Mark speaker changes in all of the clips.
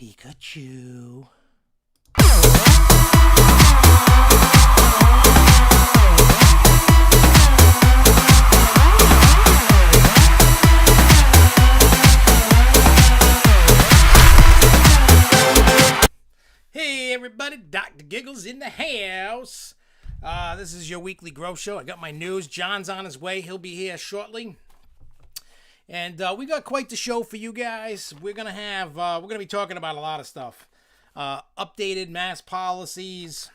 Speaker 1: Pikachu. Hey everybody, Dr. Giggles in the house. This is your weekly grow show. I got my news. John's on his way. He'll be here shortly. And we got quite the show for you guys. We're gonna be talking about a lot of stuff. Updated mask policies,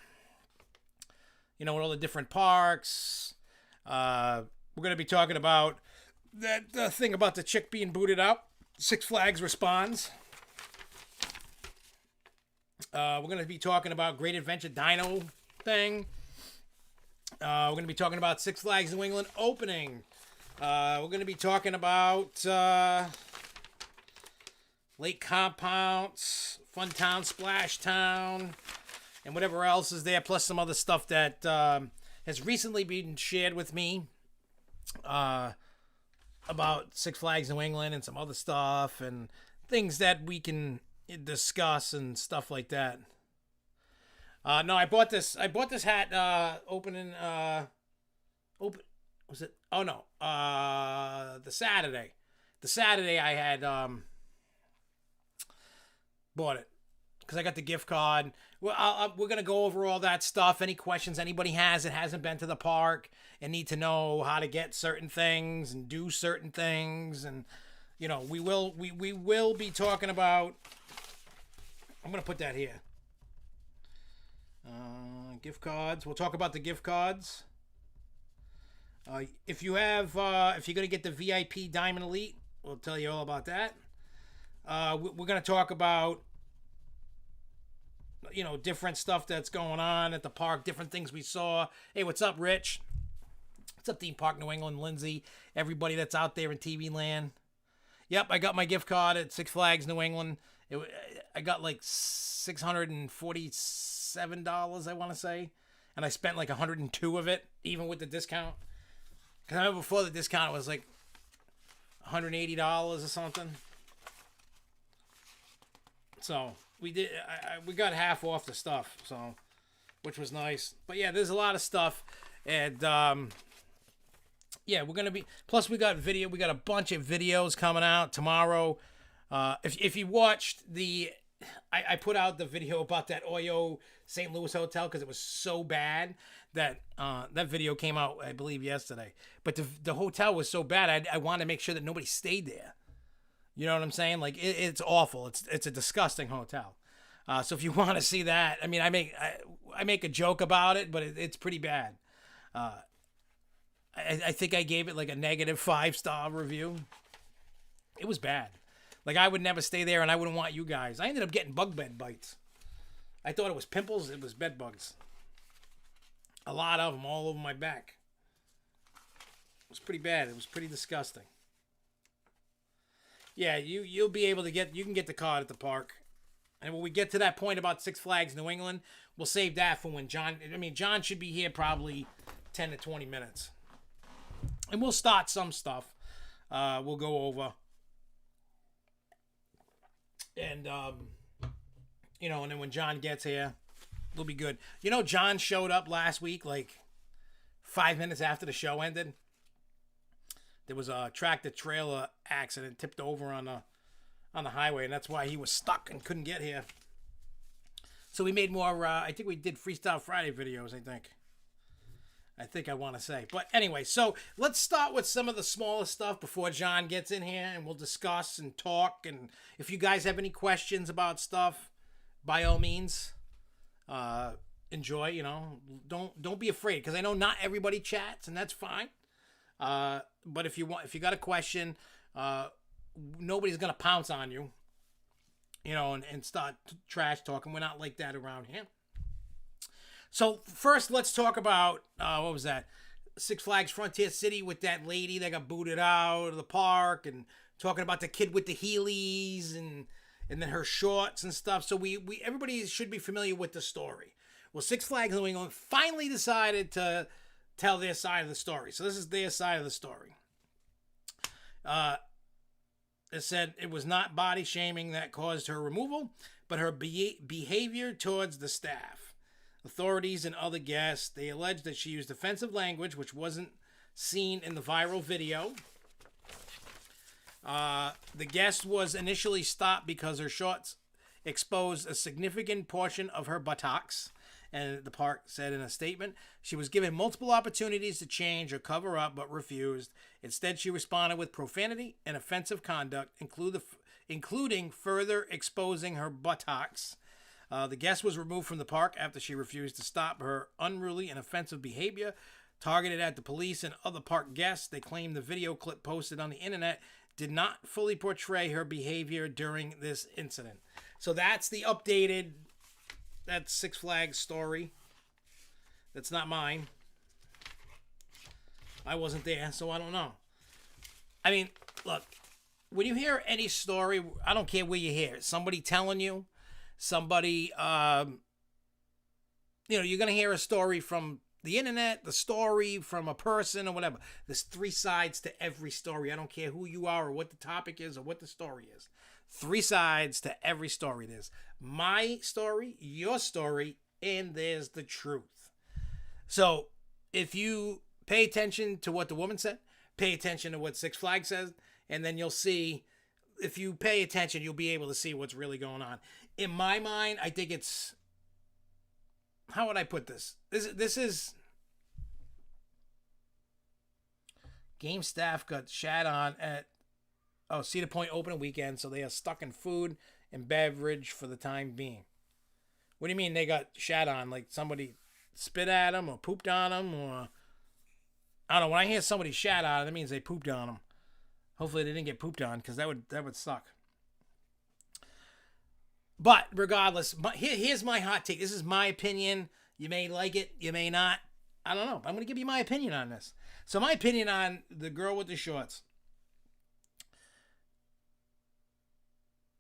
Speaker 1: with all the different parks. We're gonna be talking about that thing about the chick being booted out. Six Flags responds. We're going to be talking about Great Adventure Dino thing. We're going to be talking about Six Flags New England opening. We're going to be talking about Lake Compounce, Fun Town, Splash Town, and whatever else is there, plus some other stuff that has recently been shared with me about Six Flags New England and some other stuff and things that we can discuss and stuff like that. No, I bought this hat opening was it? Oh no. The Saturday I had bought it because I got the gift card. Well, we're gonna go over all that stuff. Any questions anybody has that hasn't been to the park and need to know how to get certain things and do certain things, and we will be talking about. I'm going to put that here. Gift cards. We'll talk about the gift cards. If you're going to get the VIP Diamond Elite, we'll tell you all about that. We're going to talk about, different stuff that's going on at the park, different things we saw. Hey, what's up, Rich? What's up, Theme Park New England, Lindsay, everybody that's out there in TV land. Yep, I got my gift card at Six Flags New England. I got like $647, I want to say, and I spent like 102 of it, even with the discount. Because I remember before the discount it was like $180 or something. So we got half off the stuff, so which was nice. But yeah, there's a lot of stuff, and yeah, we're gonna be. Plus, we got a bunch of videos coming out tomorrow. If you watched I put out the video about that Oyo St. Louis hotel because it was so bad that that video came out, I believe, yesterday. But the hotel was so bad, I wanted to make sure that nobody stayed there. You know what I'm saying? Like it's awful. It's a disgusting hotel. So if you want to see that, I mean, I make a joke about it, but it's pretty bad. I think I gave it like a negative 5-star review. It was bad. Like, I would never stay there, and I wouldn't want you guys. I ended up getting bug bed bites. I thought it was pimples. It was bed bugs. A lot of them all over my back. It was pretty bad. It was pretty disgusting. Yeah, you'll be able to you can get the card at the park. And when we get to that point about Six Flags New England, we'll save that for when John should be here probably 10 to 20 minutes. And we'll start some stuff. We'll go over. And, and then when John gets here, we'll be good. John showed up last week, like 5 minutes after the show ended. There was a tractor-trailer accident, tipped over on the highway, and that's why he was stuck and couldn't get here. So we made more, I think we did Freestyle Friday videos, I want to say. But anyway, so let's start with some of the smaller stuff before John gets in here, and we'll discuss and talk. And if you guys have any questions about stuff, by all means, enjoy. Don't be afraid, because I know not everybody chats, and that's fine. But if you got a question, nobody's gonna pounce on you, and start trash talking. We're not like that around here. So first, let's talk about, what was that? Six Flags Frontier City with that lady that got booted out of the park, and talking about the kid with the Heelys and then her shorts and stuff. So everybody should be familiar with the story. Well, Six Flags New England finally decided to tell their side of the story. So this is their side of the story. It said it was not body shaming that caused her removal, but her behavior towards the staff, authorities, and other guests. They alleged that she used offensive language, which wasn't seen in the viral video. The guest was initially stopped because her shorts exposed a significant portion of her buttocks, and the park said in a statement. She was given multiple opportunities to change or cover up, but refused. Instead, she responded with profanity and offensive conduct, including further exposing her buttocks. The guest was removed from the park after she refused to stop her unruly and offensive behavior, targeted at the police and other park guests. They claim the video clip posted on the internet did not fully portray her behavior during this incident. So that's the updated, that's Six Flags story. That's not mine. I wasn't there, so I don't know. I mean, look, when you hear any story, I don't care where you hear it, somebody telling you, somebody, you're going to hear a story from the internet, the story from a person or whatever. There's three sides to every story. I don't care who you are or what the topic is or what the story is. Three sides to every story. There's my story, your story, and there's the truth. So if you pay attention to what the woman said, pay attention to what Six Flags says, and then you'll see, if you pay attention, you'll be able to see what's really going on. In my mind, I think it's, how would I put this? This is, game staff got shat on at Cedar Point opening weekend, so they are stuck in food and beverage for the time being. What do you mean they got shat on? Like somebody spit at them or pooped on them, or I don't know. When I hear somebody shat on, that means they pooped on them. Hopefully they didn't get pooped on, because that would suck. But regardless, here's my hot take. This is my opinion. You may like it, you may not. I don't know. I'm going to give you my opinion on this. So my opinion on the girl with the shorts.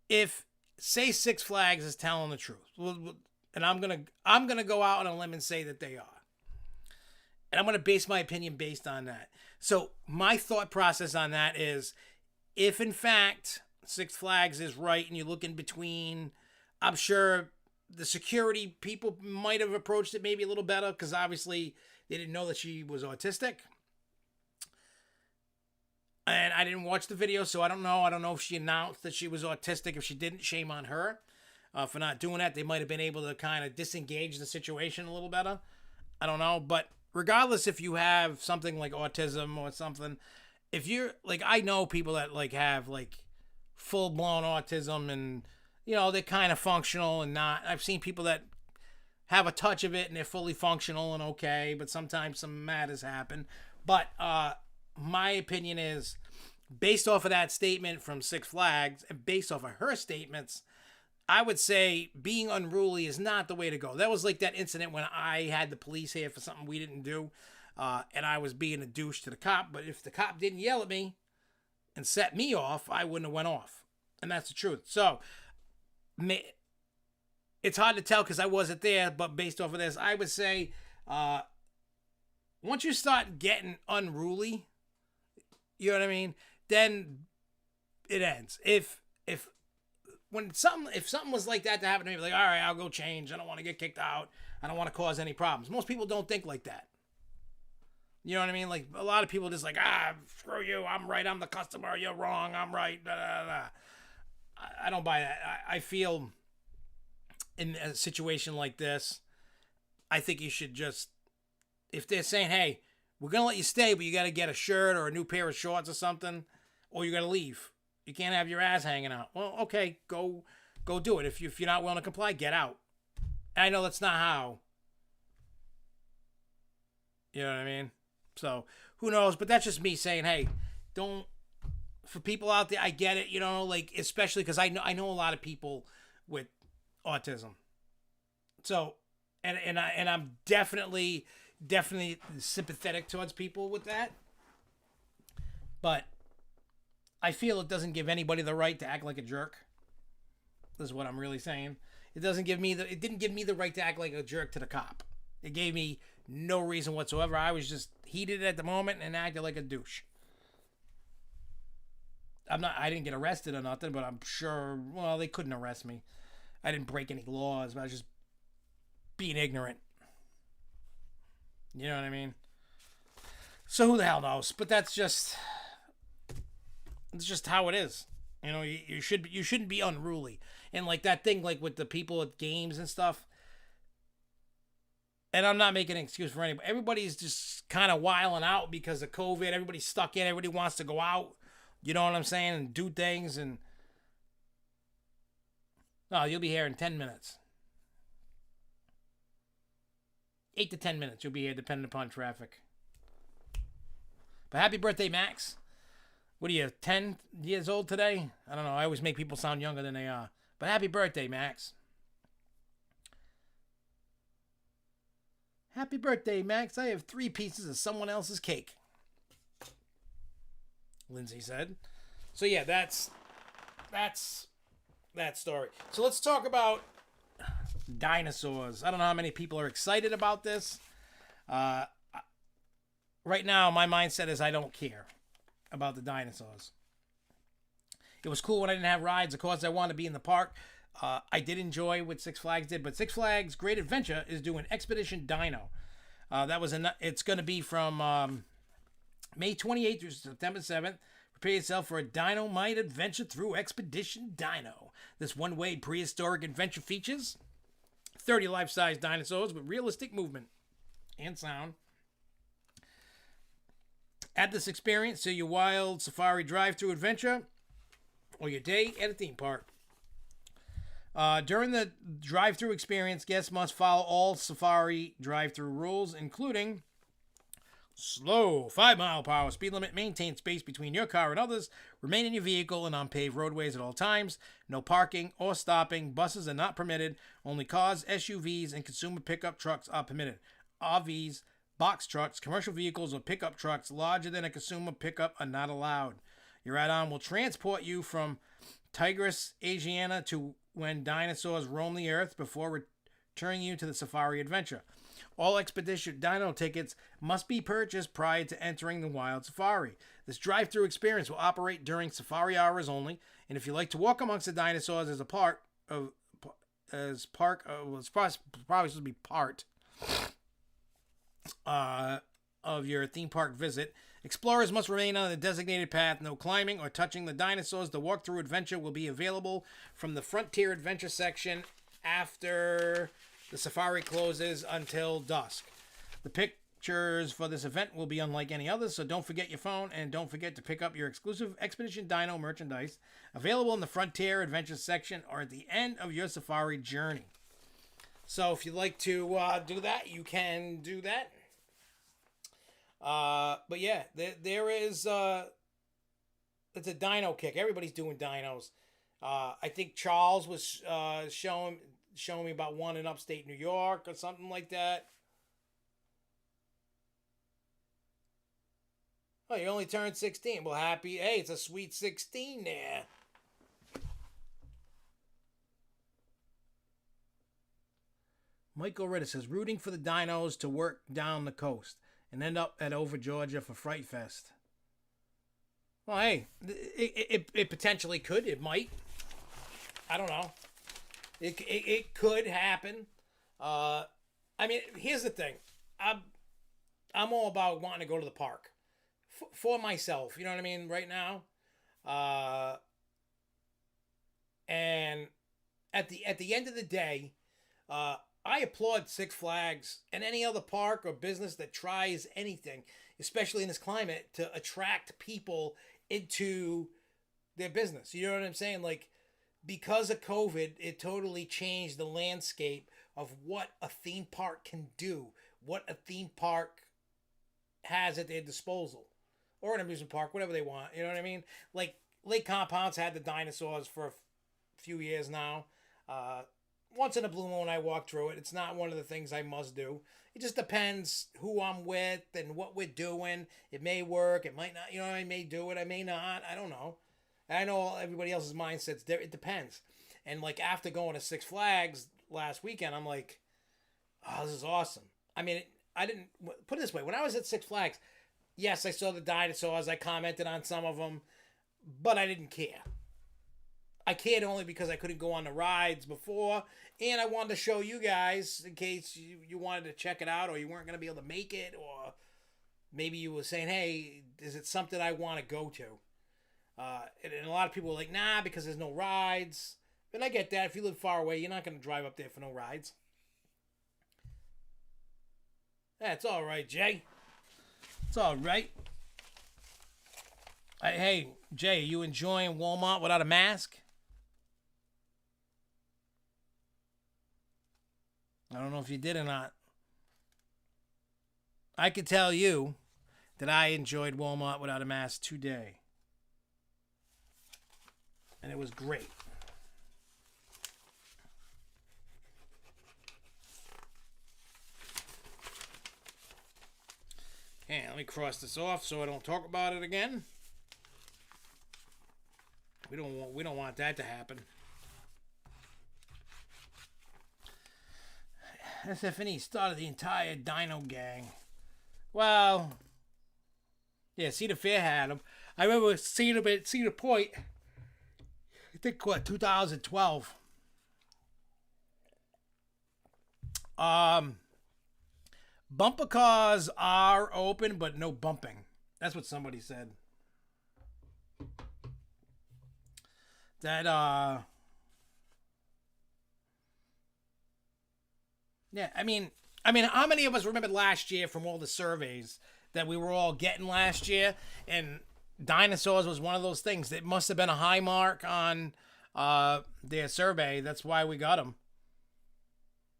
Speaker 1: If, say, Six Flags is telling the truth, and I'm gonna go out on a limb and say that they are, and I'm gonna base my opinion based on that. So my thought process on that is, if in fact Six Flags is right, and you look in between, I'm sure the security people might have approached it maybe a little better, because obviously they didn't know that she was autistic. And I didn't watch the video, so I don't know. I don't know if she announced that she was autistic. If she didn't, shame on her for not doing that. They might have been able to kind of disengage the situation a little better. I don't know. But regardless, if you have something like autism or something, if you're, like, I know people that, like, have, like, full-blown autism and, they're kind of functional and not. I've seen people that have a touch of it and they're fully functional and okay, but sometimes some matters happen. But, my opinion is, based off of that statement from Six Flags and based off of her statements, I would say being unruly is not the way to go. That was like that incident when I had the police here for something we didn't do, and I was being a douche to the cop. But if the cop didn't yell at me and set me off, I wouldn't have went off. And that's the truth. So it's hard to tell because I wasn't there, but based off of this, I would say once you start getting unruly, you know what I mean, then it ends. If something was like that to happen to me, like, all right, I'll go change. I don't want to get kicked out. I don't want to cause any problems. Most people don't think like that. You know what I mean? Like, a lot of people just like, screw you. I'm right. I'm the customer. You're wrong. I'm right. Blah, blah, blah. I don't buy that. I feel in a situation like this, I think you should just, if they're saying, hey, we're going to let you stay, but you got to get a shirt or a new pair of shorts or something, or you got to leave. You can't have your ass hanging out. Well, okay, go do it. If you're not willing to comply, get out. I know that's not how. You know what I mean? So, who knows? But that's just me saying, hey, don't, for people out there, I get it, like, especially because I know a lot of people with autism. So, and I'm definitely sympathetic towards people with that. But I feel it doesn't give anybody the right to act like a jerk. This is what I'm really saying. It didn't give me the right to act like a jerk to the cop. It gave me no reason whatsoever. I was just heated at the moment and acted like a douche. I didn't get arrested or nothing, but I'm sure, well, they couldn't arrest me. I didn't break any laws, but I was just being ignorant. You know what I mean? So who the hell knows? But it's just how it is. You know, you shouldn't be unruly. And like that thing, like with the people at games and stuff. And I'm not making an excuse for anybody. Everybody's just kind of wiling out because of COVID. Everybody's stuck in. Everybody wants to go out. You know what I'm saying? And do things. And oh, you'll be here in 10 minutes. 8 to 10 minutes you'll be here, depending upon traffic. But happy birthday, Max. What are you, 10 years old today? I don't know. I always make people sound younger than they are. But happy birthday, Max. Happy birthday, Max. I have 3 pieces of someone else's cake, Lindsay said. So yeah, that's that story. So let's talk about dinosaurs. I don't know how many people are excited about this. Right now, my mindset is I don't care about the dinosaurs. It was cool when I didn't have rides. Of course, I wanted to be in the park. I did enjoy what Six Flags did, but Six Flags Great Adventure is doing Expedition Dino. It's going to be from May 28th through September 7th. Prepare yourself for a dynamite adventure through Expedition Dino. This one-way prehistoric adventure features 30 life-size dinosaurs with realistic movement and sound. Add this experience to your wild safari drive-through adventure or your day at a theme park. During the drive-through experience, guests must follow all safari drive-through rules, including slow 5-mile-per-hour speed limit, maintain space between your car and others, remain in your vehicle and on paved roadways at all times, no parking or stopping, buses are not permitted, only cars, SUVs, and consumer pickup trucks are permitted. RVs, box trucks, commercial vehicles, or pickup trucks larger than a consumer pickup are not allowed. Your add-on will transport you from Tigris, Asiana to when dinosaurs roam the earth before returning you to the safari adventure. All Expedition Dino tickets must be purchased prior to entering the wild safari. This drive-through experience will operate during safari hours only, and if you like to walk amongst the dinosaurs as probably supposed to be part of your theme park visit. Explorers must remain on the designated path. No climbing or touching the dinosaurs. The walkthrough adventure will be available from the Frontier Adventure section after the safari closes until dusk. The pictures for this event will be unlike any other, so don't forget your phone and don't forget to pick up your exclusive Expedition Dino merchandise available in the Frontier Adventure section or at the end of your safari journey. So if you'd like to do that, you can do that. But yeah, there is, it's a dino kick. Everybody's doing dinos. I think Charles was showing me about one in upstate New York or something like that. Oh, you only turned 16. Well, happy. Hey, it's a sweet 16 there. Michael Ritter says, rooting for the dinos to work down the coast and end up at Over Georgia for Fright Fest. Well, hey, it potentially could. It might. I don't know. It could happen. I mean, here's the thing. I'm all about wanting to go to the park for myself. You know what I mean? Right now. And at the end of the day, I applaud Six Flags and any other park or business that tries anything, especially in this climate, to attract people into their business. You know what I'm saying? Like, because of COVID, it totally changed the landscape of what a theme park can do, what a theme park has at their disposal, or an amusement park, whatever they want. You know what I mean? Like, Lake Compounce had the dinosaurs for a few years now. Once in a blue moon, I walk through it. It's not one of the things I must do. It just depends who I'm with and what we're doing. It may work. It might not. You know, I may do it. I may not. I don't know. I know everybody else's mindset's there. It depends. And like after going to Six Flags last weekend, I'm like, oh, this is awesome. I mean, I didn't put it this way. When I was at Six Flags, yes, I saw the dinosaurs. I commented on some of them, but I didn't care. I can't only because I couldn't go on the rides before, and I wanted to show you guys in case you wanted to check it out or you weren't going to be able to make it, or maybe you were saying, hey, is it something I want to go to? And a lot of people were like, nah, because there's no rides. But I get that. If you live far away, you're not going to drive up there for no rides. That's all right, Jay. It's all right. Hey, Jay, are you enjoying Walmart without a mask? I don't know if you did or not. I could tell you that I enjoyed Walmart without a mask today. And it was great. Okay, let me cross this off so I don't talk about it again. We don't want that to happen. SFNE started the entire Dino gang. Well, yeah, Cedar Fair had them. I remember seeing them at Cedar Point. I think what 2012. Bumper cars are open, but no bumping. That's what somebody said. That yeah, I mean, how many of us remember last year from all the surveys that we were all getting last year? And dinosaurs was one of those things. It must have been a high mark on their survey. That's why we got them.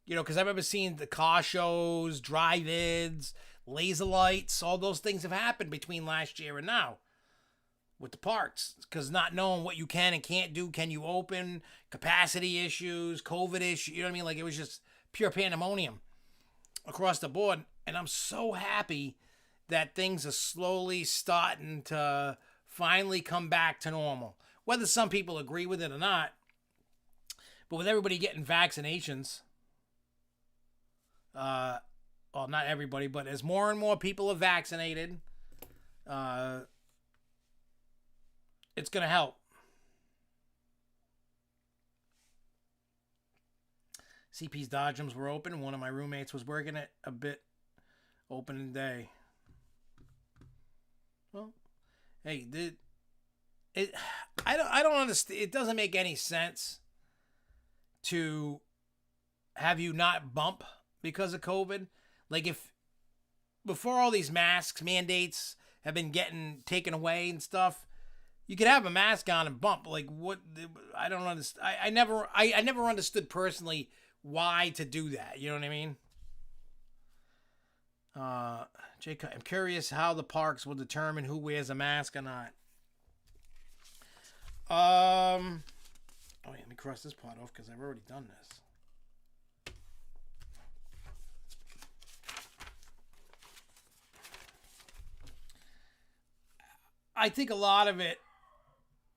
Speaker 1: You know, because I remember seeing the car shows, drive-ins, laser lights. All those things have happened between last year and now with the parks. Because not knowing what you can and can't do. Can you open? Capacity issues, COVID issues. You know what I mean? Like, it was just pure pandemonium across the board. And I'm so happy that things are slowly starting to finally come back to normal. Whether some people agree with it or not. But with everybody getting vaccinations, well, not everybody, but as more and more people are vaccinated, it's going to help. CP's Dodgems were open. One of my roommates was working it a bit open day. Well, hey, I don't understand. It doesn't make any sense to have you not bump because of COVID. Like, if before all these masks mandates have been getting taken away and stuff, you could have a mask on and bump. Like, what? I don't understand. I never understood personally why to do that. You know what I mean? Jake, I'm curious how the parks will determine who wears a mask or not. Oh, yeah, let me cross this part off because I've already done this. I think a lot of it.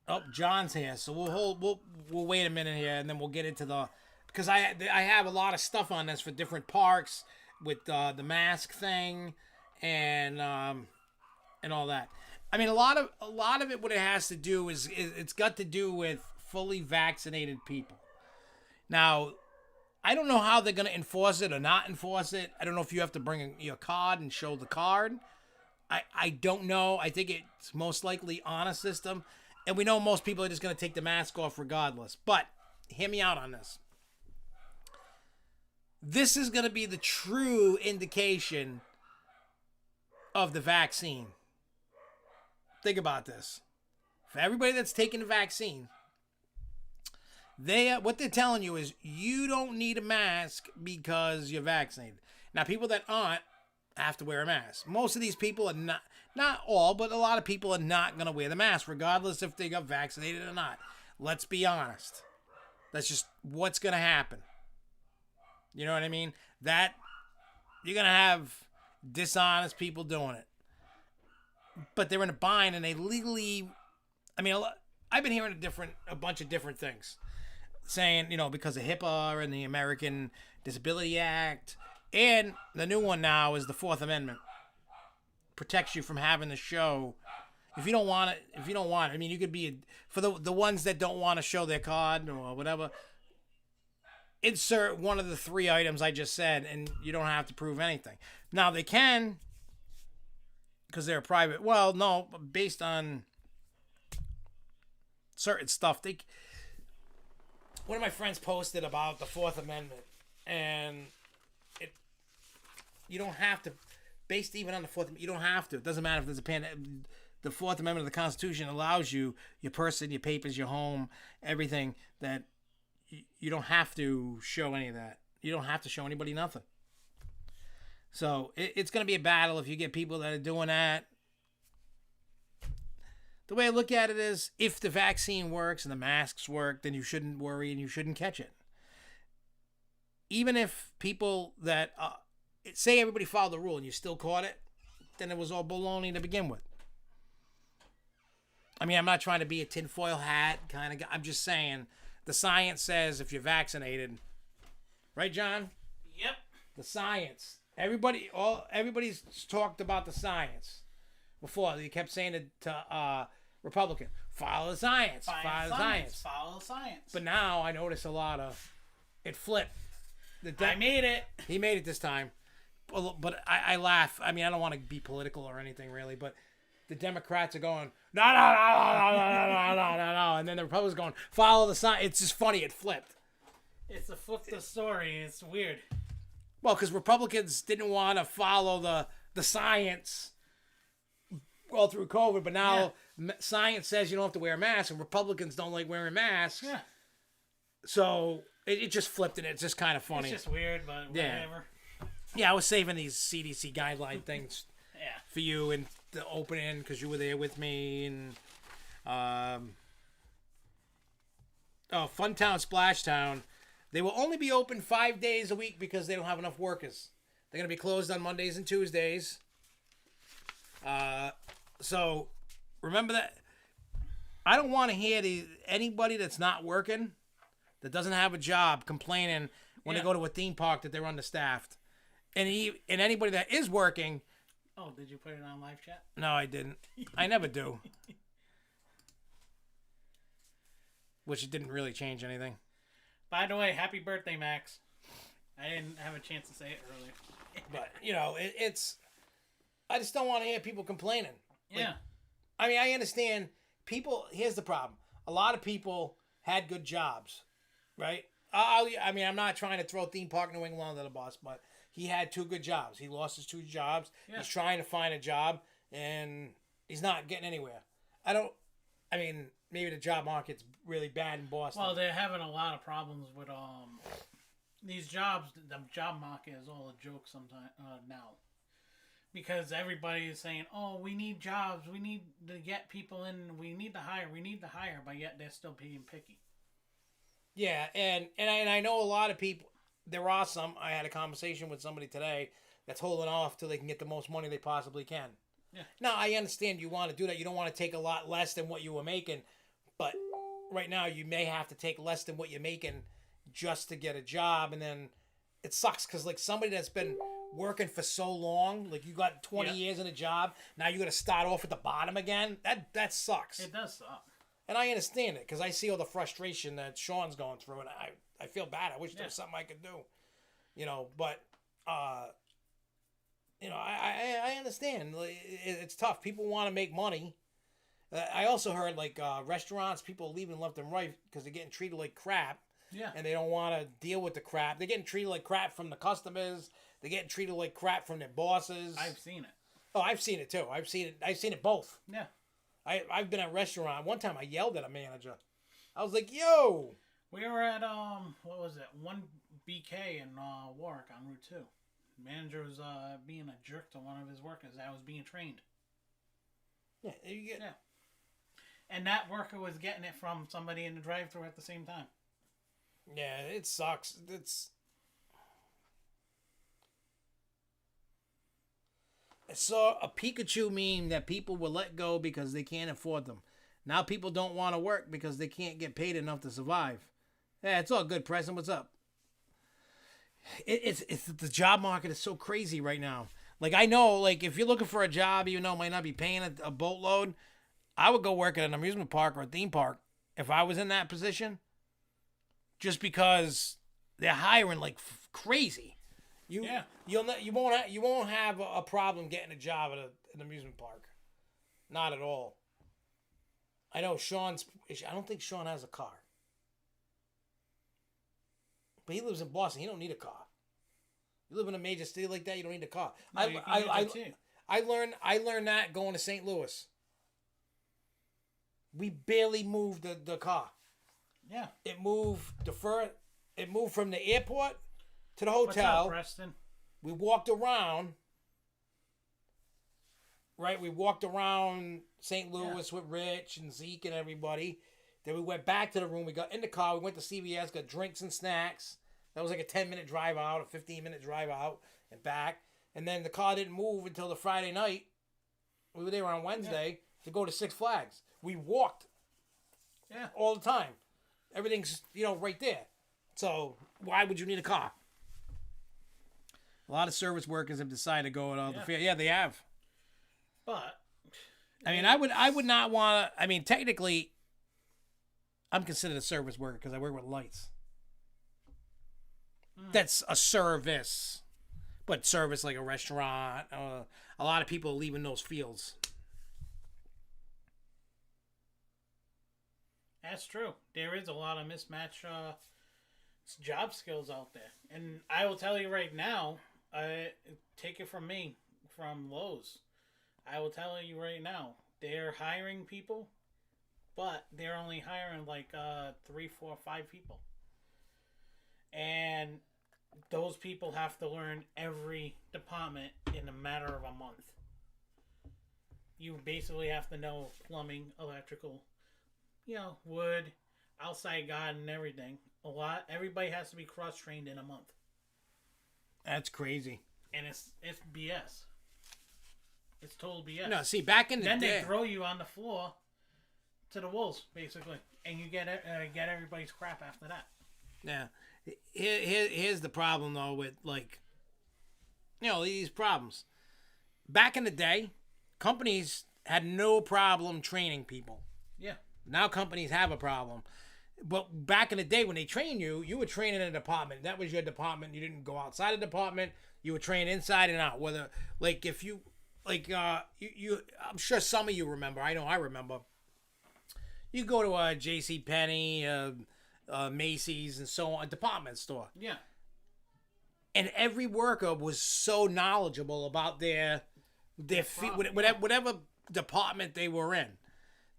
Speaker 1: Oh, John's here, so we'll wait a minute here, and then we'll get into the, because I have a lot of stuff on this for different parks with the mask thing and all that. I mean, a lot of it, what it has to do is it's got to do with fully vaccinated people. Now, I don't know how they're going to enforce it or not enforce it. I don't know if you have to bring your card and show the card. I don't know. I think it's most likely on a system. And we know most people are just going to take the mask off regardless. But hear me out on this. This is going to be the true indication of the vaccine. Think about this. For everybody that's taking the vaccine, what they're telling you is you don't need a mask because you're vaccinated. Now, people that aren't have to wear a mask. Most of these people are not all, but a lot of people are not going to wear the mask, regardless if they got vaccinated or not. Let's be honest. That's just what's going to happen. You know what I mean? That you're going to have dishonest people doing it. But they're in a bind and they legally, I mean, I've been hearing a bunch of different things. Saying, you know, because of HIPAA and the American Disability Act, and the new one now is the Fourth Amendment. Protects you from having the show If you don't want it, I mean, you could be for the ones that don't want to show their card or whatever. Insert one of the 3 items I just said, and you don't have to prove anything. Now they can, because they're private. Well, no, based on certain stuff. One of my friends posted about the 4th Amendment, and you don't have to, based even on the 4th Amendment, you don't have to. It doesn't matter if there's a pandemic. The 4th Amendment of the Constitution allows you, your person, your papers, your home, everything, that you don't have to show any of that. You don't have to show anybody nothing. So it's going to be a battle if you get people that are doing that. The way I look at it is, if the vaccine works and the masks work, then you shouldn't worry and you shouldn't catch it. Even if people that, say everybody followed the rule and you still caught it, then it was all baloney to begin with. I mean, I'm not trying to be a tinfoil hat kind of guy. I'm just saying, the science says if you're vaccinated, right, John?
Speaker 2: Yep.
Speaker 1: The science. Everybody's talked about the science before. They kept saying it to Republican, follow the science, follow the science.
Speaker 2: Follow the science.
Speaker 1: But now I notice a lot of it flipped.
Speaker 2: I made it.
Speaker 1: He made it this time. But I laugh. I mean, I don't want to be political or anything really, but the Democrats are going, no, and then the Republicans are going, follow the science. It's just funny. It flipped.
Speaker 2: It's a flip the story. It's weird.
Speaker 1: Well, because Republicans didn't want to follow the science all through COVID, but now science says you don't have to wear a mask, and Republicans don't like wearing masks.
Speaker 2: Yeah.
Speaker 1: So it just flipped, and it's just kind of funny.
Speaker 2: It's just weird, but whatever.
Speaker 1: Yeah, I was saving these CDC guideline things for you and the opening because you were there with me. And Funtown, Splashtown, they will only be open 5 days a week because they don't have enough workers. They're going to be closed on Mondays and Tuesdays. So remember that. I don't want to hear anybody that's not working, that doesn't have a job, complaining when they go to a theme park that they're understaffed. And anybody that is working.
Speaker 2: Oh, did you put it on live chat?
Speaker 1: No, I didn't. I never do. Which it didn't really change anything.
Speaker 2: By the way, happy birthday, Max. I didn't have a chance to say it earlier.
Speaker 1: But, it's... I just don't want to hear people complaining.
Speaker 2: Yeah.
Speaker 1: I mean, I understand people... Here's the problem. A lot of people had good jobs, right? I mean, I'm not trying to throw Theme Park New England under the bus, but he had 2 good jobs. He lost his 2 jobs. Yeah. He's trying to find a job, and he's not getting anywhere. I mean, maybe the job market's really bad in Boston.
Speaker 2: Well, they're having a lot of problems with these jobs. The job market is all a joke sometimes now. Because everybody is saying, oh, we need jobs. We need to get people in. We need to hire. But yet they're still being picky.
Speaker 1: Yeah, and I know a lot of people. There are some. I had a conversation with somebody today that's holding off till they can get the most money they possibly can.
Speaker 2: Yeah.
Speaker 1: Now, I understand you want to do that. You don't want to take a lot less than what you were making. But right now, you may have to take less than what you're making just to get a job. And then it sucks because, like, somebody that's been working for so long, like you got 20 years in a job, now you got to start off at the bottom again. That sucks.
Speaker 2: It does suck. And
Speaker 1: I understand it because I see all the frustration that Sean's going through, and I feel bad. I wish there was something I could do, but I understand. It's tough. People want to make money. I also heard like restaurants, people leaving left and right because they're getting treated like crap.
Speaker 2: Yeah.
Speaker 1: And they don't want to deal with the crap. They're getting treated like crap from the customers. They're getting treated like crap from their bosses.
Speaker 2: I've seen it.
Speaker 1: Oh, I've seen it too. I've seen it both.
Speaker 2: Yeah.
Speaker 1: I've been at a restaurant. One time I yelled at a manager. I was like, yo.
Speaker 2: We were at, what was it? 1BK in Warwick on Route 2. The manager was being a jerk to one of his workers that was being trained.
Speaker 1: Yeah.
Speaker 2: And that worker was getting it from somebody in the drive-thru at the same time.
Speaker 1: Yeah, it sucks. I saw a Pikachu meme that people will let go because they can't afford them. Now people don't want to work because they can't get paid enough to survive. Yeah, it's all good, President. What's up? It's the job market is so crazy right now. Like, I know, like, if you're looking for a job, even though it might not be paying a boatload, I would go work at an amusement park or a theme park if I was in that position, just because they're hiring like crazy. You won't have a problem getting a job at an amusement park, not at all. I know I don't think Sean has a car, but he lives in Boston. He don't need a car. You live in a major city like that, you don't need a car.
Speaker 2: No,
Speaker 1: I learned that going to St. Louis. We barely moved the car.
Speaker 2: Yeah.
Speaker 1: It moved from the airport to the hotel.
Speaker 2: What's up, Preston?
Speaker 1: We walked around. Right, we walked around St. Louis with Rich and Zeke and everybody. Then we went back to the room. We got in the car. We went to CVS, got drinks and snacks. That was like a 10-minute drive out, a 15-minute drive out and back. And then the car didn't move until the Friday night. We were there on Wednesday to go to Six Flags. We walked all the time. Everything's, right there. So why would you need a car? A lot of service workers have decided to go at all the fair. Yeah, they have.
Speaker 2: But
Speaker 1: I mean, I would not want to. I mean, technically, I'm considered a service worker because I work with lights. That's a service, but service like a restaurant. A lot of people are leaving those fields.
Speaker 2: That's true. There is a lot of mismatch job skills out there, and I will tell you right now. Take it from me, from Lowe's. I will tell you right now, they're hiring people, but they're only hiring like 3, 4, 5 people. And those people have to learn every department in a matter of a month. You basically have to know plumbing, electrical, wood, outside garden, everything. Everybody has to be cross-trained in a month.
Speaker 1: That's crazy.
Speaker 2: And it's BS. It's total BS.
Speaker 1: No, see, back in the day,
Speaker 2: they throw you on the floor to the wolves, basically, and you get everybody's crap after that.
Speaker 1: Yeah. Here's the problem though with these problems. Back in the day, companies had no problem training people.
Speaker 2: Yeah.
Speaker 1: Now companies have a problem. But back in the day when they trained you, you were trained in a department. That was your department. You didn't go outside the department. You were trained inside and out. Whether if you I'm sure some of you remember. I know I remember. You go to a J.C. Penney, Macy's, and so on, a department store.
Speaker 2: Yeah.
Speaker 1: And every worker was so knowledgeable about their whatever department they were in.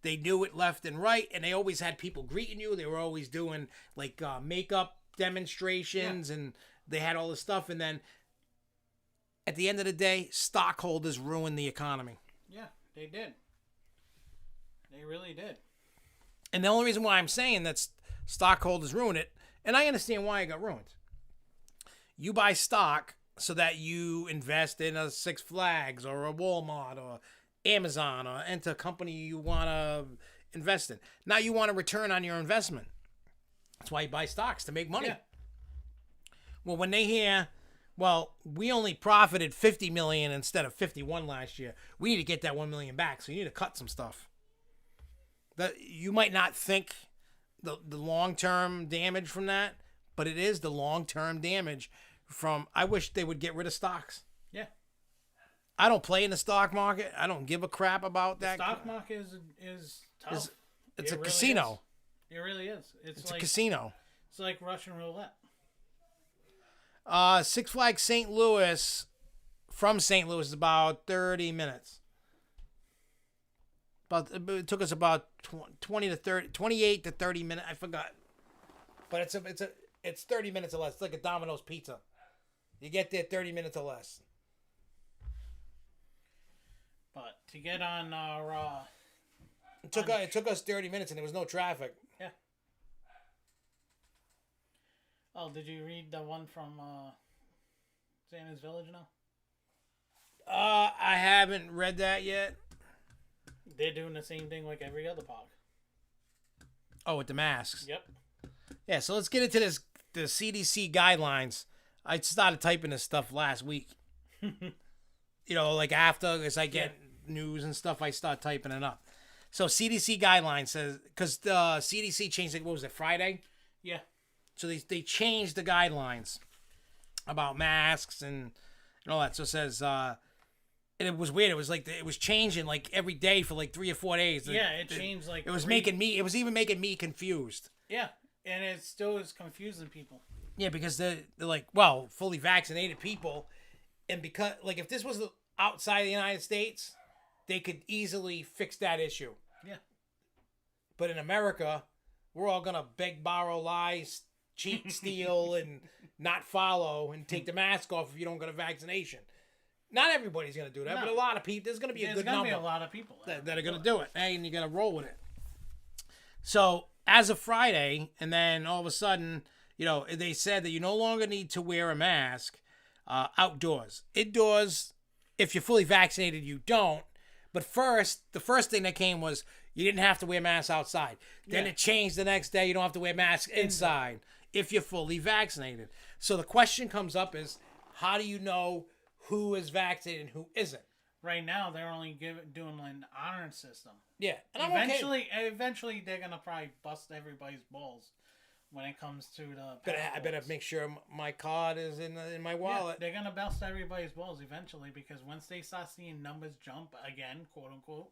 Speaker 1: They knew it left and right, and they always had people greeting you. They were always doing makeup demonstrations, and they had all this stuff. And then at the end of the day, stockholders ruined the economy.
Speaker 2: Yeah, they did. They really did.
Speaker 1: And the only reason why I'm saying that stockholders ruined it, and I understand why it got ruined. You buy stock so that you invest in a Six Flags or a Walmart or Amazon or into a company you want to invest in. Now you want a return on your investment. That's why you buy stocks, to make money.
Speaker 2: Yeah.
Speaker 1: Well, when they hear, we only profited $50 million instead of 51 last year. We need to get that $1 million back. So you need to cut some stuff. That you might not think the long-term damage from that, but it is the long-term damage from. I wish they would get rid of stocks.
Speaker 2: Yeah.
Speaker 1: I don't play in the stock market. I don't give a crap about that.
Speaker 2: The stock market is tough.
Speaker 1: It's a casino.
Speaker 2: It really is. It's
Speaker 1: a casino.
Speaker 2: It's like Russian roulette.
Speaker 1: Six Flags St. Louis, from St. Louis, is about 30 minutes. It took us about 28 to 30 minutes. I forgot. But it's 30 minutes or less. It's like a Domino's pizza. You get there 30 minutes or less.
Speaker 2: But to get on our...
Speaker 1: It took us 30 minutes and there was no traffic.
Speaker 2: Yeah. Oh, did you read the one from Santa's Village now?
Speaker 1: I haven't read that yet.
Speaker 2: They're doing the same thing like every other park.
Speaker 1: Oh, with the masks.
Speaker 2: Yep.
Speaker 1: Yeah, so let's get into the CDC guidelines. I started typing this stuff last week. After as I get news and stuff, I start typing it up. So CDC guidelines says, because the CDC changed it, what was it, Friday?
Speaker 2: Yeah.
Speaker 1: So they changed the guidelines about masks and all that. So it says, and it was weird. It was like, it was changing like every day for like 3 or 4 days.
Speaker 2: Yeah, it changed like...
Speaker 1: It was even making me confused.
Speaker 2: Yeah, and it still is confusing people.
Speaker 1: Yeah, because they're like, well, fully vaccinated people, and because, like, if this was outside the United States, they could easily fix that issue.
Speaker 2: Yeah.
Speaker 1: But in America, we're all going to beg, borrow, lie, cheat, steal, and not follow, and take the mask off if you don't get a vaccination. Not everybody's going to do that, but a lot of people, there's going to be a good number.
Speaker 2: There's going to be a lot of people
Speaker 1: that are going to do it. Hey, and you got to roll with it. So, as of Friday, and then all of a sudden, they said that you no longer need to wear a mask outdoors. Indoors, if you're fully vaccinated, you don't. But the first thing that came was you didn't have to wear masks outside. Then it changed the next day. You don't have to wear masks inside if you're fully vaccinated. So the question comes up is, how do you know who is vaccinated and who isn't?
Speaker 2: Right now, they're only doing like an honoring system.
Speaker 1: Yeah. And
Speaker 2: eventually, they're going to probably bust everybody's balls when it comes to the...
Speaker 1: I better make sure my card is in my wallet.
Speaker 2: Yeah, they're going to bust everybody's balls eventually, because once they start seeing numbers jump again, quote unquote,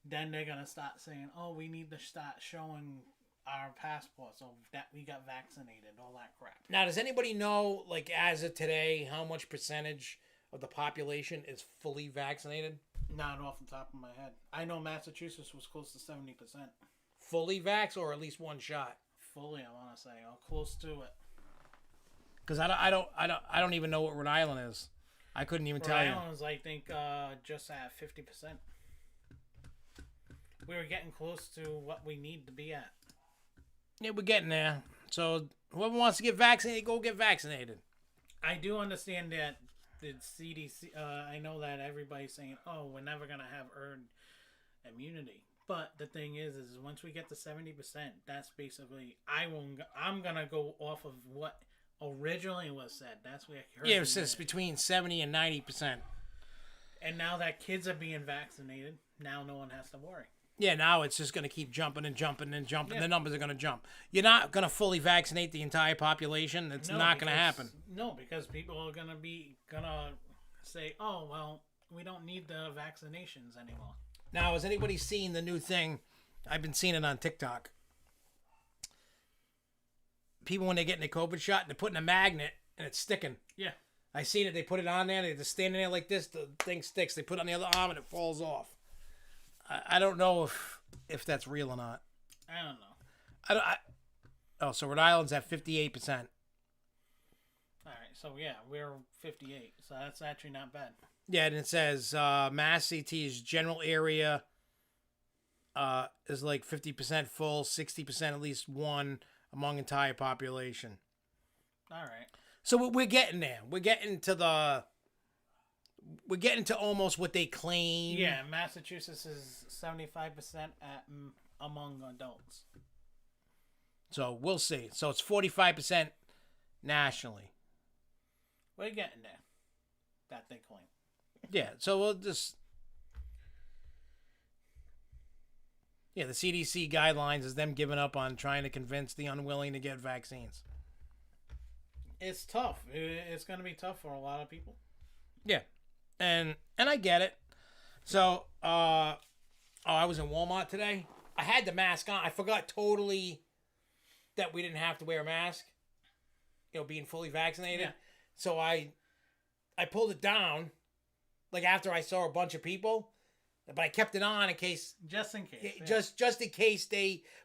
Speaker 2: then they're going to start saying, oh, we need to start showing our passports so that we got vaccinated, all that crap.
Speaker 1: Now, does anybody know, like, as of today, how much percentage of the population is fully vaccinated?
Speaker 2: Not off the top of my head. I know Massachusetts was close to 70%.
Speaker 1: Fully vax, or at least one shot?
Speaker 2: Fully, I want to say, or close to it.
Speaker 1: Because I don't even know what Rhode Island is. I couldn't even tell you.
Speaker 2: Rhode Island's, I think, just at 50%. We were getting close to what we need to be at.
Speaker 1: Yeah, we're getting there. So whoever wants to get vaccinated, go get vaccinated.
Speaker 2: I do understand that the CDC, I know that everybody's saying, oh, we're never going to have herd immunity. But the thing is once we get to 70%, that's basically, I'm going to go off of what originally was said. That's what I heard.
Speaker 1: Yeah, it says between 70 and 90%.
Speaker 2: And now that kids are being vaccinated, now no one has to worry.
Speaker 1: Yeah, now it's just going to keep jumping and jumping and jumping.
Speaker 2: Yeah.
Speaker 1: The numbers are going to jump. You're not going to fully vaccinate the entire population. It's not going to happen.
Speaker 2: No, because people are going to say, oh, well, we don't need the vaccinations anymore.
Speaker 1: Now, has anybody seen the new thing? I've been seeing it on TikTok. People, when they're getting a COVID shot, they're putting a magnet and it's sticking.
Speaker 2: Yeah.
Speaker 1: I seen it. They put it on there. They're just standing there like this. The thing sticks. They put it on the other arm and it falls off. I don't know if that's real or not.
Speaker 2: I don't know.
Speaker 1: So Rhode Island's at 58%.
Speaker 2: All right, so yeah, we're 58, so that's actually not bad.
Speaker 1: Yeah, and it says Mass CT's general area is like 50% full, 60% at least one among entire population.
Speaker 2: All right.
Speaker 1: So we're getting there. We're getting to almost what they claim.
Speaker 2: Yeah, Massachusetts is 75% among adults.
Speaker 1: So we'll see. So it's 45% nationally.
Speaker 2: We're getting there. That they claim.
Speaker 1: Yeah, so we'll just... Yeah, the CDC guidelines is them giving up on trying to convince the unwilling to get vaccines.
Speaker 2: It's tough. It's going to be tough for a lot of people.
Speaker 1: Yeah. And I get it. So, I was in Walmart today. I had the mask on. I forgot totally that we didn't have to wear a mask. Being fully vaccinated.
Speaker 2: Yeah.
Speaker 1: So I pulled it down, like after I saw a bunch of people, but I kept it on in case.
Speaker 2: Just in case.
Speaker 1: Yeah. Just in case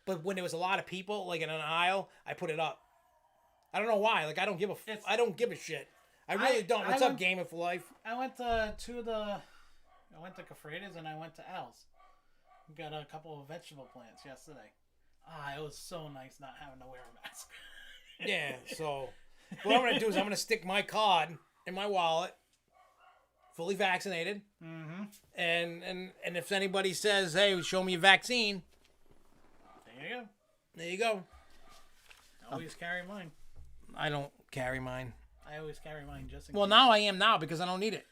Speaker 1: but when there was a lot of people, like in an aisle, I put it up. I don't know why. Like I don't give a shit. I really don't. What's up, Gamer for Life?
Speaker 2: I went to Cafreda's and I went to Al's. Got a couple of vegetable plants yesterday. It was so nice not having to wear a mask.
Speaker 1: Yeah, so what I'm going to do is I'm going to stick my card in my wallet, fully vaccinated.
Speaker 2: Mm-hmm.
Speaker 1: And if anybody says, hey, show me a vaccine. There you go.
Speaker 2: I always carry mine.
Speaker 1: I don't carry mine.
Speaker 2: I always carry mine just in case.
Speaker 1: Well, now I am now because I don't need it.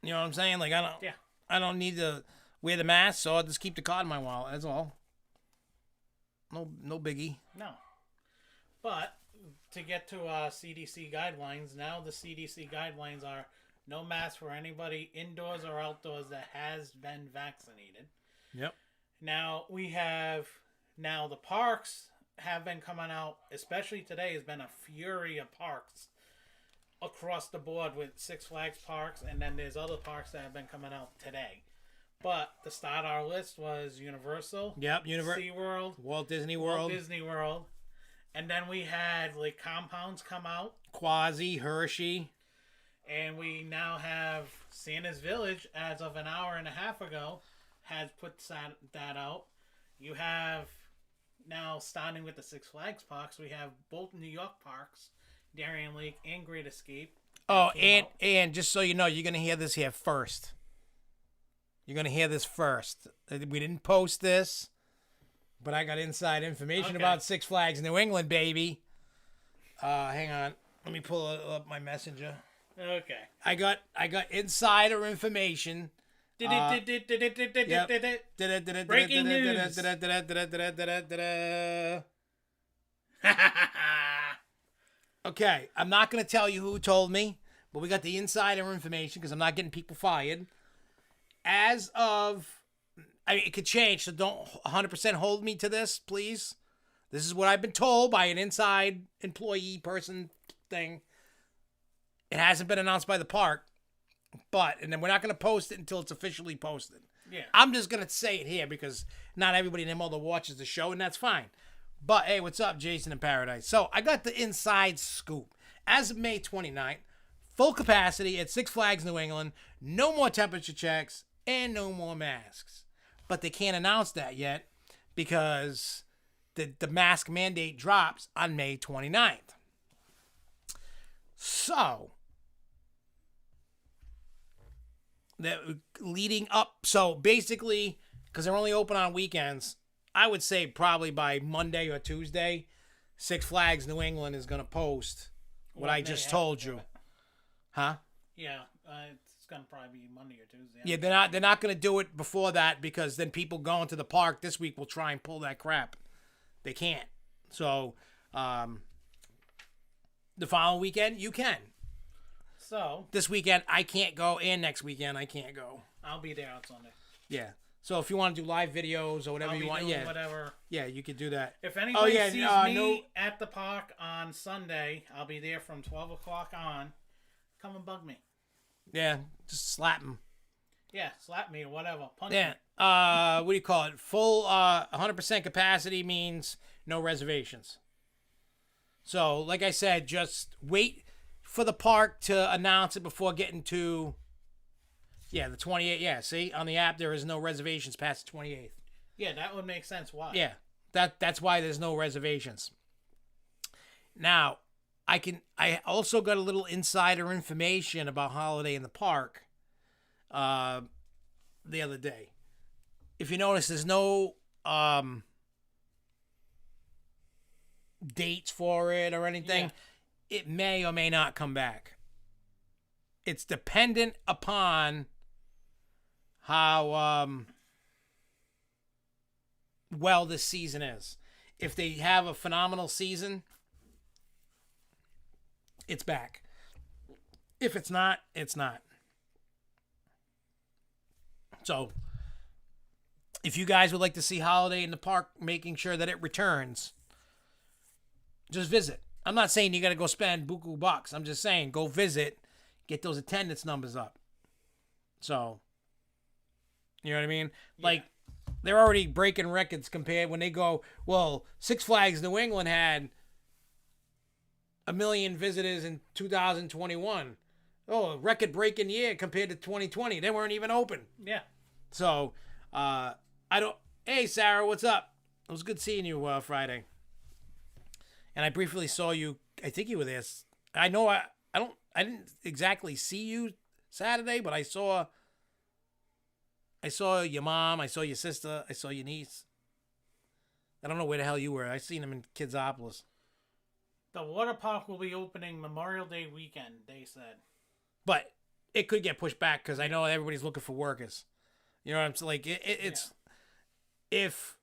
Speaker 1: You know what I'm saying? Like I don't need to wear the mask, so I'll just keep the card in my wallet. That's all. No biggie.
Speaker 2: No. But to get to CDC guidelines, now the CDC guidelines are no mask for anybody indoors or outdoors that has been vaccinated.
Speaker 1: Yep.
Speaker 2: Now the parks have been coming out, especially today has been a fury of parks across the board with Six Flags parks, and then there's other parks that have been coming out today. But to start our list was Universal.
Speaker 1: Yep,
Speaker 2: SeaWorld.
Speaker 1: Walt Disney World.
Speaker 2: And then we had like compounds come out.
Speaker 1: Quasi, Hershey.
Speaker 2: And we now have Santa's Village, as of an hour and a half ago, has put that out. You have now, starting with the Six Flags parks, we have both New York parks, Darien Lake and Great Escape.
Speaker 1: Oh, and just so you know, you're going to hear this here first. You're going to hear this first. We didn't post this, but I got inside information about Six Flags New England, baby. Hang on. Let me pull up my messenger.
Speaker 2: Okay.
Speaker 1: I got insider information.
Speaker 2: Breaking news.
Speaker 1: Okay, I'm not going to tell you who told me, but we got the insider information because I'm not getting people fired. As of, it could change, so don't 100% hold me to this, please. This is what I've been told by an inside employee person thing. It hasn't been announced by the park, and then we're not going to post it until it's officially posted.
Speaker 2: Yeah.
Speaker 1: I'm just going to say it here because not everybody in their mother watches the show, and that's fine. But, hey, what's up, Jason in Paradise? So, I got the inside scoop. As of May 29th, full capacity at Six Flags New England, no more temperature checks, and no more masks. But they can't announce that yet because the mask mandate drops on May 29th. So, leading up, so basically, because they're only open on weekends, I would say probably by Monday or Tuesday, Six Flags New England is going to post what I just told you. Huh?
Speaker 2: Yeah, it's going to probably be Monday or Tuesday.
Speaker 1: Yeah, they're not going to do it before that because then people going to the park this week will try and pull that crap. They can't. So, the following weekend, you can.
Speaker 2: So,
Speaker 1: this weekend, I can't go, and next weekend, I can't go.
Speaker 2: I'll be there on Sunday.
Speaker 1: Yeah. So if you want to do live videos or whatever you want,
Speaker 2: whatever.
Speaker 1: Yeah, you could do that.
Speaker 2: If anybody sees me at the park on Sunday, I'll be there from 12 o'clock on. Come and bug me.
Speaker 1: Yeah, just slap him.
Speaker 2: Yeah, slap me or whatever. Punch me.
Speaker 1: What do you call it? Full 100% capacity means no reservations. So, like I said, just wait for the park to announce it before getting to... Yeah, the 28th. Yeah, see? On the app, there is no reservations past the 28th.
Speaker 2: Yeah, that would make sense. Why?
Speaker 1: Yeah, that's why there's no reservations. Now, I also got a little insider information about Holiday in the Park the other day. If you notice, there's no dates for it or anything. Yeah. It may or may not come back. It's dependent upon how well this season is. If they have a phenomenal season, it's back. If it's not, it's not. So, if you guys would like to see Holiday in the Park, making sure that it returns, just visit. I'm not saying you got to go spend buku bucks. I'm just saying go visit, get those attendance numbers up. So, you know what I mean? Yeah. Like, they're already breaking records compared when they go, well, Six Flags New England had 1 million visitors in 2021. Oh, record-breaking year compared to 2020. They weren't even open.
Speaker 2: Yeah.
Speaker 1: So, hey, Sarah, what's up? It was good seeing you Friday. And I briefly saw you. I think you were there. I know I didn't exactly see you Saturday, but I saw your mom, I saw your sister, I saw your niece. I don't know where the hell you were. I seen them in Kidsopolis.
Speaker 2: The water park will be opening Memorial Day weekend, they said.
Speaker 1: But it could get pushed back because I know everybody's looking for workers. You know what I'm saying? Like it's if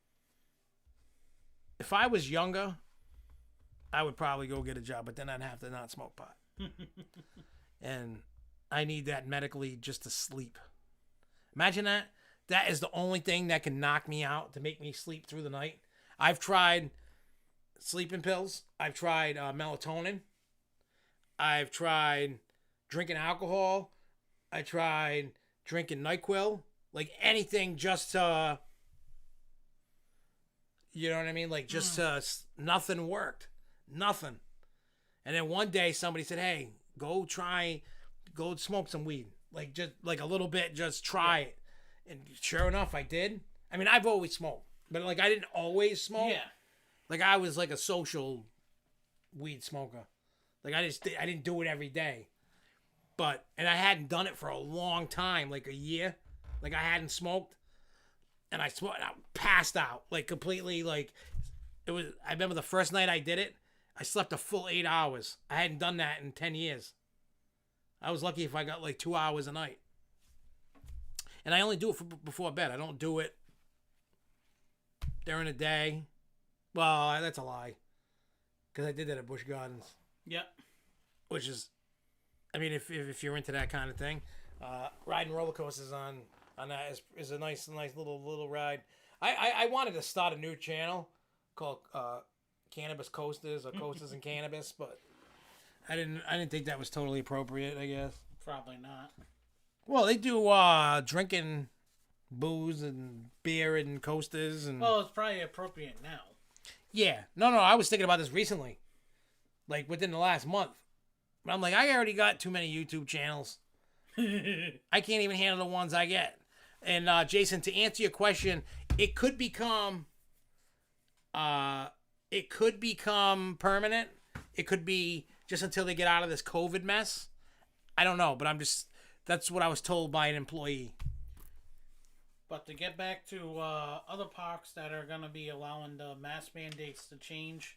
Speaker 1: I was younger, I would probably go get a job, but then I'd have to not smoke pot. And I need that medically just to sleep. Imagine that. That is the only thing that can knock me out to make me sleep through the night. I've tried sleeping pills. I've tried melatonin. I've tried drinking alcohol. I tried drinking NyQuil. Like anything just to, you know what I mean? Like just to, nothing worked. Nothing. And then one day somebody said, hey, go smoke some weed. Like just like a little bit, just try it. And sure enough, I did. I mean, I've always smoked, but like I didn't always smoke.
Speaker 2: Yeah.
Speaker 1: Like I was like a social weed smoker. Like I didn't do it every day. And I hadn't done it for a long time, like a year. Like I hadn't smoked. And I smoked, I passed out, like completely, like I remember the first night I did it, I slept a full 8 hours. I hadn't done that in 10 years. I was lucky if I got like 2 hours a night. And I only do it before bed. I don't do it during the day. Well, that's a lie. Because I did that at Busch Gardens.
Speaker 2: Yep.
Speaker 1: Which is, I mean, if you're into that kind of thing, riding roller coasters on that is a nice little ride. I wanted to start a new channel called Cannabis Coasters or Coasters and Cannabis, but I didn't think that was totally appropriate, I guess.
Speaker 2: Probably not.
Speaker 1: Well, they do drinking booze and beer and coasters and.
Speaker 2: Well, it's probably appropriate now.
Speaker 1: Yeah. No, I was thinking about this recently. Like within the last month. But I'm like, I already got too many YouTube channels. I can't even handle the ones I get. And Jason, to answer your question, it could become permanent. It could be just until they get out of this COVID mess. I don't know, but that's what I was told by an employee.
Speaker 2: But to get back to other parks that are going to be allowing the mask mandates to change,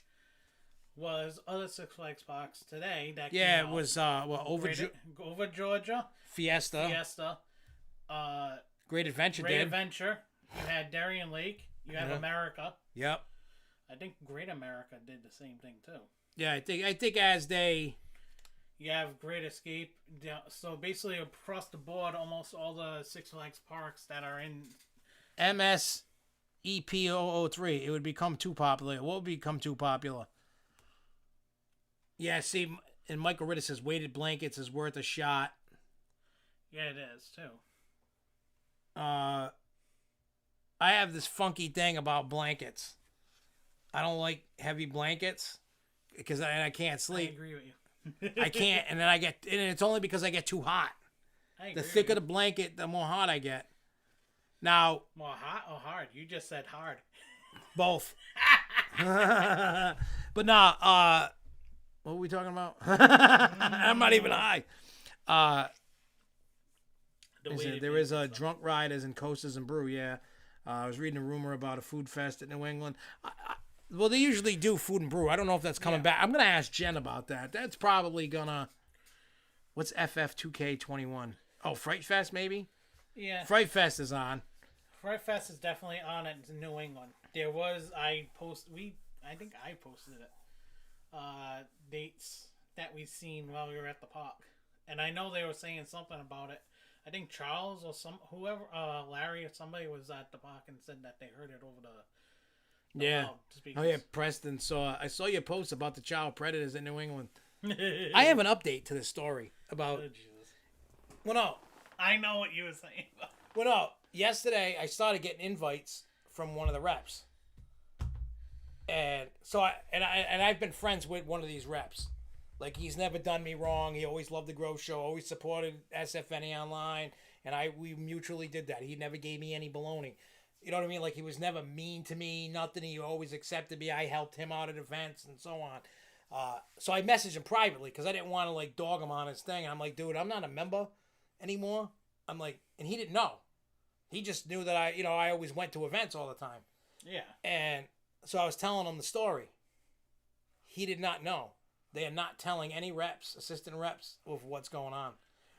Speaker 2: was other Six Flags parks today. That
Speaker 1: yeah, it was
Speaker 2: over Georgia.
Speaker 1: Fiesta. Great Adventure.
Speaker 2: You had Darien Lake. You have America.
Speaker 1: Yep.
Speaker 2: I think Great America did the same thing too.
Speaker 1: Yeah, I think as they.
Speaker 2: You have Great Escape. So basically, across the board, almost all the Six Flags parks that are in
Speaker 1: MSEP003, it would become too popular. What would become too popular? Yeah, see, and Michael Ritter says weighted blankets is worth a shot.
Speaker 2: Yeah, it is too.
Speaker 1: I have this funky thing about blankets. I don't like heavy blankets because I can't sleep.
Speaker 2: I agree with you.
Speaker 1: I can't, and it's only because I get too hot. The thicker the blanket, the more hot I get. Now,
Speaker 2: more hot or hard? You just said hard.
Speaker 1: Both. But nah, what were we talking about? I'm not even high. There is a drunk riders and coasters and brew. Yeah, I was reading a rumor about a food fest in New England. Well, they usually do food and brew. I don't know if that's coming back. I'm going to ask Jen about that. That's probably going to... What's FF2K21? Oh, Fright Fest, maybe?
Speaker 2: Yeah.
Speaker 1: Fright Fest is on.
Speaker 2: Fright Fest is definitely on in New England. There was... I think I posted it. Dates that we've seen while we were at the park. And I know they were saying something about it. I think Charles or Larry or somebody was at the park and said that they heard it over the
Speaker 1: Oh yeah, Preston I saw your post about the child predators in New England. I have an update to this story about. Well, no,
Speaker 2: I know what you were saying.
Speaker 1: Well, no, yesterday I started getting invites from one of the reps, and so I've been friends with one of these reps. Like he's never done me wrong. He always loved the Grow Show. Always supported SFNEOnline, and we mutually did that. He never gave me any baloney. You know what I mean? Like, he was never mean to me, nothing. He always accepted me. I helped him out at events and so on. So I messaged him privately because I didn't want to, like, dog him on his thing. And I'm like, dude, I'm not a member anymore. I'm like, and he didn't know. He just knew that I always went to events all the time.
Speaker 2: Yeah.
Speaker 1: And so I was telling him the story. He did not know. They are not telling any reps, assistant reps, of what's going on.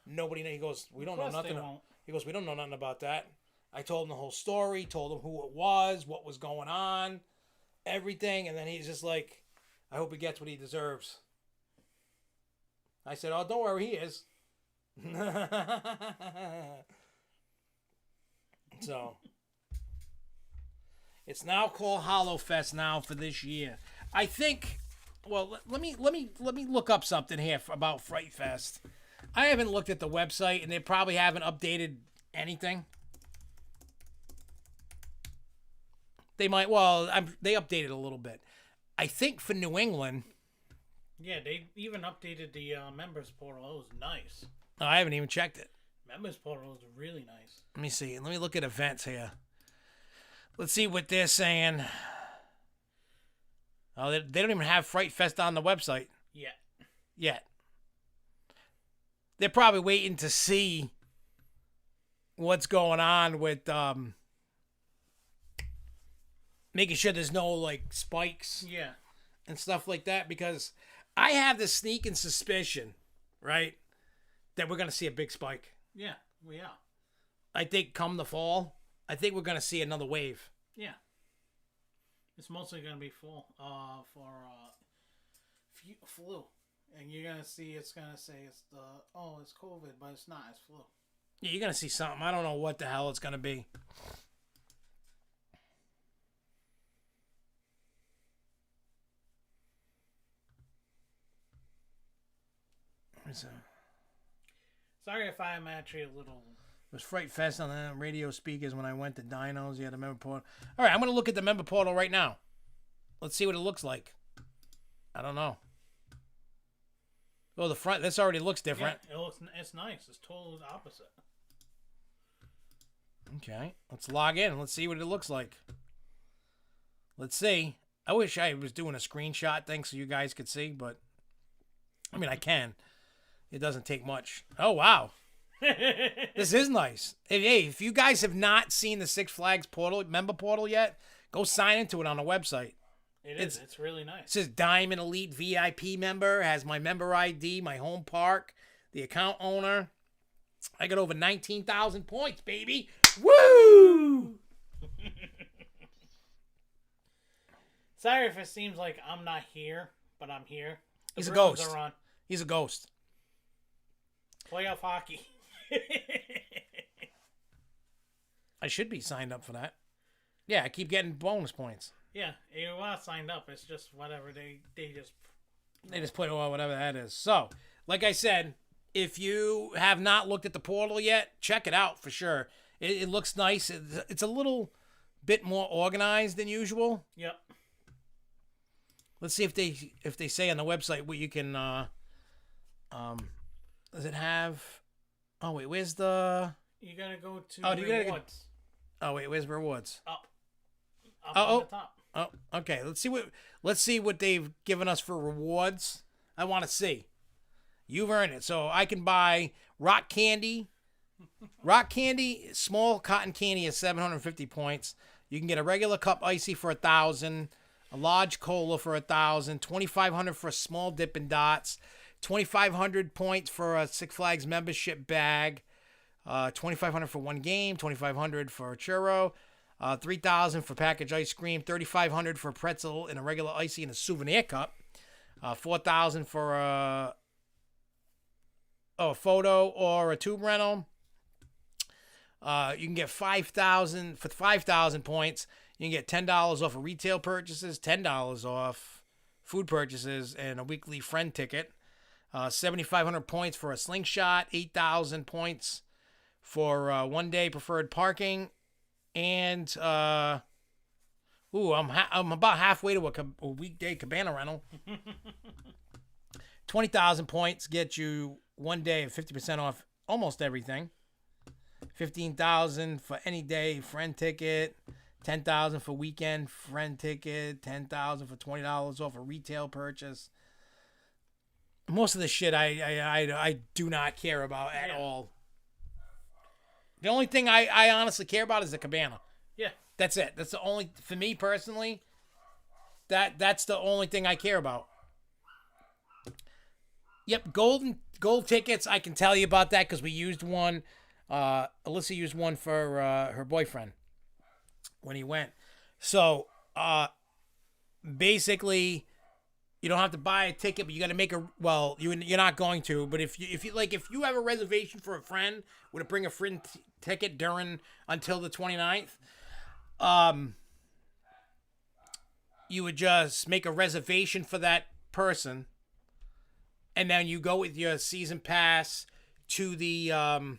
Speaker 1: Nobody knows. He goes, we don't know nothing. He goes, we don't know nothing about that. I told him the whole story, told him who it was, what was going on, everything, and then he's just like, I hope he gets what he deserves. I said, oh, don't worry, he is. So, it's now called HoloFest now for this year. I think, well, let me look up something here about Fright Fest. I haven't looked at the website, and they probably haven't updated anything. They might, well, they updated a little bit. I think for New England.
Speaker 2: Yeah, they even updated the members portal. It was nice.
Speaker 1: Oh, I haven't even checked it.
Speaker 2: Members portal is really nice.
Speaker 1: Let me see. Let me look at events here. Let's see what they're saying. Oh, they don't even have Fright Fest on the website. Yet. They're probably waiting to see what's going on with making sure there's no, like, spikes.
Speaker 2: Yeah.
Speaker 1: And stuff like that, because I have this sneaking suspicion, right, that we're going to see a big spike.
Speaker 2: Yeah, we are.
Speaker 1: I think come the fall, I think we're going to see another wave.
Speaker 2: Yeah. It's mostly going to be full for flu. And you're going to see, it's going to say it's it's COVID, but it's not, it's flu.
Speaker 1: Yeah, you're going to see something. I don't know what the hell it's going to be.
Speaker 2: Sorry if I'm actually a little...
Speaker 1: It was Fright Fest on the radio speakers when I went to Dinos. Yeah, the member portal. All right, I'm going to look at the member portal right now. Let's see what it looks like. I don't know. Oh, the front. This already looks different.
Speaker 2: Yeah, it's nice. It's totally the opposite.
Speaker 1: Okay, let's log in. Let's see what it looks like. Let's see. I wish I was doing a screenshot thing so you guys could see, but I mean, I can. It doesn't take much. Oh, wow. This is nice. Hey, if you guys have not seen the Six Flags portal, member portal yet, go sign into it on the website.
Speaker 2: It's really nice.
Speaker 1: It says Diamond Elite VIP member, has my member ID, my home park, the account owner. I got over 19,000 points, baby. Woo!
Speaker 2: Sorry if it seems like I'm not here, but I'm here.
Speaker 1: He's a ghost.
Speaker 2: Are on.
Speaker 1: He's a ghost.
Speaker 2: Playoff hockey.
Speaker 1: I should be signed up for that. Yeah, I keep getting bonus points.
Speaker 2: Yeah, you are signed up. It's just whatever they just
Speaker 1: put whatever that is. So, like I said, if you have not looked at the portal yet, check it out for sure. It looks nice. It's a little bit more organized than usual.
Speaker 2: Yep.
Speaker 1: Let's see if they say on the website what you can. Does it have? Oh wait, where's the?
Speaker 2: You gotta go to rewards.
Speaker 1: Oh wait, where's rewards?
Speaker 2: Up on the top.
Speaker 1: Oh, okay. Let's see what they've given us for rewards. I want to see. You've earned it, so I can buy rock candy. Rock candy, small cotton candy is 750 points. You can get a regular cup icy for 1,000, a large cola for 1,000, 2,500 for a small Dippin' Dots, 2,500 points for a Six Flags membership bag, 2,500 for one game, 2,500 for a churro. 3,000 for packaged ice cream, 3,500 for a pretzel and a regular icy and a souvenir cup, 4,000 for a photo or a tube rental. You can get 5,000 for 5,000 points. You can get $10 off of retail purchases, $10 off food purchases, and a weekly friend ticket. 7,500 points for a slingshot, 8,000 points for 1 day preferred parking. And I'm about halfway to a weekday cabana rental. 20,000 points get you 1 day and 50% off almost everything. 15,000 for any day friend ticket. 10,000 for weekend friend ticket. 10,000 for $20 off a retail purchase. Most of the shit I do not care about at all. The only thing I honestly care about is the cabana.
Speaker 2: Yeah.
Speaker 1: That's it. That's the only, for me personally, that's the only thing I care about. Yep, gold tickets, I can tell you about that because we used one Alyssa used one for her boyfriend when he went. So basically, you don't have to buy a ticket, but you got to make a. Well, you're not going to, but if you have a reservation for a friend, would it bring a friend ticket until the 29th? You would just make a reservation for that person, and then you go with your season pass to the to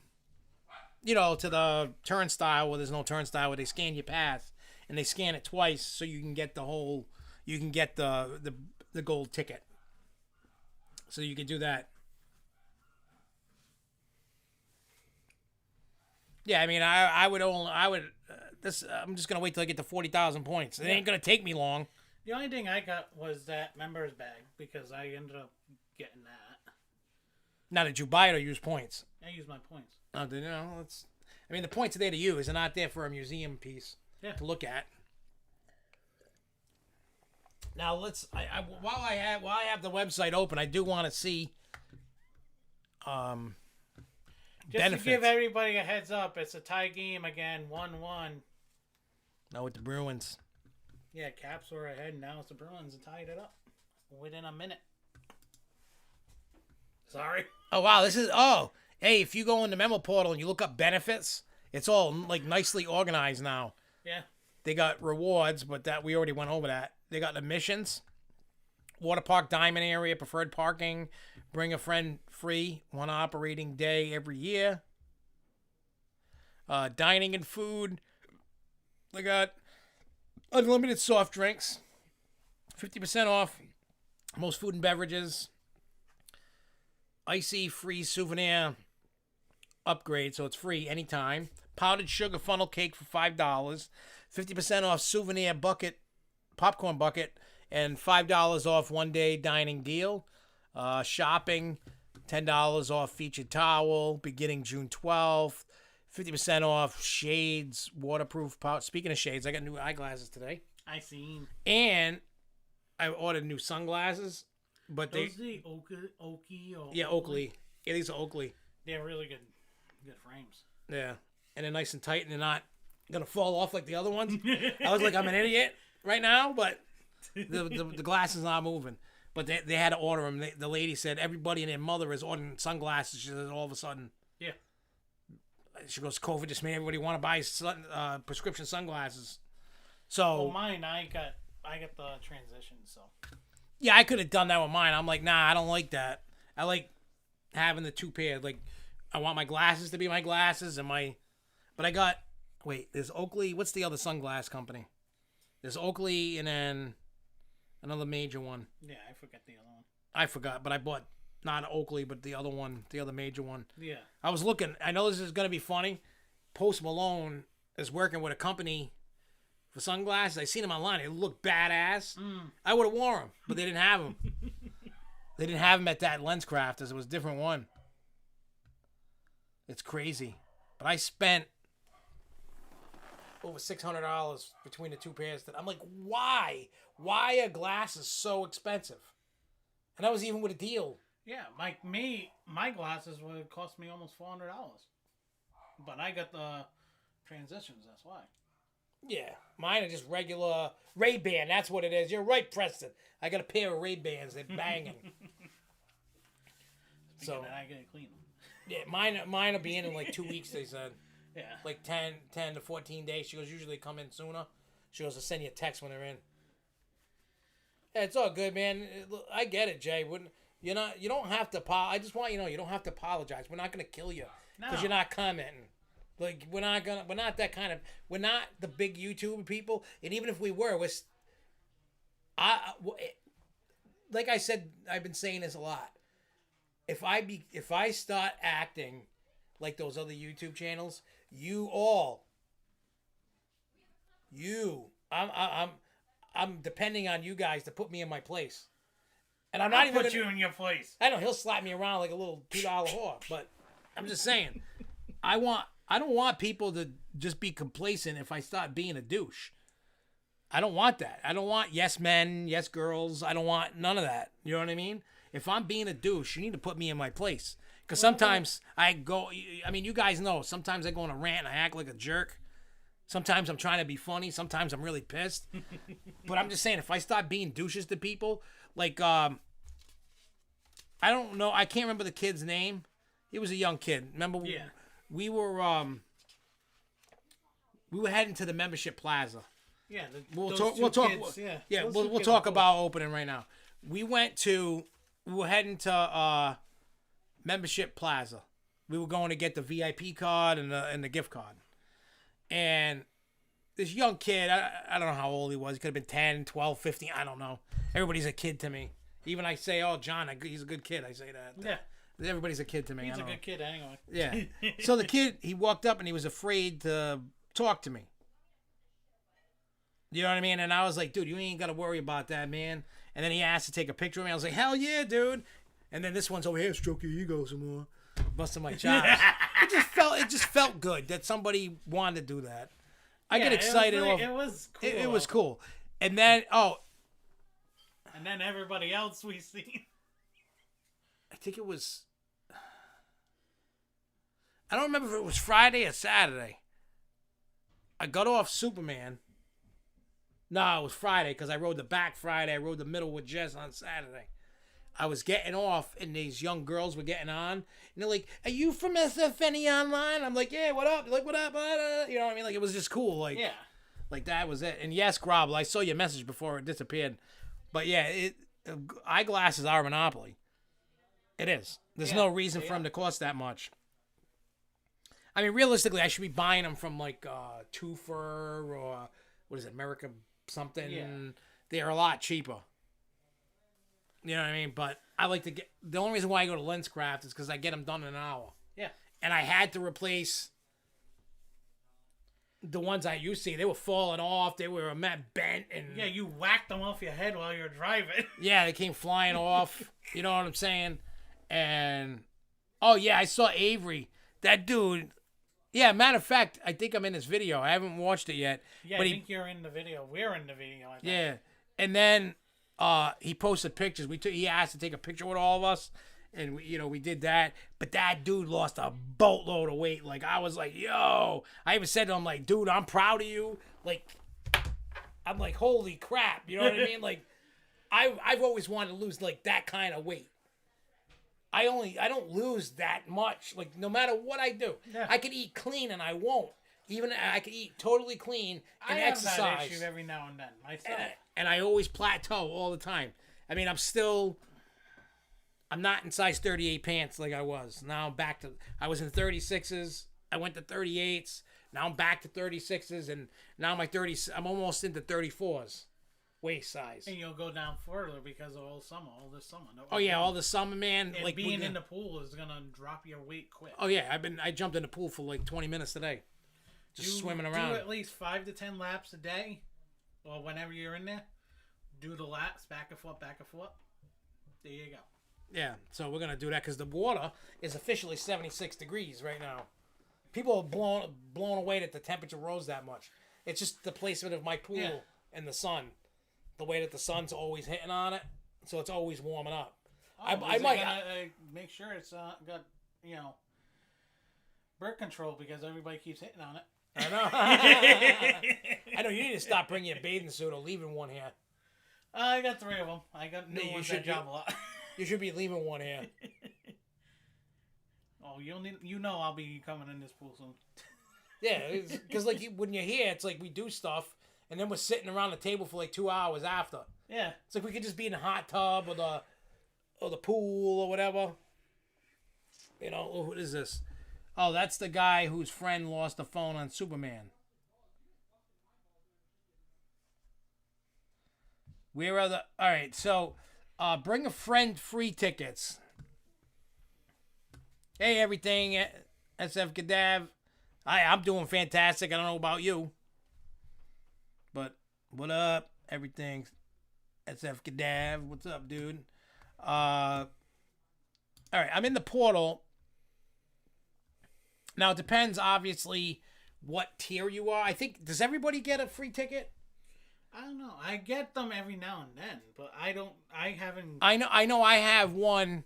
Speaker 1: the turnstile where there's no turnstile, where they scan your pass, and they scan it twice so you can get the gold ticket. So you can do that. Yeah, I mean, I'm just gonna wait till I get to 40,000 points. It ain't gonna take me long.
Speaker 2: The only thing I got was that members bag because I ended up getting that.
Speaker 1: Now, did you buy it or use points?
Speaker 2: I used my points.
Speaker 1: Oh, the points are there to use. They're not there for a museum piece to look at. Now while I have the website open, I do want to see
Speaker 2: Just
Speaker 1: benefits.
Speaker 2: to give everybody a heads up, it's a tie game again, 1-1.
Speaker 1: Now with the Bruins.
Speaker 2: Yeah, Caps were ahead. Now it's the Bruins and tied it up within a minute. Sorry.
Speaker 1: Oh wow, hey, if you go in the memo portal and you look up benefits, it's all like nicely organized now.
Speaker 2: Yeah.
Speaker 1: They got rewards, but that we already went over that. They got admissions, water park diamond area, preferred parking, bring a friend free, one operating day every year. Dining and food. They got unlimited soft drinks, 50% off most food and beverages. Icy free souvenir upgrade, so it's free anytime. Powdered sugar funnel cake for $5. 50% off souvenir popcorn bucket, and $5 off one-day dining deal. Shopping, $10 off featured towel beginning June 12th. 50% off shades, waterproof power. Speaking of shades, I got new eyeglasses today.
Speaker 2: I seen.
Speaker 1: And I ordered new sunglasses. But
Speaker 2: Those the Oakley or
Speaker 1: Oakley. Yeah, these are Oakley.
Speaker 2: They're really good frames.
Speaker 1: Yeah. And they're nice and tight, and they're not going to fall off like the other ones. I was like, I'm an idiot right now, but the glasses not moving. But they had to order them. The lady said everybody and their mother is ordering sunglasses. She said all of a sudden. Yeah. She goes, COVID just made everybody want to buy prescription sunglasses. So.
Speaker 2: Well, mine, I got the transition, so.
Speaker 1: Yeah, I could have done that with mine. I'm like, nah, I don't like that. I like having the two pair. Like, I want my glasses to be my glasses and my. But I got. Wait, there's Oakley. What's the other sunglass company? There's Oakley and then another major one.
Speaker 2: Yeah, I forget the other one.
Speaker 1: I forgot, but I bought not Oakley, but the other one, the other major one.
Speaker 2: Yeah.
Speaker 1: I was looking. I know this is going to be funny. Post Malone is working with a company for sunglasses. I seen them online. They look badass. I would have worn them, but they didn't have them. They didn't have them at that LensCrafters. It was a different one. It's crazy. But I spent over $600 between the two pairs. I'm like, why? Why are glasses so expensive? And that was even with a deal.
Speaker 2: Yeah, my glasses would cost me almost $400. But I got the transitions, that's why.
Speaker 1: Yeah, mine are just regular Ray-Ban. That's what it is. You're right, Preston. I got a pair of Ray-Bans. They're banging.
Speaker 2: So I gotta clean them.
Speaker 1: Yeah, mine will be in like 2 weeks. They said.
Speaker 2: Yeah.
Speaker 1: Like 10 to 14 days. She goes, usually come in sooner. She goes to send you a text when they're in. Yeah, it's all good, man. I get it, Jay. You don't have to. I just want you to know you don't have to apologize. We're not gonna kill you because you're not commenting. Like we're not that kind of. We're not the big YouTube people, and even if we were, like I said, I've been saying this a lot. If I start acting like those other YouTube channels, I'm depending on you guys to put me in my place. And I'm not even
Speaker 2: put you in your place.
Speaker 1: I know he'll slap me around like a little $2 whore, but I'm just saying, I don't want people to just be complacent if I start being a douche. I don't want that. I don't want yes men, yes girls. I don't want none of that. You know what I mean? If I'm being a douche, you need to put me in my place. Because sometimes I go, I mean, you guys know, sometimes I go on a rant and I act like a jerk. Sometimes I'm trying to be funny. Sometimes I'm really pissed. But I'm just saying, if I start being douches to people, like, I don't know, I can't remember the kid's name. He was a young kid. Remember?
Speaker 2: Yeah.
Speaker 1: We were heading to the membership plaza.
Speaker 2: Yeah.
Speaker 1: We'll talk.
Speaker 2: Kids,
Speaker 1: Yeah. We'll talk about opening right now. We were heading to membership plaza. We were going to get the VIP card and the gift card. And this young kid, I don't know how old he was. He could have been 10, 12, 15. I don't know. Everybody's a kid to me. Even I say, oh, John, he's a good kid. I say that.
Speaker 2: Yeah.
Speaker 1: Everybody's a kid to me.
Speaker 2: He's a good kid anyway.
Speaker 1: Yeah. So the kid, he walked up and he was afraid to talk to me. You know what I mean? And I was like, dude, you ain't got to worry about that, man. And then he asked to take a picture of me. I was like, hell yeah, dude. And then this one's over here, stroke your ego some more. Busting my chops. It just felt good that somebody wanted to do that. I get excited.
Speaker 2: It was cool.
Speaker 1: It was cool. And then,
Speaker 2: and then everybody else we see.
Speaker 1: I think it was, I don't remember if it was Friday or Saturday. I got off Superman. No, it was Friday because I rode the back Friday. I rode the middle with Jess on Saturday. I was getting off, and these young girls were getting on, and they're like, "Are you from SFNEOnline?" I'm like, "Yeah, what up?" Like, "What up?" You know what I mean? Like, it was just cool. Like,
Speaker 2: yeah,
Speaker 1: like that was it. And yes, Grobble, I saw your message before it disappeared, but yeah, eyeglasses are a monopoly. It is. There's no reason for them to cost that much. I mean, realistically, I should be buying them from like Twofer or what is it, America something.
Speaker 2: Yeah.
Speaker 1: They're a lot cheaper. You know what I mean? But I like to get... The only reason why I go to LensCraft is because I get them done in an hour.
Speaker 2: Yeah.
Speaker 1: And I had to replace the ones I used to see. They were falling off. They were bent. And
Speaker 2: yeah, you whacked them off your head while you were driving.
Speaker 1: Yeah, they came flying off. You know what I'm saying? And... Oh, yeah, I saw Avery. That dude... Yeah, matter of fact, I think I'm in this video. I haven't watched it yet.
Speaker 2: Yeah,
Speaker 1: but
Speaker 2: I think you're in the video. We're in the video, I think.
Speaker 1: Yeah. And then... he posted pictures. He asked to take a picture with all of us, and we did that. But that dude lost a boatload of weight. Like, I was like, yo. I even said to him, like, dude, I'm proud of you. Like, I'm like, holy crap. You know what I mean? Like, I've always wanted to lose like that kind of weight. I don't lose that much. Like, no matter what I do, I could eat clean and I won't. Even I could eat totally clean and exercise.
Speaker 2: I have that issue every now and then myself.
Speaker 1: And I always plateau all the time. I mean, I'm not in size 38 pants like I was. Now I'm back to, I was in 36s. I went to 38s. Now I'm back to 36s. And now I'm almost into 34s waist size.
Speaker 2: And you'll go down further because of all this summer.
Speaker 1: Oh yeah, all the summer, man.
Speaker 2: And
Speaker 1: like
Speaker 2: being in the pool is going to drop your weight quick.
Speaker 1: Oh yeah, I jumped in the pool for like 20 minutes today. Just swimming around.
Speaker 2: Do at least 5 to 10 laps a day, or whenever you're in there. Do the laps, back and forth, back and forth. There you go.
Speaker 1: Yeah, so we're going to do that because the water is officially 76 degrees right now. People are blown away that the temperature rose that much. It's just the placement of my pool and the sun. The way that the sun's always hitting on it, so it's always warming up.
Speaker 2: Oh, I might make sure it's got, birth control because everybody keeps hitting on it.
Speaker 1: I know. I know. You need to stop bringing your bathing suit or leaving one here.
Speaker 2: I got 3 of them. I got new ones that job a lot.
Speaker 1: You should be leaving one here.
Speaker 2: Oh, I'll be coming in this pool soon.
Speaker 1: Yeah, because like when you're here, it's like we do stuff, and then we're sitting around the table for like 2 hours after.
Speaker 2: Yeah,
Speaker 1: it's like we could just be in the hot tub or the pool or whatever. What is this? Oh, that's the guy whose friend lost the phone on Superman. Where are the... All right, so bring a friend free tickets. Hey, everything. SF Gadav. I'm doing fantastic. I don't know about you. But what up, everything? SF Gadav. What's up, dude? All right, I'm in the portal. Now, it depends, obviously, what tier you are. I think, does everybody get a free ticket?
Speaker 2: I don't know. I get them every now and then, but I haven't...
Speaker 1: I know I have one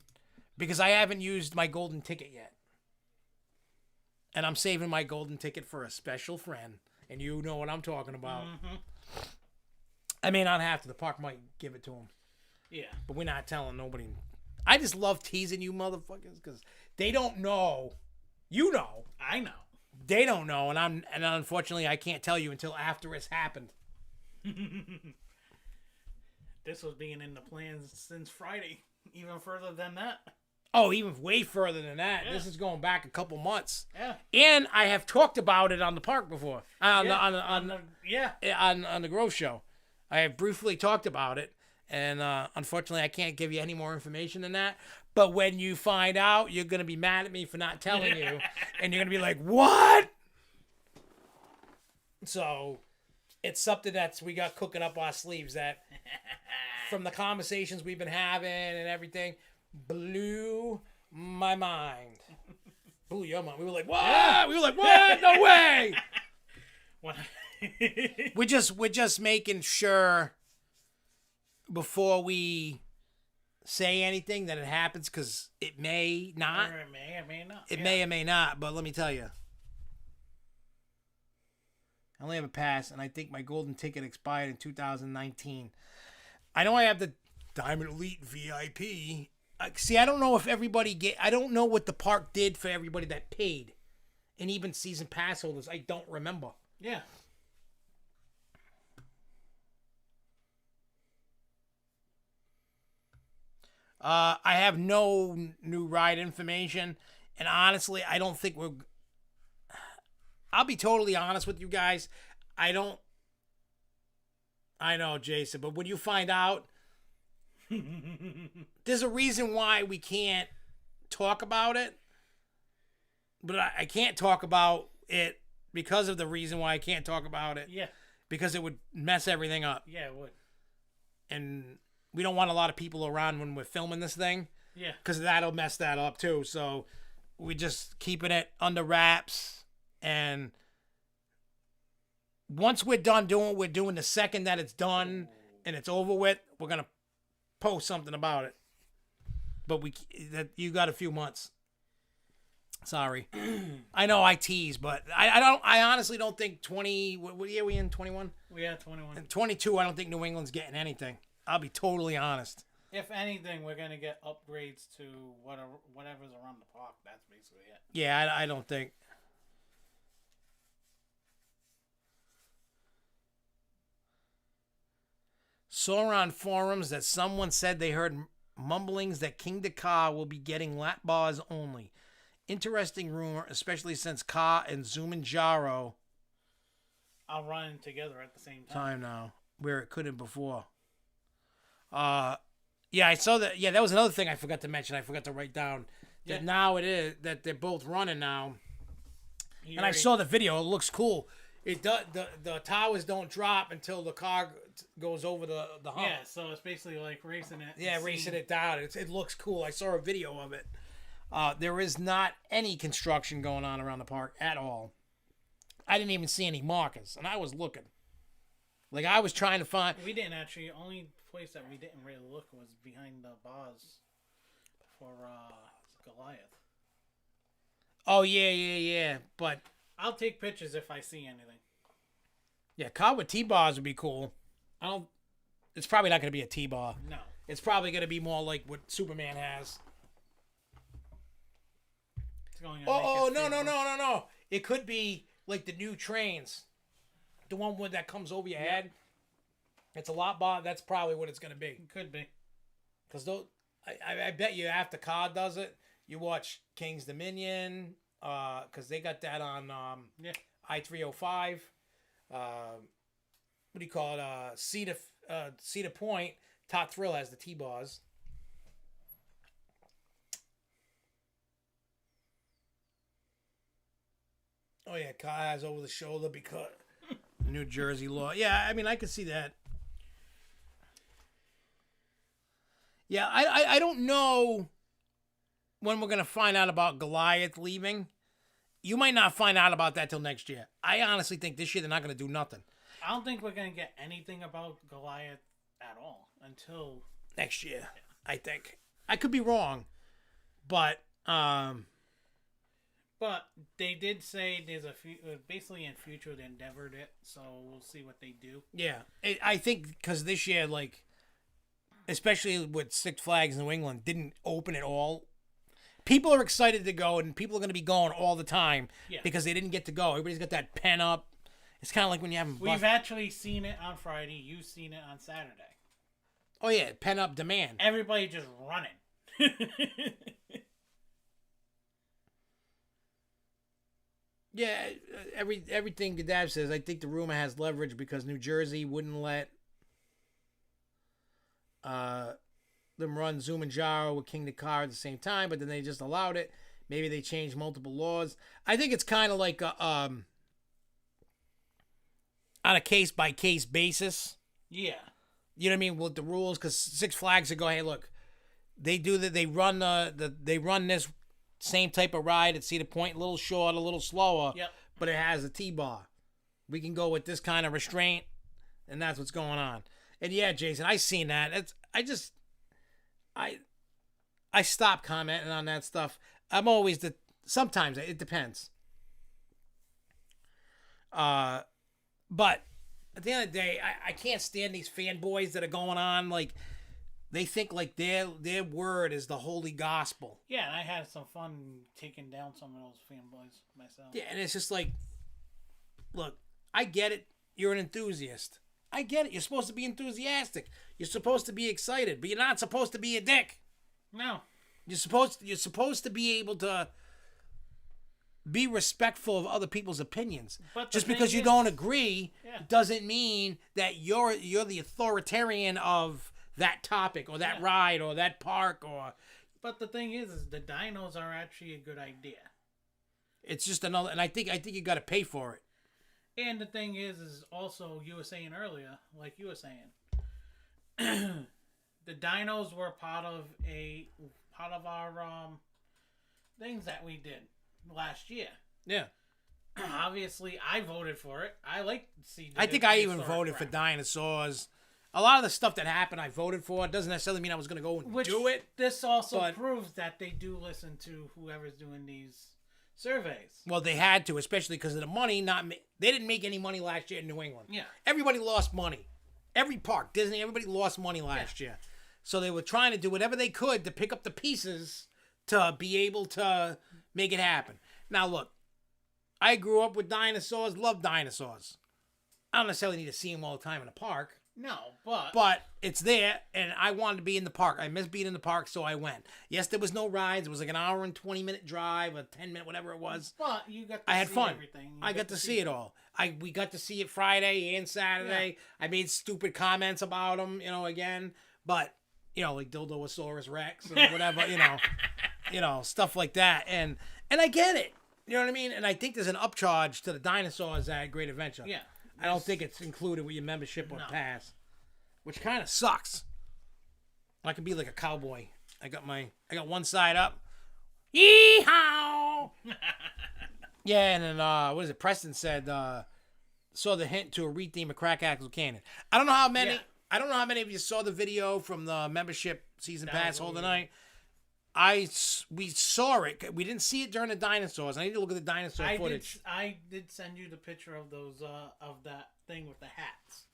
Speaker 1: because I haven't used my golden ticket yet. And I'm saving my golden ticket for a special friend. And you know what I'm talking about.
Speaker 2: Mm-hmm.
Speaker 1: I may not have to. The park might give it to him.
Speaker 2: Yeah.
Speaker 1: But we're not telling nobody. I just love teasing you motherfuckers because they don't know. You know.
Speaker 2: I know.
Speaker 1: They don't know. And unfortunately, I can't tell you until after it's happened.
Speaker 2: This was being in the plans since Friday. Even further than that.
Speaker 1: Oh, even way further than that.
Speaker 2: Yeah.
Speaker 1: This is going back a couple months.
Speaker 2: Yeah.
Speaker 1: And I have talked about it on the park before. On the Grove Show. I have briefly talked about it. And unfortunately, I can't give you any more information than that. But when you find out, you're going to be mad at me for not telling you. And you're going to be like, what? So, it's something that we got cooking up our sleeves that, from the conversations we've been having and everything, blew my mind. Blew your mind. We were like, what? Yeah. We were like, what? No way.
Speaker 2: What?
Speaker 1: We're just making sure before we say anything that it happens, because it may not.
Speaker 2: Or it may or may not.
Speaker 1: It may or may not, but let me tell you. I only have a pass, and I think my golden ticket expired in 2019. I know I have the Diamond Elite VIP. See, I don't know if everybody I don't know what the park did for everybody that paid. And even season pass holders, I don't remember.
Speaker 2: Yeah.
Speaker 1: I have no new ride information. And honestly, I don't think I'll be totally honest with you guys. I know, Jason, but when you find out, there's a reason why we can't talk about it. But I can't talk about it because of the reason why I can't talk about it.
Speaker 2: Yeah.
Speaker 1: Because it would mess everything up.
Speaker 2: Yeah, it would.
Speaker 1: And we don't want a lot of people around when we're filming this thing.
Speaker 2: Yeah.
Speaker 1: Because that'll mess that up too. So we just keeping it under wraps. And once we're done doing what we're doing, the second that it's done and it's over with, we're going to post something about it. But you got a few months. Sorry. I know I tease, but I honestly don't think 20, what year are we in, 21?
Speaker 2: We are 21.
Speaker 1: And 22, I don't think New England's getting anything. I'll be totally honest.
Speaker 2: If anything, we're going to get upgrades to whatever's around the park. That's basically it.
Speaker 1: Yeah, I don't think. Saw on forums that someone said they heard mumblings that King Dakar will be getting lap bars only. Interesting rumor, especially since Ka and Zumanjaro
Speaker 2: I'll run together at the same time.
Speaker 1: now, where it couldn't before. Yeah, I saw that. Yeah, that was another thing I forgot to mention. I forgot to write down that now it is that they're both running now. I saw the video. It looks cool. It does. The towers don't drop until the car goes over the hump.
Speaker 2: Yeah, so it's basically like racing it.
Speaker 1: Yeah, racing it down. It looks cool. I saw a video of it. There is not any construction going on around the park at all. I didn't even see any markers, and I was looking. Like, I was trying to find...
Speaker 2: We didn't actually. Only place that we didn't really look was behind the bars for Goliath.
Speaker 1: Oh, yeah. But...
Speaker 2: I'll take pictures if I see anything.
Speaker 1: Yeah, car with T-bars would be cool. It's probably not going to be a T-bar.
Speaker 2: No.
Speaker 1: It's probably going to be more like what Superman has.
Speaker 2: It's going
Speaker 1: no. It could be like the new trains. The one that comes over your head. It's a lot bar. That's probably what it's going to be.
Speaker 2: It could be.
Speaker 1: Because I bet you after Car does it, you watch King's Dominion, because they got that on I-305. What do you call it? Cedar Point. Top Thrill has the T-bars. Oh, yeah, Car has over the shoulder because New Jersey law. Yeah, I mean, I could see that. Yeah, I don't know when we're going to find out about Goliath leaving. You might not find out about that till next year. I honestly think this year they're not going to do nothing.
Speaker 2: I don't think we're going to get anything about Goliath at all until...
Speaker 1: Next year, I think. I could be wrong. But
Speaker 2: But they did say there's a few, basically in future they endeavored it, so we'll see what they do.
Speaker 1: yeah, I think because this year, like, especially with Six Flags New England, didn't open at all. People are excited to go, and people are going to be going all the time because they didn't get to go. Everybody's got that pen up. It's kind of like when you have.
Speaker 2: We've actually seen it on Friday. You've seen it on Saturday.
Speaker 1: Oh yeah, pen up demand.
Speaker 2: Everybody just running.
Speaker 1: Yeah, everything Gaddav says. I think the rumor has leverage because New Jersey wouldn't let them run Zoom and Jaro with King the Car at the same time, but then they just allowed it. Maybe they changed multiple laws. I think it's kind of like on a case by case basis.
Speaker 2: Yeah,
Speaker 1: you know what I mean with the rules, because Six Flags would go, hey, look, they do that. They run they run this same type of ride at Cedar Point, a little short, a little slower, but it has a T-bar. We can go with this kind of restraint, and that's what's going on. And yeah, Jason, I seen that. I stop commenting on that stuff. I'm always sometimes it depends. But at the end of the day, I can't stand these fanboys that are going on like. They think like their word is the holy gospel.
Speaker 2: Yeah, and I had some fun taking down some of those fanboys myself.
Speaker 1: Yeah, and it's just like, look, I get it. You're an enthusiast. I get it. You're supposed to be enthusiastic. You're supposed to be excited, but you're not supposed to be a dick.
Speaker 2: No.
Speaker 1: You're supposed to be able to be respectful of other people's opinions. But just because you don't agree doesn't mean that you're the authoritarian of that topic or that ride or that park or.
Speaker 2: But the thing is the dinos are actually a good idea.
Speaker 1: It's just another, and I think you got to pay for it.
Speaker 2: And the thing is also you were saying earlier, like you were saying, the dinos were part of our things that we did last year.
Speaker 1: Yeah.
Speaker 2: Obviously, I voted for it. I like to see.
Speaker 1: I think I even voted for dinosaurs. A lot of the stuff that happened, I voted for. It doesn't necessarily mean I was going to go and do it.
Speaker 2: This also proves that they do listen to whoever's doing these surveys.
Speaker 1: Well, they had to, especially because of the money. They didn't make any money last year in New England.
Speaker 2: Yeah.
Speaker 1: Everybody lost money. Every park, Disney, everybody lost money last year. So they were trying to do whatever they could to pick up the pieces to be able to make it happen. Now, look, I grew up with dinosaurs, love dinosaurs. I don't necessarily need to see them all the time in a park.
Speaker 2: No, but
Speaker 1: it's there, and I wanted to be in the park. I miss being in the park, so I went. Yes, there was no rides. It was like an hour and 20-minute drive, a 10-minute, whatever it was.
Speaker 2: But you got to
Speaker 1: I had
Speaker 2: see
Speaker 1: fun.
Speaker 2: Everything.
Speaker 1: I got to see it all. We got to see it Friday and Saturday. Yeah. I made stupid comments about them, again. But, like Dildosaurus Rex or whatever, stuff like that. And I get it. You know what I mean? And I think there's an upcharge to the dinosaurs at Great Adventure.
Speaker 2: Yeah.
Speaker 1: I don't think it's included with your membership or pass, which kind of sucks. I could be like a cowboy. I got one side up. Yee-haw! Yeah, and then what is it? Preston said saw the hint to a retheme of Crack Axle Cannon. I don't know how many. Yeah. I don't know how many of you saw the video from the membership season pass Hold the Night. We saw it. We didn't see it during the dinosaurs. I need to look at the dinosaur footage.
Speaker 2: I did send you the picture of those of that thing with the hats.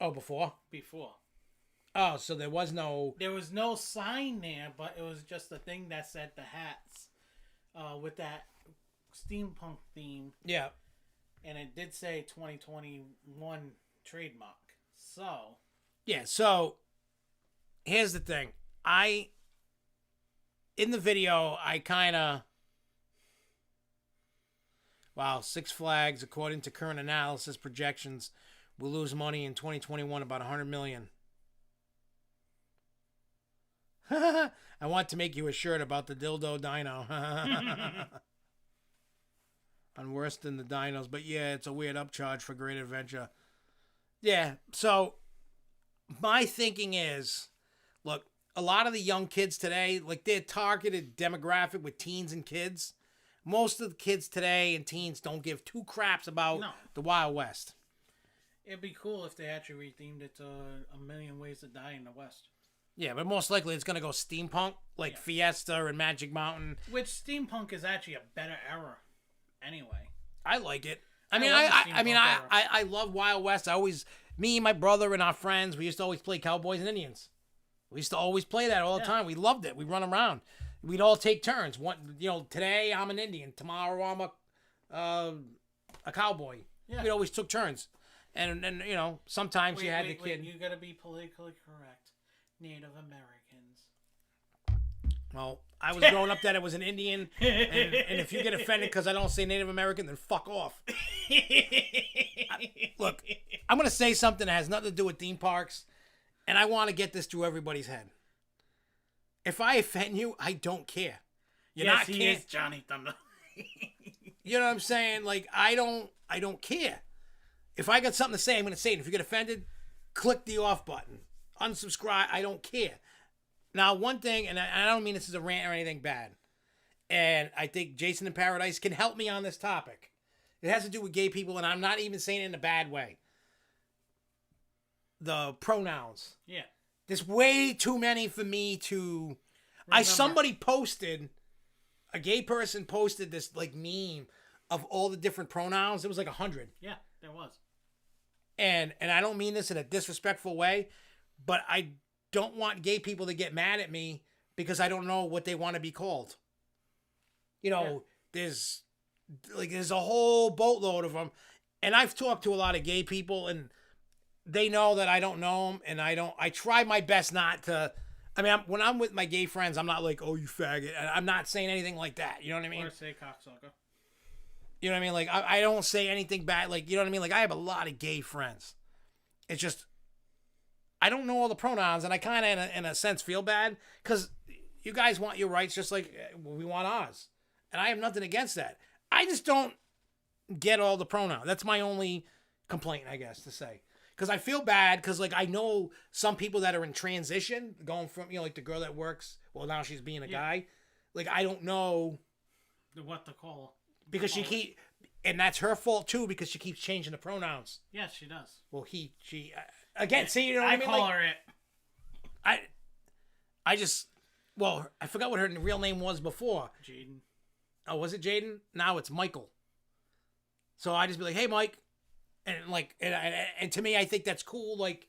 Speaker 1: Oh, before?
Speaker 2: Before.
Speaker 1: Oh, so there was no
Speaker 2: sign there, but it was just a thing that said the hats with that steampunk theme.
Speaker 1: Yeah.
Speaker 2: And it did say 2021 trademark. So.
Speaker 1: Yeah, so here's the thing. In the video, I kind of... Wow, Six Flags, according to current analysis projections, will lose money in 2021, about $100 million. I want to make you a shirt about the dildo dino. On worse than the dinos. But yeah, it's a weird upcharge for Great Adventure. Yeah, so my thinking is, look, a lot of the young kids today, like their targeted demographic with teens and kids, most of the kids today and teens don't give two craps about the Wild West.
Speaker 2: It'd be cool if they actually rethemed it to A Million Ways to Die in the West.
Speaker 1: Yeah, but most likely it's gonna go steampunk, like Fiesta and Magic Mountain.
Speaker 2: Which steampunk is actually a better era, anyway.
Speaker 1: I like it. I love Wild West. Me, my brother, and our friends, we used to always play Cowboys and Indians. We used to always play that all the time. We loved it. We'd run around. We'd all take turns. Today I'm an Indian. Tomorrow I'm a cowboy. Yeah. We always took turns. And sometimes you had the kid.
Speaker 2: You gotta be politically correct. Native Americans.
Speaker 1: Well, I was growing up that it was an Indian, and if you get offended because I don't say Native American, then fuck off. Look, I'm going to say something that has nothing to do with theme parks, and I want to get this through everybody's head. If I offend you, I don't care.
Speaker 2: He is Johnny Thunder.
Speaker 1: You know what I'm saying? Like, I don't care. If I got something to say, I'm going to say it. If you get offended, click the off button. Unsubscribe. I don't care. Now, one thing, and I don't mean this is a rant or anything bad, and I think Jason in Paradise can help me on this topic. It has to do with gay people, and I'm not even saying it in a bad way. The pronouns.
Speaker 2: Yeah.
Speaker 1: There's way too many for me to... Somebody posted, a gay person posted this like meme of all the different pronouns. It was like 100.
Speaker 2: Yeah, there was.
Speaker 1: And I don't mean this in a disrespectful way, but I don't want gay people to get mad at me because I don't know what they want to be called. There's a whole boatload of them, and I've talked to a lot of gay people, and they know that I don't know them, and I try my best not to. I mean, when I'm with my gay friends, I'm not like, oh, you faggot. I'm not saying anything like that. You know what I mean?
Speaker 2: Or say cocksucker.
Speaker 1: You know what I mean? Like, I don't say anything bad. Like, you know what I mean? Like, I have a lot of gay friends. It's just, I don't know all the pronouns, and I kind of, in a sense, feel bad because you guys want your rights just like we want ours. And I have nothing against that. I just don't get all the pronouns. That's my only complaint, I guess, to say. Because I feel bad because, like, I know some people that are in transition, going from, like the girl that works, well, now she's being a guy. Like, I don't know
Speaker 2: what to call.
Speaker 1: Because and that's her fault, too, because she keeps changing the pronouns.
Speaker 2: Yes, she does.
Speaker 1: Well, again, see, you know what I mean?
Speaker 2: I call her it.
Speaker 1: I forgot what her real name was before.
Speaker 2: Jaden.
Speaker 1: Oh, was it Jaden? Now it's Michael. So I just be like, hey, Mike. And to me, I think that's cool. Like,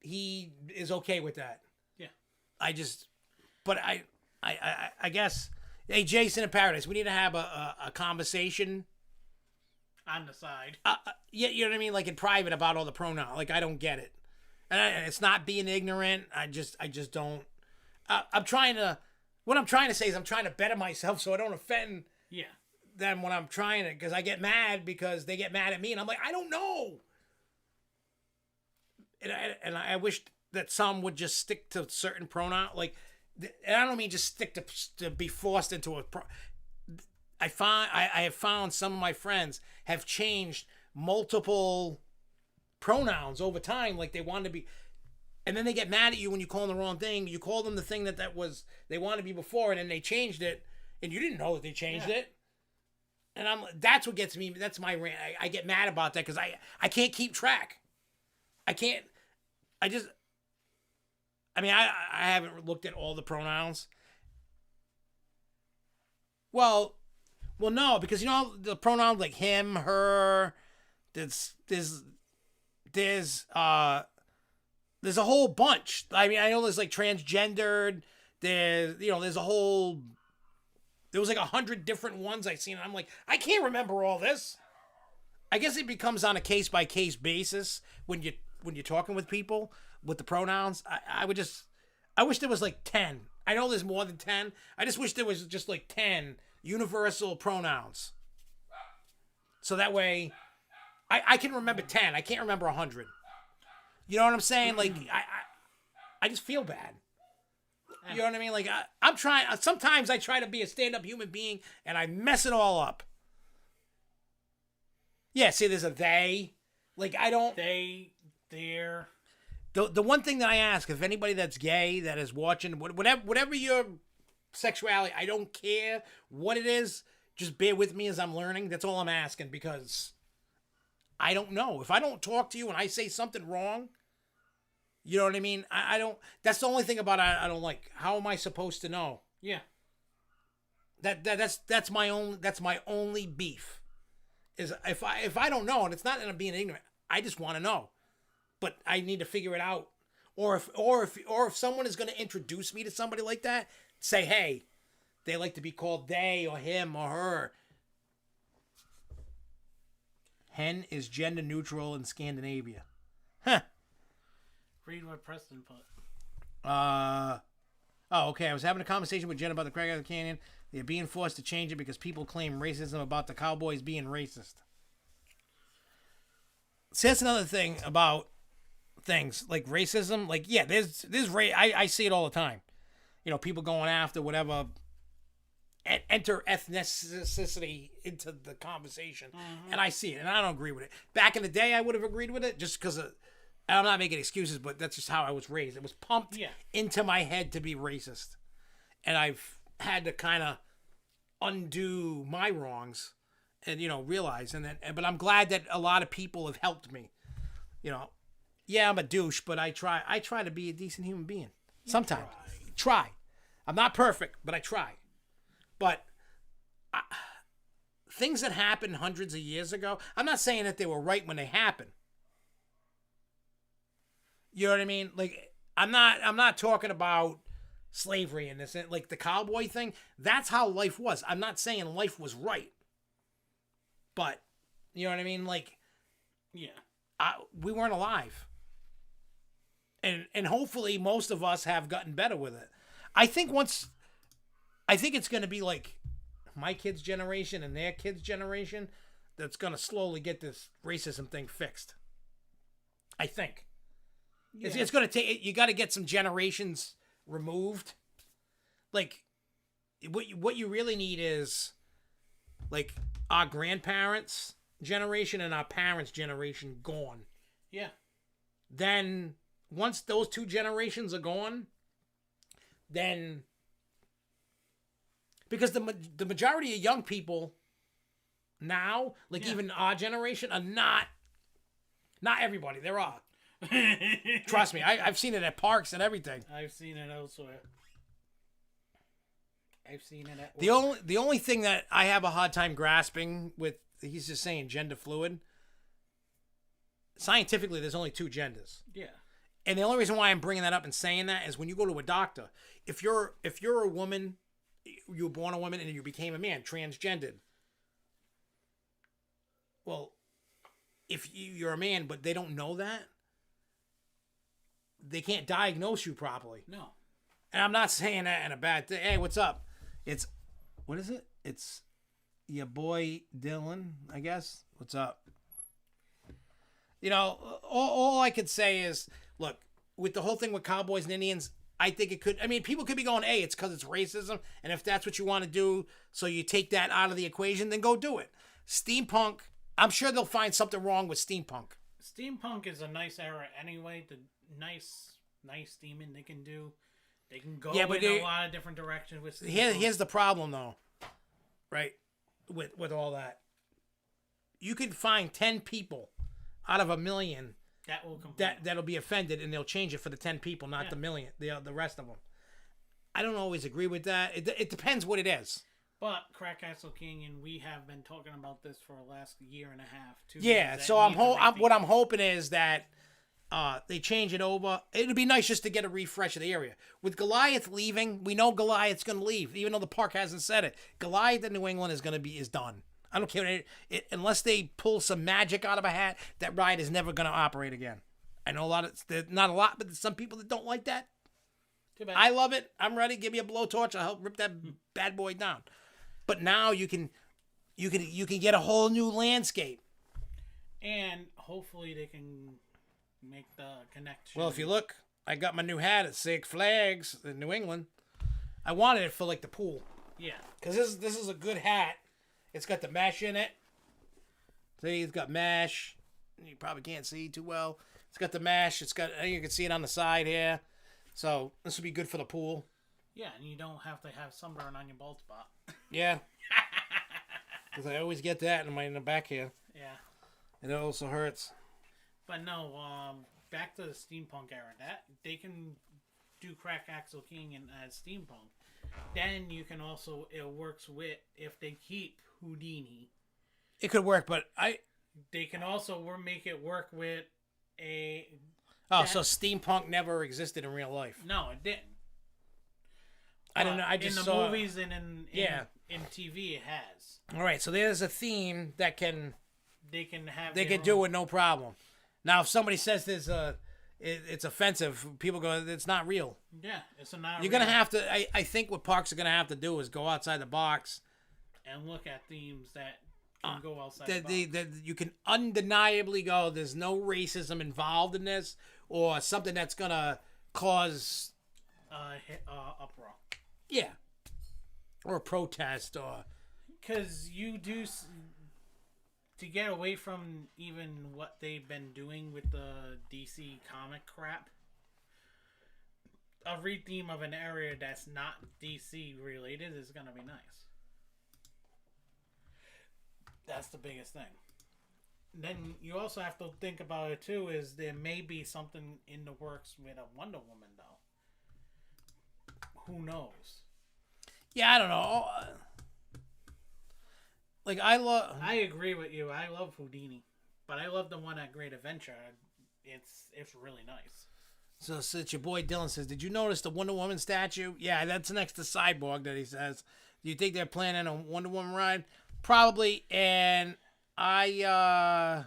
Speaker 1: he is okay with that.
Speaker 2: Yeah.
Speaker 1: I guess, hey, Jason in Paradise, we need to have a conversation.
Speaker 2: On the side.
Speaker 1: Yeah, you know what I mean? Like in private about all the pronouns. Like, I don't get it. And it's not being ignorant. I just don't. What I'm trying to say is I'm trying to better myself so I don't offend.
Speaker 2: Yeah.
Speaker 1: Them when I'm trying it, because I get mad because they get mad at me, and I'm like, I don't know. And I wish that some would just stick to certain pronoun, like, and I don't mean just stick to be forced into a. I have found some of my friends have changed multiple pronouns over time, like they want to be, and then they get mad at you when you call them the wrong thing. You call them the thing that was they wanted to be before, and then they changed it, and you didn't know that they changed it. And that's what gets me. That's my rant. I get mad about that because I can't keep track. I can't. I haven't looked at all the pronouns. Well, no, because the pronouns like him, her. There's a whole bunch. I mean, I know there's like transgendered. There's a whole. There was like 100 different ones I've seen. And I'm like, I can't remember all this. I guess it becomes on a case-by-case basis when you're talking with people with the pronouns. I wish there was like 10. I know there's more than 10. I just wish there was just like 10 universal pronouns. So that way, I can remember 10. I can't remember 100. You know what I'm saying? Like, I just feel bad. You know what I mean? Like, I'm trying. Sometimes I try to be a stand-up human being, and I mess it all up. Yeah, see, there's a they. Like, I don't.
Speaker 2: They, they're.
Speaker 1: The one thing that I ask, if anybody that's gay that is watching, whatever your sexuality, I don't care what it is. Just bear with me as I'm learning. That's all I'm asking, because I don't know. If I don't talk to you and I say something wrong, You know what I mean? I don't. That's the only thing about it I don't like. How am I supposed to know?
Speaker 2: Yeah.
Speaker 1: That's my only beef. Is if I don't know, and it's not that I'm being ignorant. I just want to know, but I need to figure it out. Or if someone is going to introduce me to somebody like that, say, hey, they like to be called they or him or her. Hen is gender neutral in Scandinavia. Huh.
Speaker 2: Read what Preston put.
Speaker 1: Oh, okay. I was having a conversation with Jen about the Craig of the Canyon. They're being forced to change it because people claim racism about the Cowboys being racist. See, that's another thing about things like racism. Like, yeah, there's I see it all the time. You know, people going after whatever, enter ethnicity into the conversation, and I see it, and I don't agree with it. Back in the day, I would have agreed with it just because I'm not making excuses, but that's just how I was raised. It was pumped into my head to be racist, and I've had to kind of undo my wrongs and realize, but I'm glad that a lot of people have helped me. Yeah, I'm a douche, but I try to be a decent human being. Sometimes try. I'm not perfect, but I try. But things that happened hundreds of years ago, I'm not saying that they were right when they happened. You know what I mean? Like, I'm not talking about slavery and this, like the cowboy thing. That's how life was. I'm not saying life was right, but you know what I mean? Like,
Speaker 2: yeah,
Speaker 1: we weren't alive, and hopefully most of us have gotten better with it. I think it's going to be like my kids' generation and their kids' generation that's going to slowly get this racism thing fixed. I think. Yeah. It's going to take, you got to get some generations removed. Like, what you really need is, like, our grandparents' generation and our parents' generation gone.
Speaker 2: Yeah.
Speaker 1: Then, once those two generations are gone, then... Because the majority of young people now, like even our generation, are not everybody. There are. Trust me, I've seen it at parks and everything.
Speaker 2: I've seen it elsewhere. I've seen it at
Speaker 1: work. The only thing that I have a hard time grasping with, he's just saying gender fluid. Scientifically, there's only two genders.
Speaker 2: Yeah.
Speaker 1: And the only reason why I'm bringing that up and saying that is when you go to a doctor, if you're a woman, you were born a woman and you became a man, transgendered. Well, if you're a man, but they don't know that, they can't diagnose you properly.
Speaker 2: No.
Speaker 1: And I'm not saying that in a bad thing. Hey, what's up? What is it? It's your boy Dylan, I guess. What's up? All I could say is, look, with the whole thing with Cowboys and Indians, I think it could, people could be going, hey, it's because it's racism, and if that's what you want to do, so you take that out of the equation, then go do it. Steampunk, I'm sure they'll find something wrong with steampunk.
Speaker 2: Steampunk is a nice era anyway. The nice steaming they can do. They can go in a lot of different directions with steampunk.
Speaker 1: Here's the problem, though, right, with all that. You could find 10 people out of a million that'll be offended, and they'll change it for the 10 people, not the million, the rest of them. I don't always agree with that. It depends what it is.
Speaker 2: But Crack Castle Canyon, we have been talking about this for the last year and a half, 2 years.
Speaker 1: Yeah, so what I'm hoping is that they change it over. It'd be nice just to get a refresh of the area. With Goliath leaving, we know Goliath's going to leave, even though the park hasn't said it. Goliath in New England is done. I don't care unless they pull some magic out of a hat. That ride is never going to operate again. I know not a lot, but there's some people that don't like that.
Speaker 2: Too bad.
Speaker 1: I love it. I'm ready. Give me a blowtorch. I'll help rip that bad boy down. But now you can get a whole new landscape.
Speaker 2: And hopefully they can make the connection.
Speaker 1: Well, if you look, I got my new hat at Six Flags in New England. I wanted it for like the pool.
Speaker 2: Yeah.
Speaker 1: Because this is a good hat. It's got the mesh in it. See, it's got mesh. You probably can't see too well. It's got the mesh. You can see it on the side here. So this would be good for the pool.
Speaker 2: Yeah, and you don't have to have sunburn on your bald spot.
Speaker 1: Yeah. Because I always get that in the back here.
Speaker 2: Yeah.
Speaker 1: And it also hurts.
Speaker 2: But no, back to the steampunk era. That they can do Crack Axel King and as steampunk. Then you can also it works with if they keep Houdini.
Speaker 1: It could work, but
Speaker 2: They can also make it work with a.
Speaker 1: So steampunk never existed in real life.
Speaker 2: No, it didn't.
Speaker 1: I don't know. I just
Speaker 2: in the
Speaker 1: saw
Speaker 2: movies and in TV it has.
Speaker 1: All right, so there's a theme that
Speaker 2: They can have.
Speaker 1: they can do it no problem. Now, if somebody says it's offensive, people go, it's not real.
Speaker 2: Yeah, it's not.
Speaker 1: You're gonna have to. I think what parks are gonna have to do is go outside the box
Speaker 2: and look at themes that can go outside
Speaker 1: that you can undeniably go. There's no racism involved in this, or something that's gonna cause
Speaker 2: uproar.
Speaker 1: Yeah, or a protest, or
Speaker 2: because you do to get away from even what they've been doing with the DC comic crap. A retheme of an area that's not DC related is gonna be nice. That's the biggest thing. Then you also have to think about it too. Is there may be something in the works with a Wonder Woman though? Who knows?
Speaker 1: Yeah, I don't know. Like
Speaker 2: I agree with you. I love Houdini, but I love the one at Great Adventure. It's really nice.
Speaker 1: So since your boy Dylan says, did you notice the Wonder Woman statue? Yeah, that's next to Cyborg that he says. Do you think they're planning a Wonder Woman ride? Probably. And I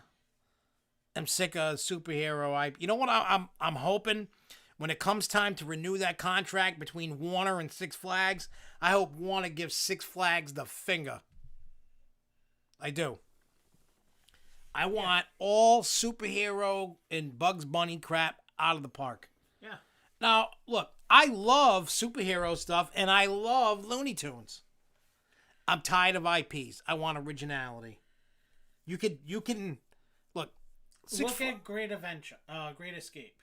Speaker 1: am sick of superhero. You know what I'm hoping? When it comes time to renew that contract between Warner and Six Flags, I hope Warner gives Six Flags the finger. I do. I want all superhero and Bugs Bunny crap out of the park.
Speaker 2: Yeah.
Speaker 1: Now, look, I love superhero stuff and I love Looney Tunes. I'm tired of IPs. I want originality. You can look.
Speaker 2: Look at Great Adventure, Great Escape.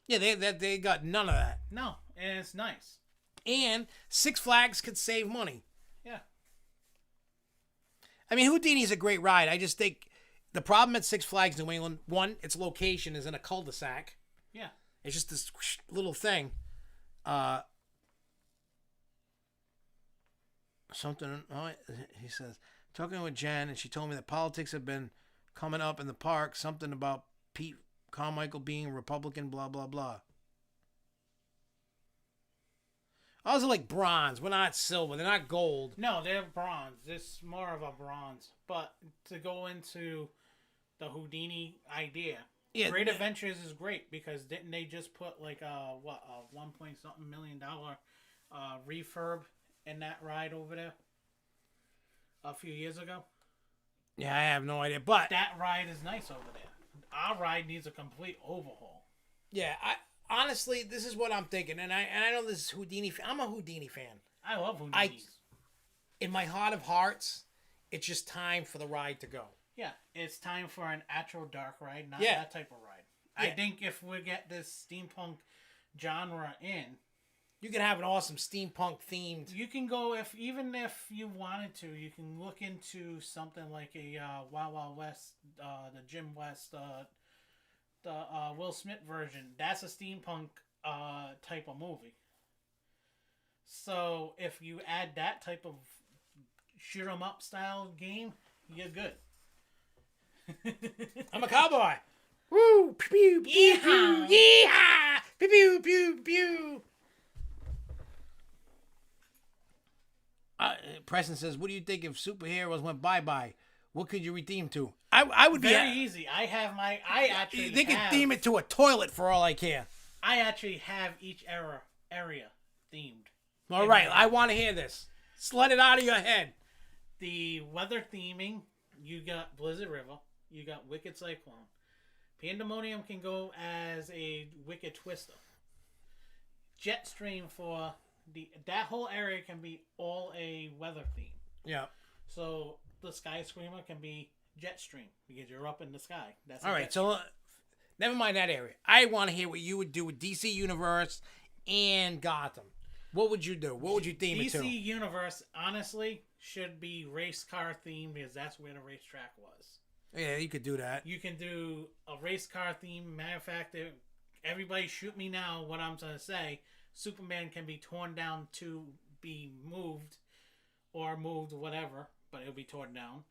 Speaker 1: Yeah, they got none of that.
Speaker 2: No, and it's nice.
Speaker 1: And Six Flags could save money.
Speaker 2: Yeah.
Speaker 1: I mean, Houdini's a great ride. I just think the problem at Six Flags New England, one, its location is in a cul-de-sac.
Speaker 2: Yeah.
Speaker 1: It's just this little thing. Something, he says, talking with Jen, and she told me that politics have been coming up in the park. Something about Pete Carmichael being Republican, blah, blah, blah. Ours are like bronze. We're not silver. They're not gold.
Speaker 2: No, they're bronze. This is more of a bronze. But to go into the Houdini idea,
Speaker 1: yeah,
Speaker 2: Great Adventures is great because didn't they just put like a $1 million refurb in that ride over there a few years ago?
Speaker 1: Yeah, I have no idea. But
Speaker 2: that ride is nice over there. Our ride needs a complete overhaul.
Speaker 1: Yeah, honestly, this is what I'm thinking, and I know this is Houdini. I'm a Houdini fan.
Speaker 2: I love Houdini.
Speaker 1: In my heart of hearts, it's just time for the ride to go.
Speaker 2: Yeah, it's time for an actual dark ride, not that type of ride. Yeah. I think if we get this steampunk genre in,
Speaker 1: you can have an awesome steampunk themed.
Speaker 2: You can go if you wanted to. You can look into something like a Wild Wild West, the Jim West, the Will Smith version. That's a steampunk type of movie. So if you add that type of shoot 'em up style game, you're good.
Speaker 1: I'm a cowboy. Woo! Pew pew pew pew. Yeehaw! Pew pew pew pew. Preston says, "What do you think if superheroes went bye-bye? What could you redeem to?" I would be
Speaker 2: very easy. They
Speaker 1: could theme it to a toilet for all I care.
Speaker 2: I actually have each area themed.
Speaker 1: All right, I want to hear this. Just let it out of your head.
Speaker 2: The weather theming, you got Blizzard River, you got Wicked Cyclone. Pandemonium can go as a Wicked Twister. Jetstream for that whole area can be all a weather theme.
Speaker 1: Yeah.
Speaker 2: So the Sky Screamer can be Jetstream because you're up in the sky. That's
Speaker 1: all right. So never mind that area. I want to hear what you would do with DC Universe and Gotham. What would you do? What would you theme it to?
Speaker 2: DC Universe honestly should be race car themed because that's where the racetrack was.
Speaker 1: Yeah, you could do that.
Speaker 2: You can do a race car theme. Matter of fact, everybody shoot me now. What I'm going to say, Superman can be torn down to be moved, or moved whatever, but it'll be torn down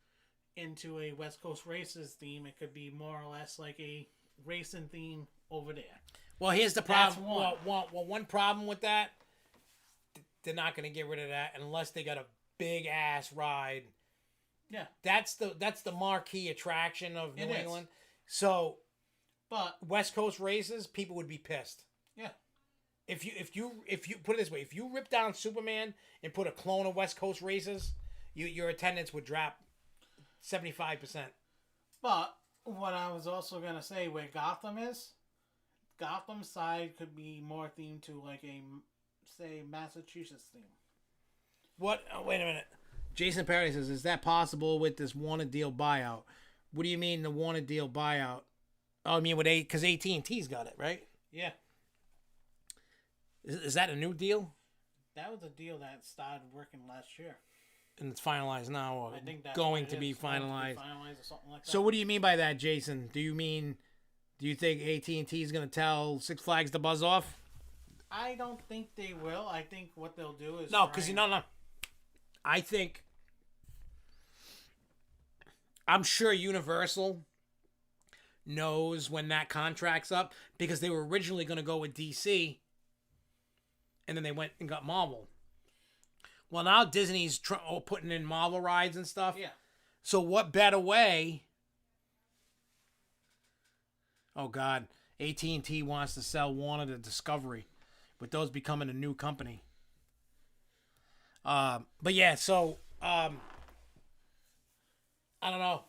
Speaker 2: into a West Coast Races theme. It could be more or less like a racing theme over there.
Speaker 1: Well, here's the problem.
Speaker 2: That's one.
Speaker 1: One problem with that, they're not going to get rid of that unless they got a big ass ride.
Speaker 2: Yeah,
Speaker 1: that's the marquee attraction of New England. So,
Speaker 2: but
Speaker 1: West Coast Races, people would be pissed.
Speaker 2: Yeah.
Speaker 1: If you put it this way, if you rip down Superman and put a clone of West Coast Races, your attendance would drop 75%.
Speaker 2: But what I was also gonna say, where Gotham is, Gotham side could be more themed to like a, say, Massachusetts theme.
Speaker 1: What? Oh, wait a minute. Jason Perry says, "Is that possible with this Warner deal buyout?" What do you mean the Warner deal buyout? Oh, I mean with because AT&T's got it, right?
Speaker 2: Yeah.
Speaker 1: Is that a new deal?
Speaker 2: That was a deal that started working last year.
Speaker 1: And it's finalized now, or
Speaker 2: I think that's
Speaker 1: going to be finalized.
Speaker 2: Finalized or something like that.
Speaker 1: So what do you mean by that, Jason? Do you think AT&T is going to tell Six Flags to buzz off?
Speaker 2: I don't think they will. I think what they'll do is...
Speaker 1: No, because no. I think... I'm sure Universal knows when that contract's up, because they were originally going to go with DC, and then they went and got Marvel. Well, now Disney's putting in Marvel rides and stuff.
Speaker 2: Yeah.
Speaker 1: So what better way? Oh God, AT&T wants to sell Warner to Discovery, with those becoming a new company. But yeah, so I don't know.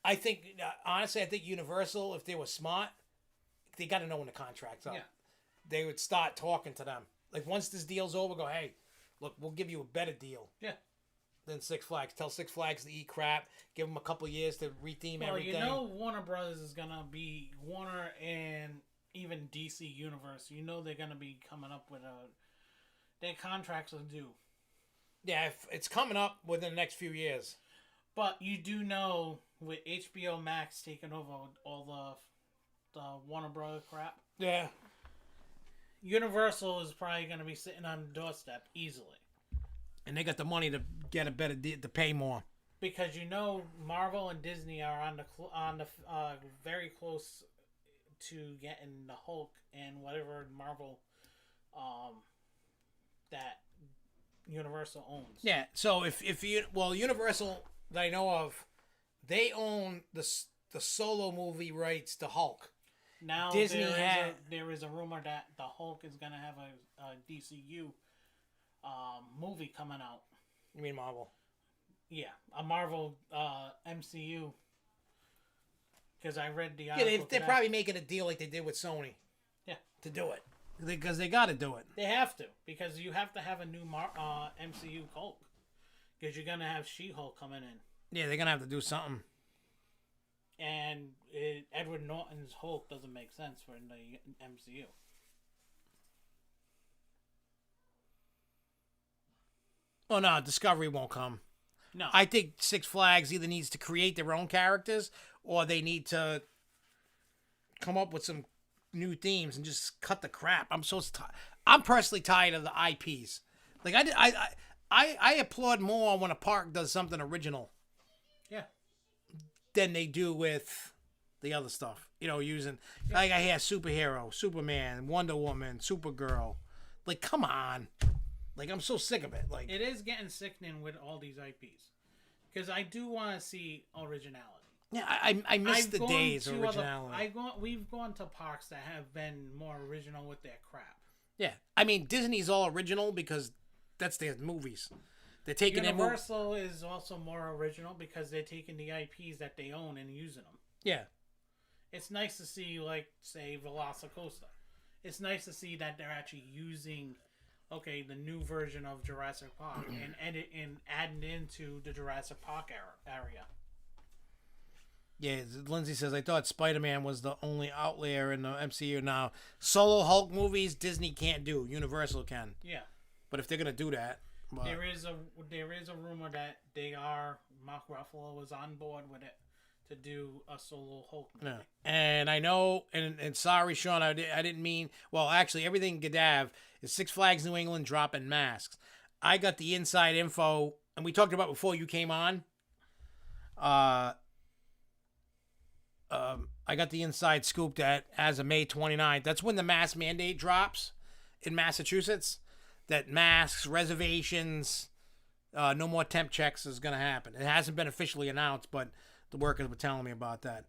Speaker 1: I think honestly, I think Universal, if they were smart, they got to know when the contract's up.
Speaker 2: Yeah.
Speaker 1: They would start talking to them. Like once this deal's over, go, hey, look, we'll give you a better deal.
Speaker 2: Yeah.
Speaker 1: Than Six Flags. Tell Six Flags to eat crap. Give them a couple years to retheme everything.
Speaker 2: Well, you know Warner Brothers is going to be... Warner and even DC Universe, you know they're going to be coming up with their contracts are due.
Speaker 1: Yeah, it's coming up within the next few years.
Speaker 2: But you do know with HBO Max taking over all the Warner Brothers crap.
Speaker 1: Yeah.
Speaker 2: Universal is probably going to be sitting on the doorstep easily.
Speaker 1: And they got the money to get a better deal, to pay more.
Speaker 2: Because you know Marvel and Disney are on the very close to getting the Hulk and whatever Marvel that Universal owns.
Speaker 1: Yeah, so if you... Well, Universal, that I know of, they own the solo movie rights to Hulk.
Speaker 2: Now
Speaker 1: Disney
Speaker 2: there is a rumor that the Hulk is going to have a DCU movie coming out.
Speaker 1: You mean Marvel?
Speaker 2: Yeah, a Marvel MCU. Because I read the article.
Speaker 1: Yeah, they're probably making a deal like they did with Sony.
Speaker 2: Yeah.
Speaker 1: To do it. Because they got to do it.
Speaker 2: They have to. Because you have to have a new MCU Hulk. Because you're going to have She-Hulk coming in.
Speaker 1: Yeah, they're going to have to do something.
Speaker 2: And Edward Norton's Hulk doesn't make sense for the MCU.
Speaker 1: Oh, no, Discovery won't come.
Speaker 2: No.
Speaker 1: I think Six Flags either needs to create their own characters, or they need to come up with some new themes and just cut the crap. I'm personally tired of the IPs. Like I applaud more when a park does something original.
Speaker 2: Yeah.
Speaker 1: Than they do with the other stuff. You know, using like I hear superhero, Superman, Wonder Woman, Supergirl. Like, come on. Like, I'm so sick of it. Like,
Speaker 2: it is getting sickening with all these IPs, because I do want to see originality.
Speaker 1: Yeah, I miss the days of originality.
Speaker 2: We've gone to parks that have been more original with their crap.
Speaker 1: Yeah, I mean Disney's all original because that's their movies. They're taking
Speaker 2: Universal is also more original because they're taking the IPs that they own and using them.
Speaker 1: Yeah,
Speaker 2: it's nice to see, like, say, Velocicoaster. It's nice to see that they're actually using, okay, the new version of Jurassic Park and adding into the Jurassic Park area.
Speaker 1: Yeah, Lindsay says, I thought Spider-Man was the only outlier in the MCU. Now, solo Hulk movies, Disney can't do. Universal can.
Speaker 2: Yeah.
Speaker 1: But if they're going to do that... But...
Speaker 2: There is a rumor that Mark Ruffalo was on board with it to do a solo Hulk movie.
Speaker 1: Yeah. And I know, and sorry, Sean, I didn't mean. Well, actually, everything Gadav is Six Flags New England dropping masks. I got the inside info, and we talked about before you came on. I got the inside scoop that as of May 29th, that's when the mask mandate drops in Massachusetts. That masks, reservations, no more temp checks is going to happen. It hasn't been officially announced, but the workers were telling me about that.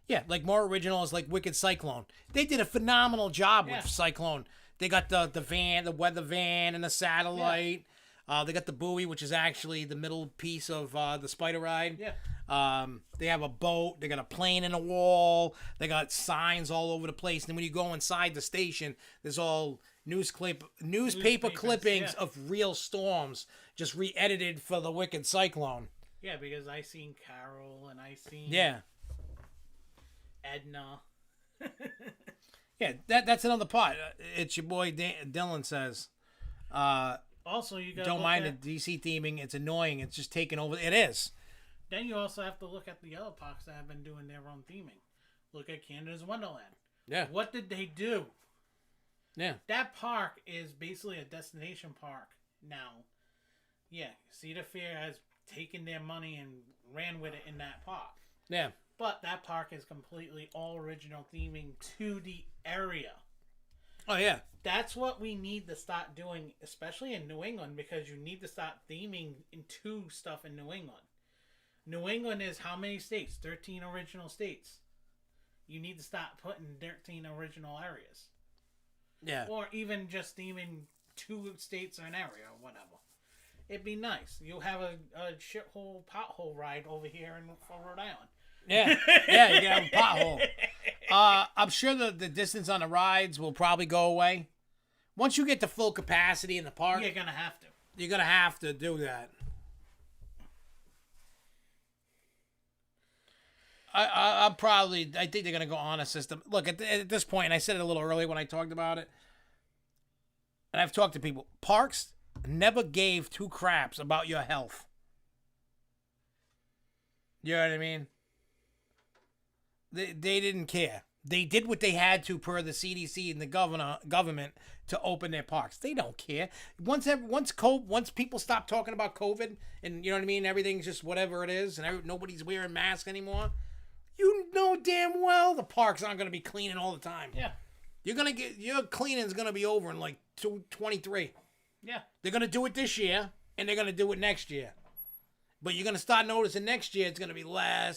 Speaker 1: Yeah, like more originals like Wicked Cyclone. They did a phenomenal job with Cyclone. They got the van, the weather van, and the satellite. Yeah. They got the buoy, which is actually the middle piece of the spider ride.
Speaker 2: Yeah.
Speaker 1: They have a boat. They got a plane in a wall. They got signs all over the place. And when you go inside the station, there's all newspaper clippings of real storms, just re-edited for the Wicked Cyclone.
Speaker 2: Yeah, because I seen Carol and I seen Edna.
Speaker 1: Yeah, that's another part. It's your boy Dylan says.
Speaker 2: Also, you
Speaker 1: don't mind the DC theming. It's annoying. It's just taking over. It is.
Speaker 2: Then you also have to look at the other parks that have been doing their own theming. Look at Canada's Wonderland.
Speaker 1: Yeah.
Speaker 2: What did they do?
Speaker 1: Yeah.
Speaker 2: That park is basically a destination park now. Yeah, Cedar Fair has taken their money and ran with it in that park.
Speaker 1: Yeah.
Speaker 2: But that park is completely all original theming to the area.
Speaker 1: Oh, yeah.
Speaker 2: That's what we need to start doing, especially in New England, because you need to start theming into stuff in New England. New England is how many states? 13 original states. You need to start putting 13 original areas.
Speaker 1: Yeah.
Speaker 2: Or even just theming 2 states or an area or whatever. It'd be nice. You'll have a shithole pothole ride over here for Rhode Island.
Speaker 1: Yeah. Yeah, you can have a pothole. I'm sure the distance on the rides will probably go away. Once you get to full capacity in the park,
Speaker 2: you're going to have to.
Speaker 1: You're going to have to do that. I think they're going to go on a system. Look, at this point, and I said it a little earlier when I talked about it, and I've talked to people, parks never gave 2 craps about your health. You know what I mean? They didn't care. They did what they had to per the CDC and the government to open their parks. They don't care. Once people stop talking about COVID and you know what I mean, everything's just whatever it is, and nobody's wearing masks anymore. You know damn well the parks aren't going to be cleaning all the time.
Speaker 2: Yeah.
Speaker 1: Your cleaning's going to be over in like 2023.
Speaker 2: Yeah.
Speaker 1: They're going to do it this year, and they're going to do it next year. But you're going to start noticing next year it's going to be a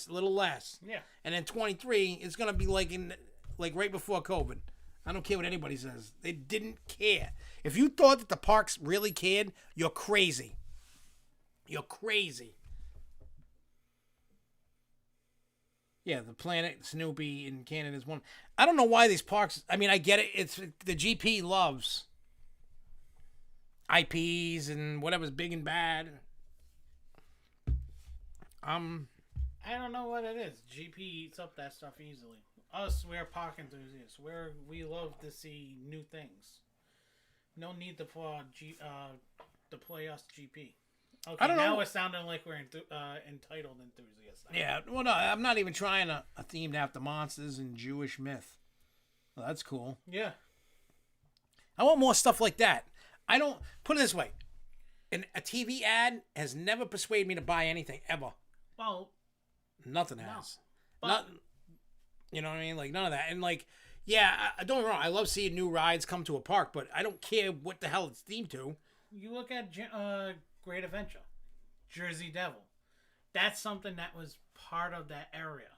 Speaker 1: little less.
Speaker 2: Yeah.
Speaker 1: And then 23, it's going to be like right before COVID. I don't care what anybody says. They didn't care. If you thought that the parks really cared, you're crazy. You're crazy. Yeah, the Planet Snoopy in Canada is one. I don't know why these parks. I mean, I get it. It's the GP loves IPs and whatever's big and bad.
Speaker 2: I don't know what it is. GP eats up that stuff easily. Us, we're park enthusiasts. We love to see new things. No need to play us GP. Okay,
Speaker 1: I don't know.
Speaker 2: Now we're sounding like we're entitled enthusiasts.
Speaker 1: Yeah, well, no, I'm not even trying a themed after monsters and Jewish myth. Well, that's cool.
Speaker 2: Yeah.
Speaker 1: I want more stuff like that. I don't, put it this way. A TV ad has never persuaded me to buy anything, ever.
Speaker 2: Well,
Speaker 1: nothing has.
Speaker 2: But,
Speaker 1: Nothing. You know what I mean? Like, none of that. And, like, yeah, don't get me wrong. I love seeing new rides come to a park, but I don't care what the hell it's themed to.
Speaker 2: You look at Great Adventure, Jersey Devil. That's something that was part of that area.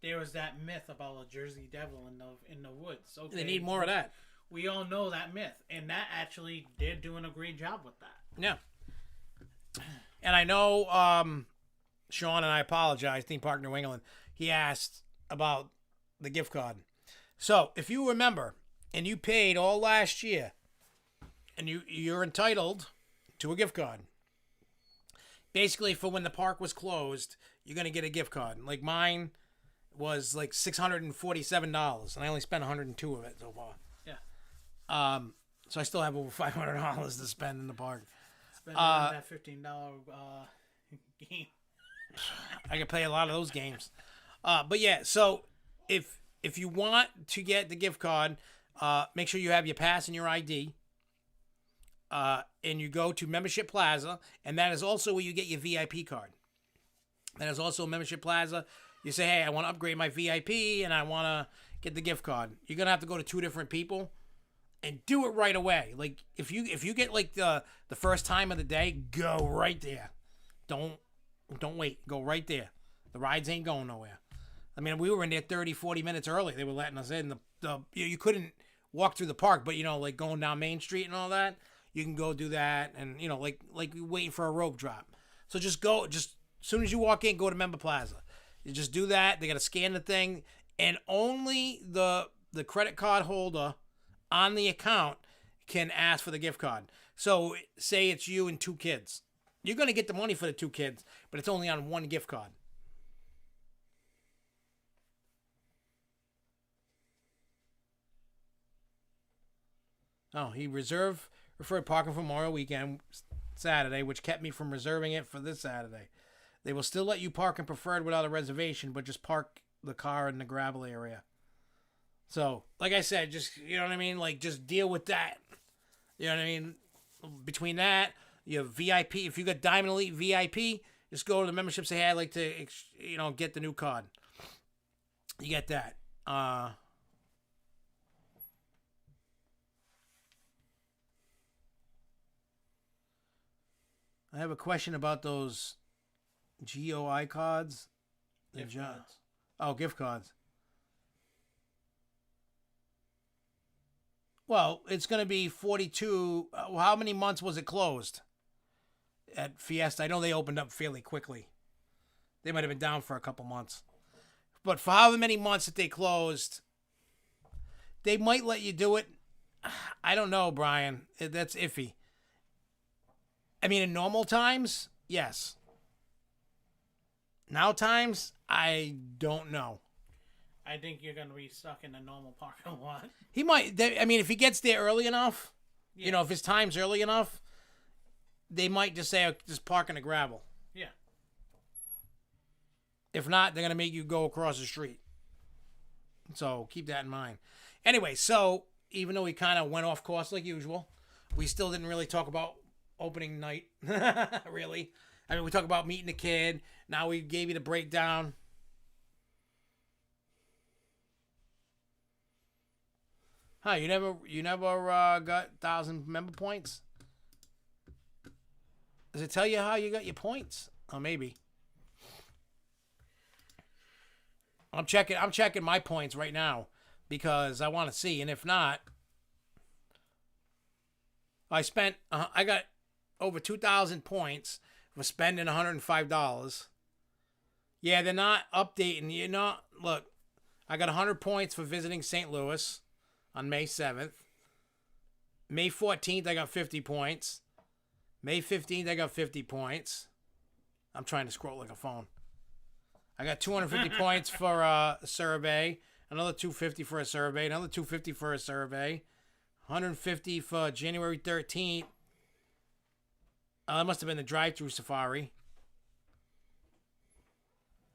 Speaker 2: There was that myth about a Jersey Devil in the woods. Okay,
Speaker 1: they need more of that.
Speaker 2: We all know that myth, and that actually, they're doing a great job with that.
Speaker 1: Yeah. And I know Sean, and I apologize, Theme Park New England, he asked about the gift card. So, if you remember, and you paid all last year, and you're entitled to a gift card. Basically, for when the park was closed, you're going to get a gift card. Like mine was like $647, and I only spent $102 of it so far.
Speaker 2: Yeah.
Speaker 1: So I still have over $500 to spend in the park.
Speaker 2: Spend on that $15 game.
Speaker 1: I can play a lot of those games. But yeah, so if you want to get the gift card, make sure you have your pass and your ID. And you go to Membership Plaza, and that is also where you get your VIP card. That is also Membership Plaza. You say, hey, I want to upgrade my VIP, and I want to get the gift card. You're gonna have to go to 2 different people, and do it right away. Like if you get like the first time of the day, go right there. Don't wait. Go right there. The rides ain't going nowhere. I mean, we were in there 30, 40 minutes early. They were letting us in. You couldn't walk through the park, but like going down Main Street and all that, you can go do that. And like waiting for a rope drop. So just go. Just as soon as you walk in, go to Member Plaza. You just do that. They got to scan the thing, and only the credit card holder on the account can ask for the gift card. So say it's you and 2 kids. You're going to get the money for the 2 kids, but it's only on 1 gift card. Oh, he referred parking for Memorial Weekend Saturday, which kept me from reserving it for this Saturday. They will still let you park in preferred without a reservation, but just park the car in the gravel area. So, like I said, just, you know what I mean? Like, just deal with that. You know what I mean? Between that, you have VIP. If you got Diamond Elite VIP, just go to the membership, say, hey, I'd like to, get the new card. You get that. I have a question about those GOI cards.
Speaker 2: Gift cards.
Speaker 1: Oh, gift cards. Well, it's going to be 42. How many months was it closed at Fiesta? I know they opened up fairly quickly. They might have been down for a couple months. But for however many months that they closed, they might let you do it. I don't know, Brian. That's iffy. I mean, in normal times, yes. Now times, I don't know.
Speaker 2: I think you're going to be stuck in a normal parking lot.
Speaker 1: He might. I mean, if he gets there early enough,
Speaker 2: Yeah.
Speaker 1: if his time's early enough, they might just say, just park in the gravel.
Speaker 2: Yeah.
Speaker 1: If not, they're going to make you go across the street. So keep that in mind. Anyway, so even though we kind of went off course like usual, we still didn't really talk about opening night. Really. I mean, we talked about meeting the kid. Now we gave you the breakdown. Huh, you never got 1,000 member points? Does it tell you how you got your points? Oh, maybe. I'm checking my points right now because I want to see, and if not, I got over 2,000 points for spending $105. Yeah, they're not updating. Look, I got 100 points for visiting St. Louis on May 7th. May 14th, I got 50 points. May 15th, I got 50 points. I'm trying to scroll like a phone. I got 250 points for a survey. Another 250 for a survey. Another 250 for a survey. 150 for January 13th. That must have been the drive-through safari.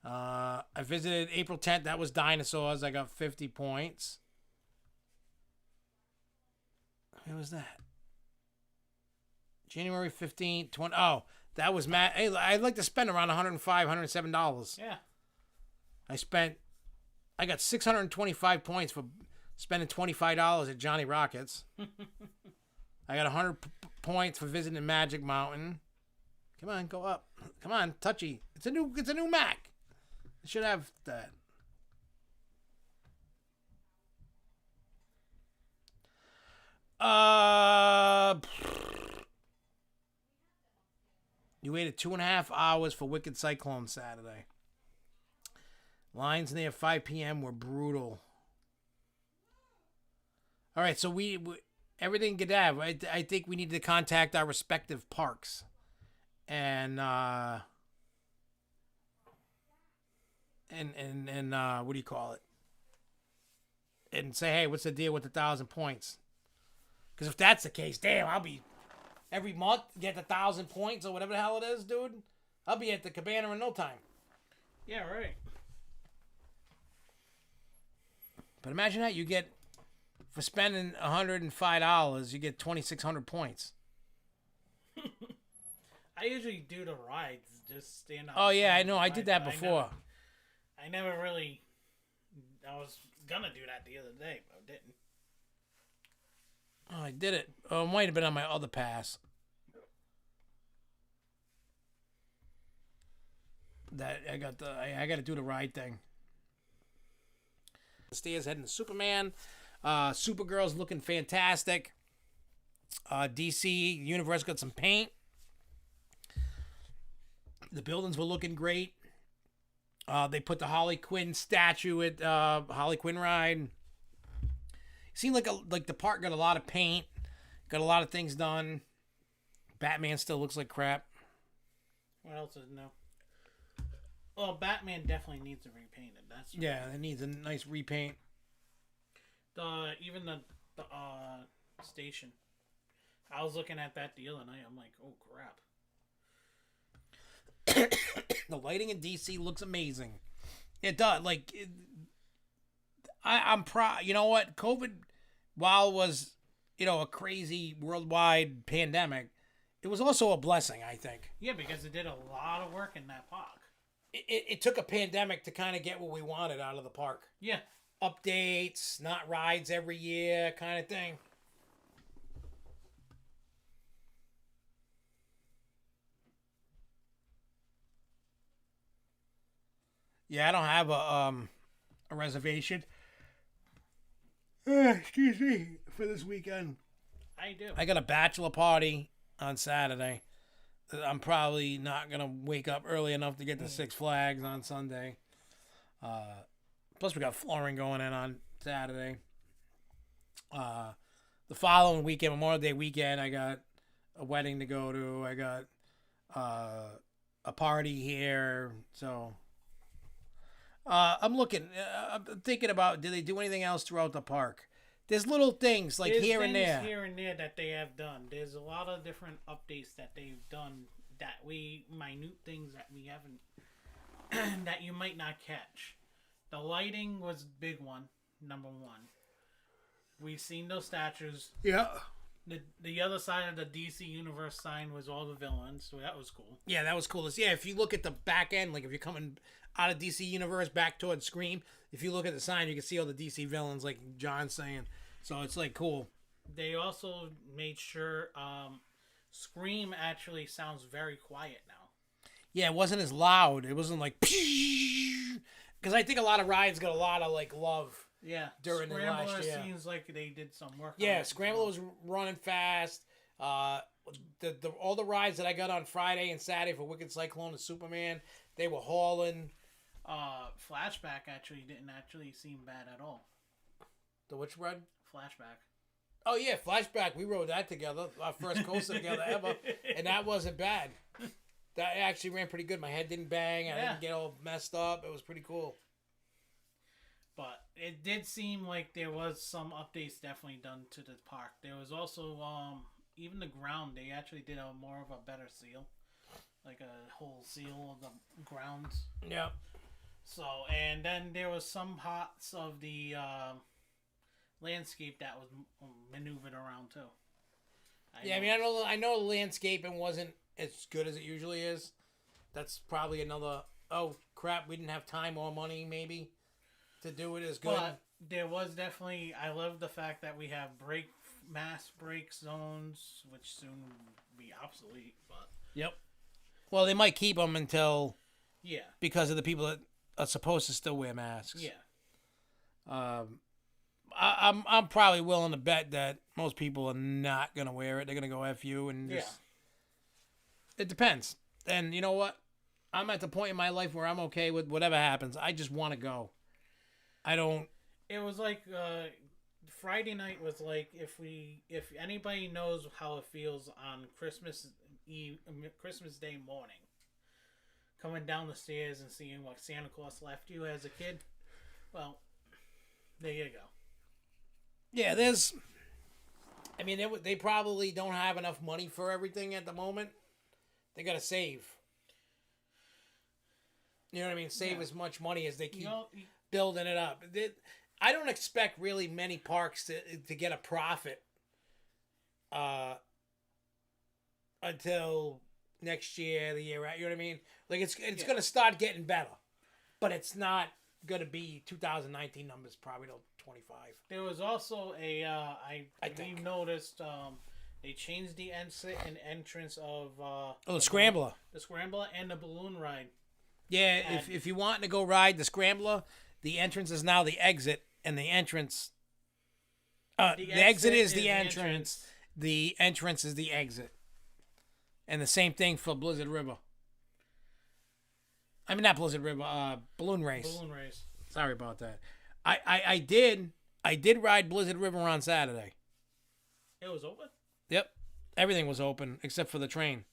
Speaker 1: I visited April 10th. That was dinosaurs. I got 50 points. Where was that? January 15th, 20. Oh, that was Matt. Hey, I'd like to spend around $105, $107.
Speaker 2: Yeah.
Speaker 1: I got 625 points for spending $25 at Johnny Rockets. I got 100 points for visiting Magic Mountain. Come on, go up. Come on, touchy. It's a new Mac. It should have that. You waited 2.5 hours for Wicked Cyclone Saturday. Lines near 5 p.m. were brutal. All right, so we everything Gadav. I think we need to contact our respective parks, and what do you call it? And say, hey, what's the deal with the 1,000 points? Because if that's the case, damn, I'll be every month get 1,000 points or whatever the hell it is, dude. I'll be at the Cabana in no time.
Speaker 2: Yeah, right.
Speaker 1: But imagine that you get for spending $105, you get 2,600 points.
Speaker 2: I usually do the rides, just stand up.
Speaker 1: Oh yeah, I know. I did that before.
Speaker 2: I never really. I was gonna do that the other day, but I didn't.
Speaker 1: Oh, I did it. Oh, it might have been on my other pass. That I got I got to do the ride thing. The stairs heading to Superman. Supergirl's looking fantastic. DC Universe got some paint. The buildings were looking great. They put the Harley Quinn statue at Harley Quinn ride. Seemed like the park got a lot of paint, got a lot of things done. Batman still looks like crap.
Speaker 2: What else is new? Well, Batman definitely needs to repaint it. That's
Speaker 1: Yeah, it needs a nice repaint.
Speaker 2: Even the station. I was looking at that the other night. I'm like, oh crap.
Speaker 1: The lighting in DC looks amazing. It does. I'm proud. You know what? COVID, while it was, a crazy worldwide pandemic, it was also a blessing, I think.
Speaker 2: Yeah, because it did a lot of work in that park.
Speaker 1: It took a pandemic to kind of get what we wanted out of the park.
Speaker 2: Yeah.
Speaker 1: Updates, not rides every year, kind of thing. Yeah, I don't have a reservation. Excuse me, for this weekend.
Speaker 2: I do.
Speaker 1: I got a bachelor party on Saturday. I'm probably not gonna wake up early enough to get to Six Flags on Sunday. Plus, we got flooring going in on Saturday. The following weekend, Memorial Day weekend, I got a wedding to go to. I got a party here. So I'm looking. I'm thinking about, do they do anything else throughout the park? There's little things like
Speaker 2: There's
Speaker 1: here and there.
Speaker 2: Here and there that they have done. There's a lot of different updates that they've done minute things that we haven't, that you might not catch. The lighting was a big one, number one. We've seen those statues.
Speaker 1: Yeah.
Speaker 2: The other side of the DC Universe sign was all the villains, so that was cool.
Speaker 1: Yeah, that was cool. Yeah, if you look at the back end, like if you're coming out of DC Universe back towards Scream, if you look at the sign, you can see all the DC villains, like John's saying. So it's like cool.
Speaker 2: They also made sure Scream actually sounds very quiet now.
Speaker 1: Yeah, it wasn't as loud. It wasn't like because I think a lot of rides got a lot of like love.
Speaker 2: Yeah,
Speaker 1: during the last year.
Speaker 2: Seems like they did some work.
Speaker 1: Yeah, Scrambler was running fast. All the rides that I got on Friday and Saturday for Wicked Cyclone and Superman, they were hauling.
Speaker 2: Flashback didn't seem bad at all.
Speaker 1: The which ride?
Speaker 2: Flashback.
Speaker 1: Oh yeah, Flashback. We rode that together. Our first coaster together ever, and that wasn't bad. That actually ran pretty good. My head didn't bang. I didn't get all messed up. It was pretty cool.
Speaker 2: But it did seem like there was some updates definitely done to the park. There was also even the ground. They actually did more of a better seal, like a whole seal of the grounds.
Speaker 1: Yeah. So,
Speaker 2: and then there was some parts of the landscape that was maneuvered around too.
Speaker 1: I know the landscaping wasn't as good as it usually is. That's probably another. Oh crap! We didn't have time or money, maybe, to do it as good.
Speaker 2: But there was definitely. I love the fact that we have mass break zones, which soon will be obsolete. But
Speaker 1: yep. Well, they might keep them until.
Speaker 2: Yeah.
Speaker 1: Because of the people that are supposed to still wear masks.
Speaker 2: Yeah.
Speaker 1: I'm probably willing to bet that most people are not gonna wear it. They're gonna go F you and just. Yeah. It depends. And you know what? I'm at the point in my life where I'm okay with whatever happens. I just want to go. I don't.
Speaker 2: It was like Friday night was like if anybody knows how it feels on Christmas Day morning, coming down the stairs and seeing what Santa Claus left you as a kid. Well, there you go.
Speaker 1: Yeah, they probably don't have enough money for everything at the moment. They gotta save. You know what I mean? Save as much money as they keep
Speaker 2: You know,
Speaker 1: building it up. I don't expect really many parks to get a profit until next year, the year out. You know what I mean? Like it's going to start getting better, but it's not going to be 2019 numbers probably till 25.
Speaker 2: there was also I think noticed they changed the exit and entrance of
Speaker 1: the Scrambler.
Speaker 2: The Scrambler and the balloon ride.
Speaker 1: Yeah, if you want to go ride the Scrambler, the entrance is now the exit, and the entrance. The exit is the entrance. The entrance is the exit. And the same thing for Blizzard River. I mean, not Blizzard River. Balloon Race.
Speaker 2: Balloon Race.
Speaker 1: Sorry about that. I did ride Blizzard River on Saturday.
Speaker 2: It was open?
Speaker 1: Yep, everything was open except for the train.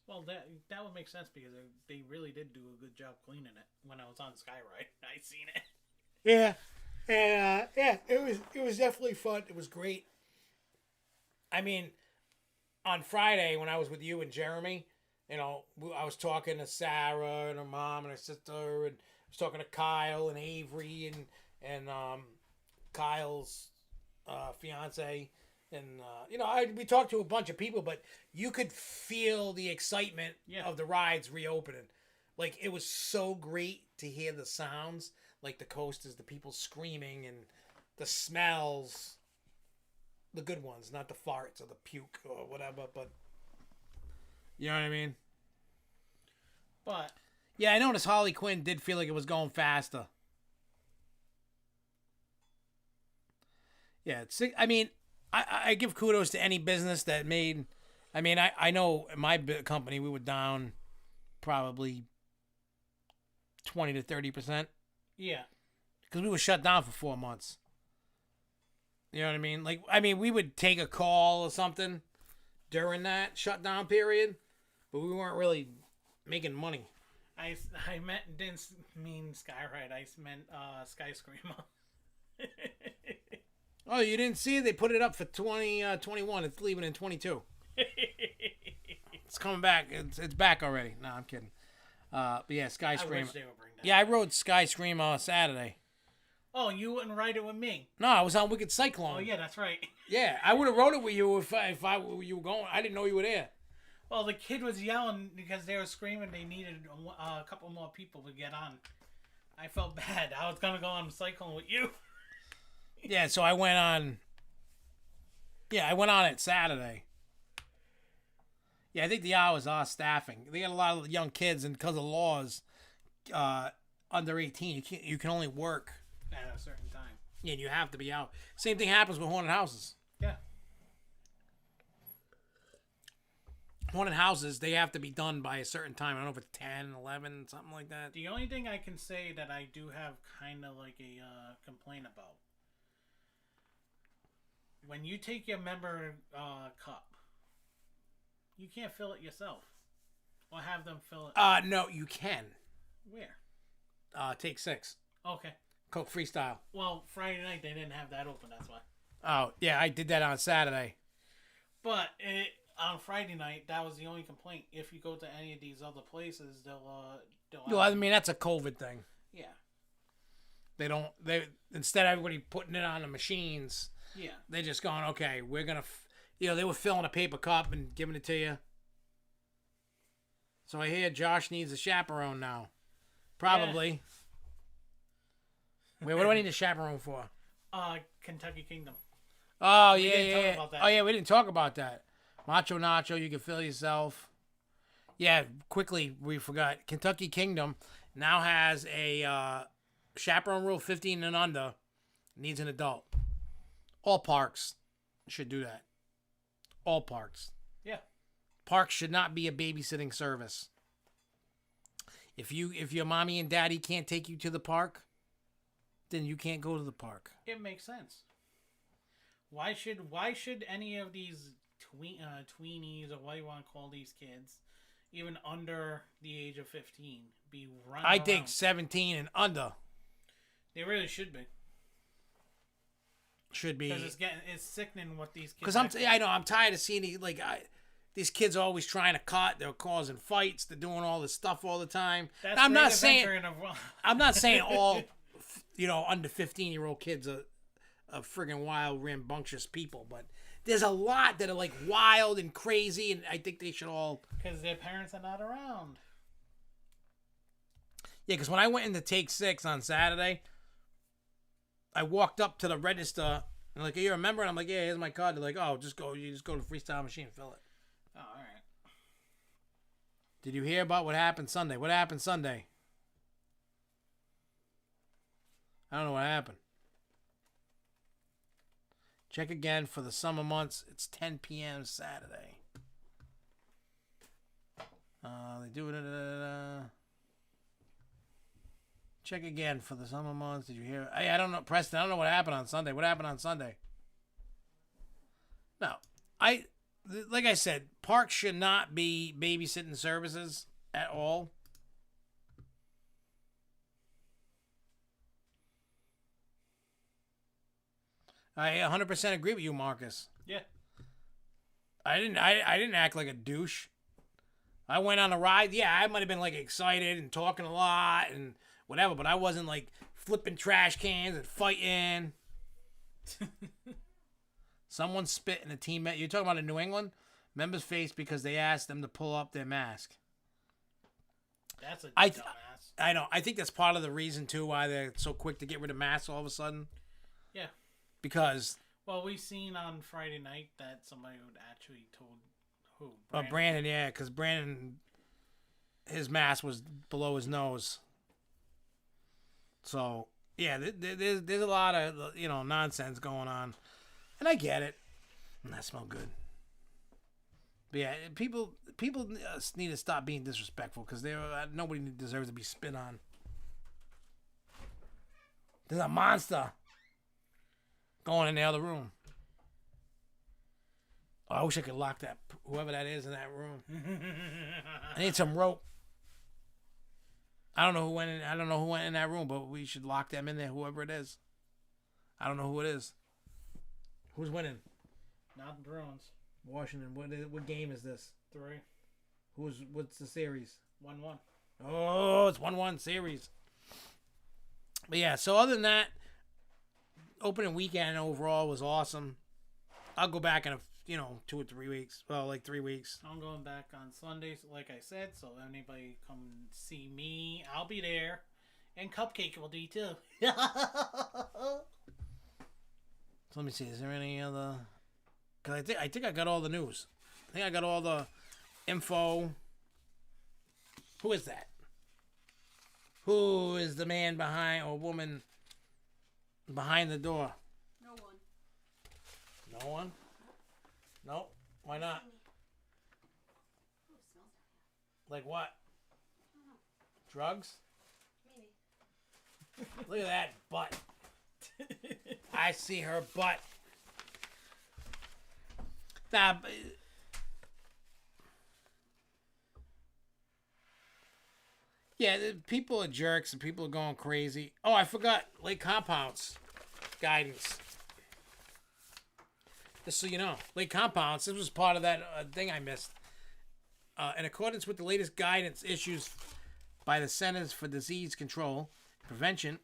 Speaker 2: Well, that would make sense because they really did do a good job cleaning it when I was on Skyride. I seen it.
Speaker 1: Yeah, and it was definitely fun. It was great. I mean, on Friday when I was with you and Jeremy, you know, I was talking to Sarah and her mom and her sister, and I was talking to Kyle and Avery and Kyle's fiance. And, you know, we talked to a bunch of people, but you could feel the excitement of the rides reopening. Like, it was so great to hear the sounds, like the coasters, the people screaming, and the smells, the good ones, not the farts or the puke or whatever, but, you know what I mean?
Speaker 2: But,
Speaker 1: yeah, I noticed Harley Quinn did feel like it was going faster. Yeah, I mean... I give kudos to any business that made. I mean, I know in my company we were down probably 20 to 30%.
Speaker 2: Yeah.
Speaker 1: Because we were shut down for 4 months. You know what I mean? Like, I mean, we would take a call or something during that shutdown period, but we weren't really making money.
Speaker 2: I didn't mean Skyride. I meant Sky Screamer.
Speaker 1: Oh, you didn't see it? They put it up for 2021. It's leaving in 22. It's coming back. It's back already. No, I'm kidding. But yeah, Sky Screamer.
Speaker 2: I wish they would bring that.
Speaker 1: Yeah, I rode Sky Screamer on Saturday.
Speaker 2: Oh, you wouldn't ride it with me?
Speaker 1: No, I was on Wicked Cyclone.
Speaker 2: Oh yeah, that's right.
Speaker 1: Yeah, I would have rode it with you if you were going. I didn't know you were there.
Speaker 2: Well, the kid was yelling because they were screaming. They needed a couple more people to get on. I felt bad. I was gonna go on Cyclone with you.
Speaker 1: Yeah, so I went on. Yeah, I went on it Saturday. Yeah, I think the hours are staffing. They got a lot of young kids, and because of laws, under 18, you can only work
Speaker 2: at a certain time.
Speaker 1: Yeah, and you have to be out. Same thing happens with haunted houses.
Speaker 2: Yeah.
Speaker 1: Haunted houses, they have to be done by a certain time. I don't know if it's 10, 11, something like that.
Speaker 2: The only thing I can say that I do have kind of like a complaint about. When you take your member cup, you can't fill it yourself. Or have them fill it.
Speaker 1: No, you can.
Speaker 2: Where?
Speaker 1: Take 6.
Speaker 2: Okay.
Speaker 1: Coke Freestyle.
Speaker 2: Well, Friday night they didn't have that open, that's why.
Speaker 1: Oh, yeah, I did that on Saturday.
Speaker 2: But on Friday night, that was the only complaint. If you go to any of these other places, they'll
Speaker 1: well, I mean, that's a COVID thing.
Speaker 2: Yeah.
Speaker 1: They instead of everybody putting it on the machines,
Speaker 2: yeah, they're
Speaker 1: just going, okay, we're going to, they were filling a paper cup and giving it to you. So I hear Josh needs a chaperone now. Probably. Yeah. Wait, what do I need a chaperone for?
Speaker 2: Kentucky Kingdom.
Speaker 1: Oh, yeah. Oh, yeah, we didn't talk about that. Macho Nacho, you can fill yourself. Yeah, quickly, we forgot. Kentucky Kingdom now has a chaperone rule 15 and under. Needs an adult. All parks should do that. All parks.
Speaker 2: Yeah.
Speaker 1: Parks should not be a babysitting service. If your mommy and daddy can't take you to the park, then you can't go to the park.
Speaker 2: It makes sense. Why should any of these tweenies, or what you want to call these kids, even under the age of 15, be running around?
Speaker 1: think 17 and under.
Speaker 2: They really should be.
Speaker 1: Should be.
Speaker 2: Because it's sickening what these kids.
Speaker 1: Because I know I'm tired of seeing these kids are always trying to cut. They're causing fights. They're doing all this stuff all the time.
Speaker 2: That's
Speaker 1: I'm not
Speaker 2: great
Speaker 1: saying
Speaker 2: adventure in a-
Speaker 1: I'm not saying all under 15-year-old kids are friggin' wild, rambunctious people, but there's a lot that are like wild and crazy, and I think they should all.
Speaker 2: Because their parents are not around.
Speaker 1: Yeah, because when I went into Take 6 on Saturday, I walked up to the register and like, "You remember?" And I'm like, "Yeah, here's my card." They're like, "Oh, you just go to the freestyle machine and fill it."
Speaker 2: Oh, all right.
Speaker 1: Did you hear about what happened Sunday? What happened Sunday? I don't know what happened. Check again for the summer months. It's 10 p.m. Saturday. They do it. Check again for the summer months. Did you hear? I don't know, Preston. I don't know what happened on Sunday. What happened on Sunday? No, like I said, parks should not be babysitting services at all. I 100% agree with you, Marcus.
Speaker 2: Yeah.
Speaker 1: I didn't act like a douche. I went on a ride. Yeah, I might have been like excited and talking a lot and whatever, but I wasn't like flipping trash cans and fighting. Someone spit in a teammate. You're talking about in New England? Member's face because they asked them to pull up their mask.
Speaker 2: That's a dumbass.
Speaker 1: I know. I think that's part of the reason too why they're so quick to get rid of masks all of a sudden.
Speaker 2: Yeah.
Speaker 1: Because
Speaker 2: well, we seen on Friday night that somebody would actually told who
Speaker 1: Brandon, yeah, because Brandon, his mask was below his nose. So yeah, there's a lot of nonsense going on, and I get it. And that smell good. But yeah, people need to stop being disrespectful because nobody deserves to be spit on. There's a monster going in the other room. Oh, I wish I could lock that whoever that is in that room. I need some rope. I don't know who went in that room, but we should lock them in there. Whoever it is, I don't know who it is. Who's winning?
Speaker 2: Not the Bruins.
Speaker 1: Washington. What game is this?
Speaker 2: 3.
Speaker 1: What's the series?
Speaker 2: 1-1.
Speaker 1: Oh, it's 1-1 series. But yeah, so other than that, opening weekend overall was awesome. I'll go back in 2 or 3 weeks. Well, like 3 weeks.
Speaker 2: I'm going back on Sundays, like I said. So anybody come see me, I'll be there, and Cupcake will be too.
Speaker 1: So let me see. Is there any other? Cause I think I got all the news. I think I got all the info. Who is that? Who is the man behind or woman behind the door?
Speaker 3: No one.
Speaker 1: No one? No. Why not?
Speaker 3: Oh, it smells down
Speaker 1: Like what?
Speaker 3: here. I don't know.
Speaker 1: Drugs?
Speaker 3: Maybe.
Speaker 1: Look at that butt. I see her butt. Nah, yeah, people are jerks and people are going crazy. Oh, I forgot Lake Compounds guidance. Just so you know, Lake Compounds, this was part of that thing I missed. In accordance with the latest guidance issues by the Centers for Disease Control and Prevention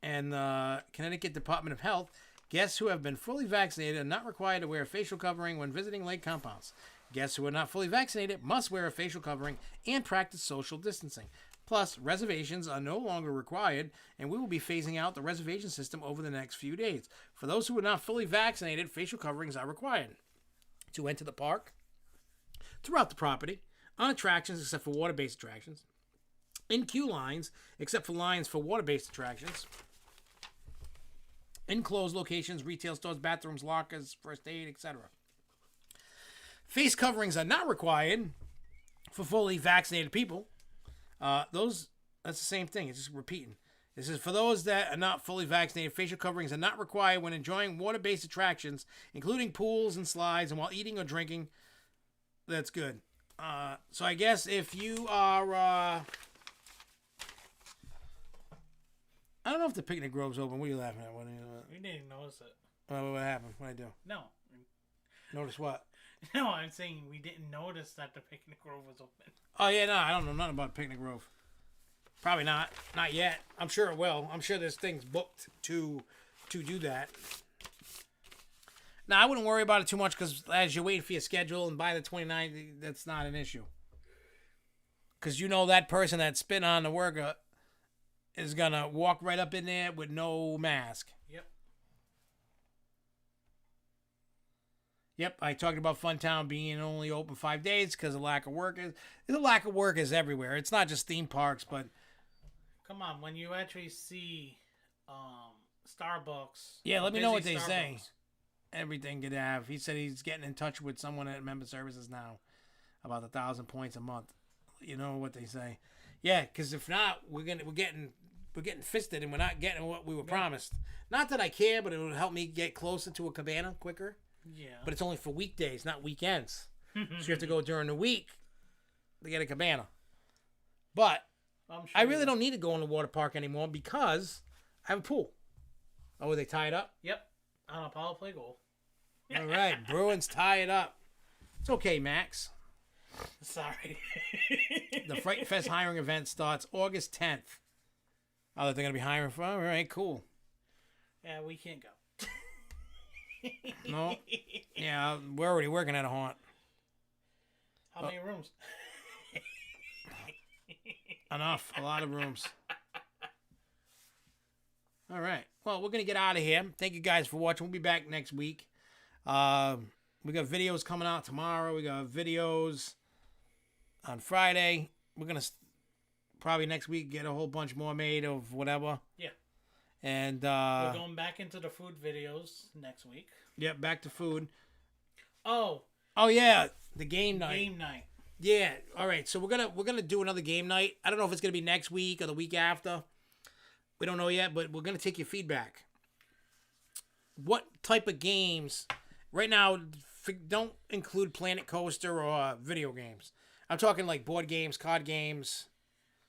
Speaker 1: and the Connecticut Department of Health, guests who have been fully vaccinated are not required to wear a facial covering when visiting lake compounds. Guests who are not fully vaccinated must wear a facial covering and practice social distancing. Plus, reservations are no longer required, and we will be phasing out the reservation system over the next few days. For those who are not fully vaccinated, facial coverings are required to enter the park, throughout the property, on attractions except for water-based attractions, in queue lines except for lines for water-based attractions, enclosed locations, retail stores, bathrooms, lockers, first aid, etc. Face coverings are not required for fully vaccinated people. That's the same thing. It's just repeating. This is for those that are not fully vaccinated. Facial coverings are not required when enjoying water-based attractions, including pools and slides, and while eating or drinking. That's good. So I guess if you are, I don't know if the picnic grove's open. What are you laughing at?
Speaker 2: We didn't notice it.
Speaker 1: What happened? What did I do?
Speaker 2: No.
Speaker 1: Notice what?
Speaker 2: No, I'm saying we didn't notice that the Picnic Grove was open.
Speaker 1: Oh yeah, no, I don't know nothing about Picnic Grove. Probably not. Not yet. I'm sure it will. I'm sure there's things booked to do that. Now, I wouldn't worry about it too much because as you're waiting for your schedule and by the 29th, that's not an issue. Because you know that person that's spitting on the worker is going to walk right up in there with no mask.
Speaker 2: Yep.
Speaker 1: Yep, I talked about Funtown being only open 5 days because of lack of workers. There's a lack of workers everywhere. It's not just theme parks, but...
Speaker 2: Come on, when you actually see Starbucks...
Speaker 1: Yeah, let me know what they
Speaker 2: Starbucks.
Speaker 1: say. Everything could have. He said he's getting in touch with someone at Member Services now about 1,000 points a month. You know what they say. Yeah, because if not, we're getting fisted and we're not getting what we were promised. Not that I care, but it will help me get closer to a cabana quicker.
Speaker 2: Yeah.
Speaker 1: But it's only for weekdays, not weekends. So you have to go during the week to get a cabana. But
Speaker 2: I'm sure
Speaker 1: I really don't need to go in the water park anymore because I have a pool. Oh, they tie it up?
Speaker 2: Yep. On a power play goal.
Speaker 1: All right, Bruins tie it up. It's okay, Max.
Speaker 2: Sorry.
Speaker 1: The Fright Fest hiring event starts August 10th. Oh, they're going to be hiring for? All right, cool.
Speaker 2: Yeah, we can't go.
Speaker 1: No? Yeah, we're already working at a haunt.
Speaker 2: How many rooms?
Speaker 1: Enough. A lot of rooms. All right. Well, we're going to get out of here. Thank you guys for watching. We'll be back next week. We got videos coming out tomorrow. We got videos on Friday. We're going to probably next week get a whole bunch more made of whatever.
Speaker 2: Yeah.
Speaker 1: And
Speaker 2: we're going back into the food videos next week.
Speaker 1: Yep, back to food.
Speaker 2: Oh
Speaker 1: yeah, the game night.
Speaker 2: Game night.
Speaker 1: Yeah. All right. So we're gonna do another game night. I don't know if it's gonna be next week or the week after. We don't know yet, but we're gonna take your feedback. What type of games? Right now, don't include Planet Coaster or video games. I'm talking like board games, card games.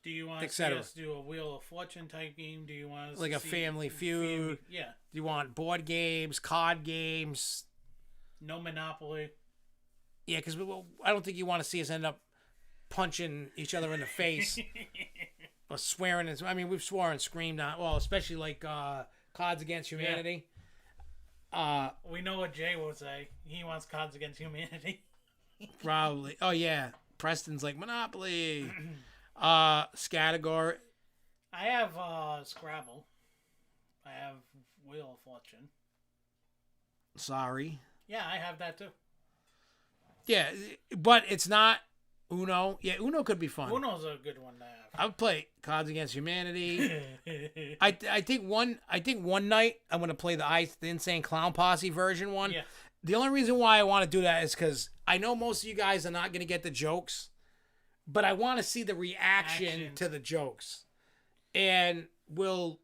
Speaker 2: Do you want to see us do a Wheel of Fortune type game? Do you want us
Speaker 1: like
Speaker 2: to
Speaker 1: a
Speaker 2: see
Speaker 1: Family Feud?
Speaker 2: Yeah.
Speaker 1: Do you want board games, card games?
Speaker 2: No Monopoly.
Speaker 1: Yeah, because I don't think you want to see us end up punching each other in the face or swearing. I mean, we've swore and screamed on, well, especially like Cards Against Humanity. Yeah.
Speaker 2: We know what Jay will say. He wants Cards Against Humanity.
Speaker 1: Probably. Oh, yeah. Preston's like, Monopoly. Scattergory.
Speaker 2: I have Scrabble. I have Wheel of Fortune.
Speaker 1: Sorry.
Speaker 2: Yeah, I have that too.
Speaker 1: Yeah, but it's not Uno. Yeah, Uno could be fun.
Speaker 2: Uno's a good one to have.
Speaker 1: I would play Cards Against Humanity. I think one night I'm gonna play the Insane Clown Posse version one.
Speaker 2: Yeah.
Speaker 1: The only reason why I want to do that is because I know most of you guys are not gonna get the jokes, but I want to see the reaction to the jokes, and we'll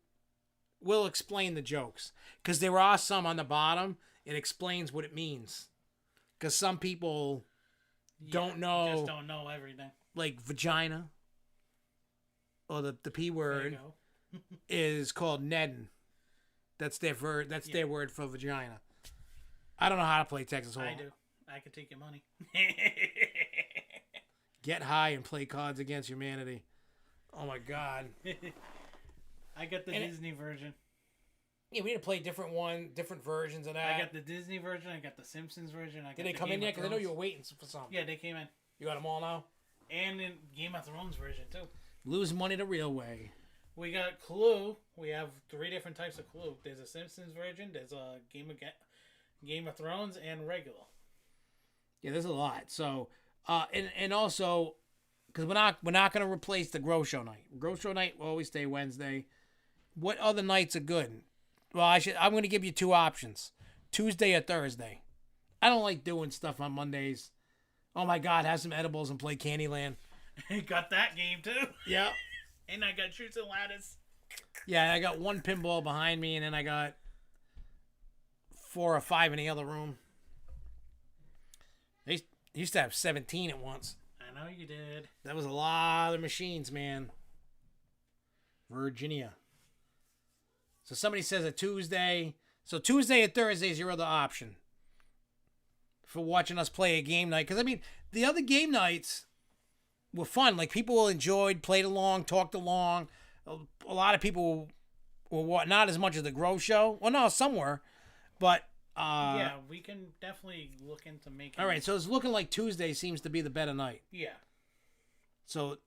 Speaker 1: explain the jokes because there are some on the bottom. It explains what it means because some people don't know.
Speaker 2: Just don't know everything.
Speaker 1: Like vagina. Or the P word is called Nedden. That's their their word for vagina. I don't know how to play Texas Hold'em.
Speaker 2: I do. I can take your money.
Speaker 1: Get high and play Cards Against Humanity. Oh my God.
Speaker 2: I got the Disney version.
Speaker 1: Yeah, we need to play different versions of that.
Speaker 2: I got the Disney version. I got the Simpsons version.
Speaker 1: Did they come in yet? Because I know you were waiting for some.
Speaker 2: Yeah, they came in.
Speaker 1: You got them all now?
Speaker 2: And in Game of Thrones version too.
Speaker 1: Lose money the real way.
Speaker 2: We got Clue. We have 3 different types of Clue. There's a Simpsons version. There's a Game of Thrones and regular.
Speaker 1: Yeah, there's a lot. So, and also, because we're not gonna replace the Grow Show night. Grow Show night will always stay Wednesday. What other nights are good? Well, I'm gonna give you 2 options: Tuesday or Thursday. I don't like doing stuff on Mondays. Oh my God, have some edibles and play Candyland.
Speaker 2: Got that game too.
Speaker 1: Yep.
Speaker 2: And I got Truths and Ladders.
Speaker 1: Yeah, I got 1 pinball behind me, and then I got 4 or 5 in the other room. They used to have 17 at once.
Speaker 2: I know you did.
Speaker 1: That was a lot of machines, man. Virginia. So somebody says a Tuesday. So Tuesday or Thursday is your other option. for watching us play a game night. Because, I mean, the other game nights were fun. Like, people enjoyed, played along, talked along. A lot of people were not as much as the Grove show. Well, no, some were. But,
Speaker 2: yeah, we can definitely look into making...
Speaker 1: All right, so it's looking like Tuesday seems to be the better night.
Speaker 2: Yeah.
Speaker 1: So,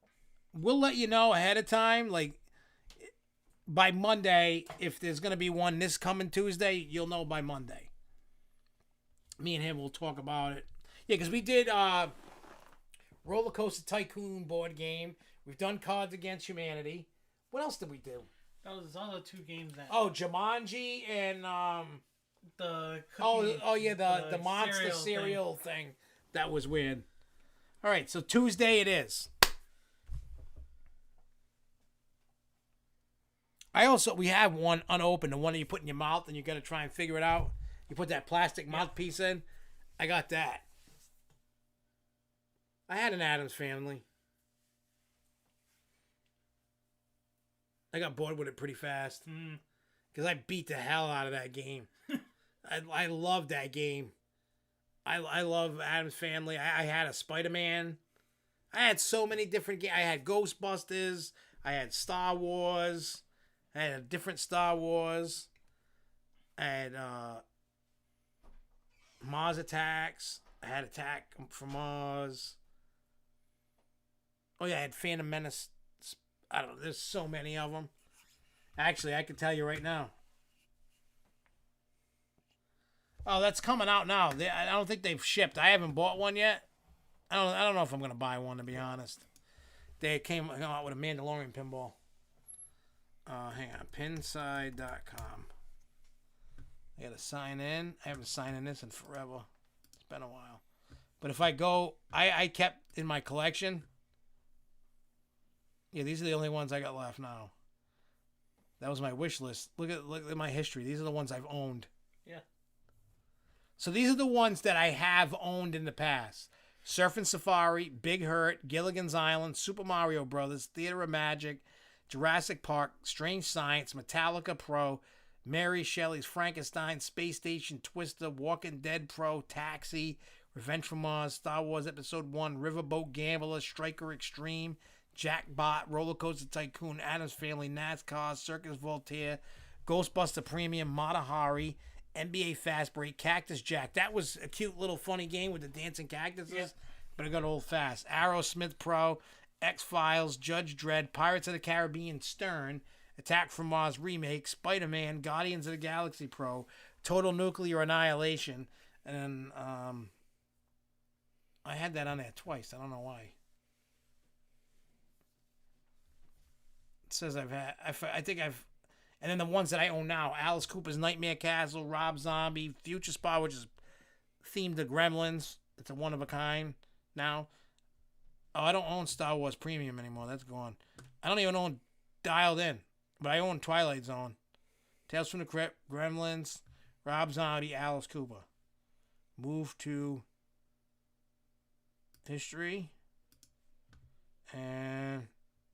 Speaker 1: we'll let you know ahead of time, like, by Monday, if there's going to be one this coming Tuesday, you'll know by Monday. Me and him will talk about it. Yeah, because we did Roller Coaster Tycoon board game. We've done Cards Against Humanity. What else did we do?
Speaker 2: That was other two games that...
Speaker 1: Oh, Jumanji and...
Speaker 2: the cookie,
Speaker 1: yeah, the monster cereal thing. That was weird. All right, so Tuesday it is. We have one unopened, the one that you put in your mouth and you got to try and figure it out. You put that plastic mouthpiece in. I got that. I had an Addams Family. I got bored with it pretty fast. Because I beat the hell out of that game. I love that game. I love Addams Family. I had a Spider-Man. I had so many different games. I had Ghostbusters. I had Star Wars. I had a different Star Wars. I had Mars Attacks. I had Attack from Mars. Oh yeah, I had Phantom Menace. I don't know. There's so many of them. Actually, I can tell you right now. Oh, that's coming out now. I don't think they've shipped. I haven't bought one yet. I don't know if I'm gonna buy one, to be honest. They came out with a Mandalorian pinball. Hang on, pinside.com. I gotta sign in. I haven't signed in this in forever. It's been a while. But if I go, I kept in my collection. Yeah, these are the only ones I got left now. That was my wish list. Look at my history. These are the ones I've owned.
Speaker 2: Yeah.
Speaker 1: So these are the ones that I have owned in the past. Surfing Safari, Big Hurt, Gilligan's Island, Super Mario Brothers, Theater of Magic, Jurassic Park, Strange Science, Metallica Pro, Mary Shelley's Frankenstein, Space Station, Twister, Walking Dead Pro, Taxi, Revenge from Mars, Star Wars Episode 1, Riverboat Gambler, Striker Extreme, Jackbot, Roller Coaster Tycoon, Addams Family, NASCAR, Circus Voltaire, Ghostbuster Premium, Mata Hari, NBA Fast Break, Cactus Jack. That was a cute little funny game with the dancing cactuses, but it got old fast. Aerosmith Pro, X-Files, Judge Dredd, Pirates of the Caribbean Stern, Attack from Mars Remake, Spider-Man, Guardians of the Galaxy Pro, Total Nuclear Annihilation, and I had that on there twice. I don't know why. It says I've had, I think I've, and then the ones that I own now, Alice Cooper's Nightmare Castle, Rob Zombie, Future Spa, which is themed to Gremlins. It's a one of a kind now. Oh, I don't own Star Wars Premium anymore. That's gone. I don't even own Dialed In, but I own Twilight Zone, Tales from the Crypt, Gremlins, Rob Zombie, Alice Cooper. Move to history, and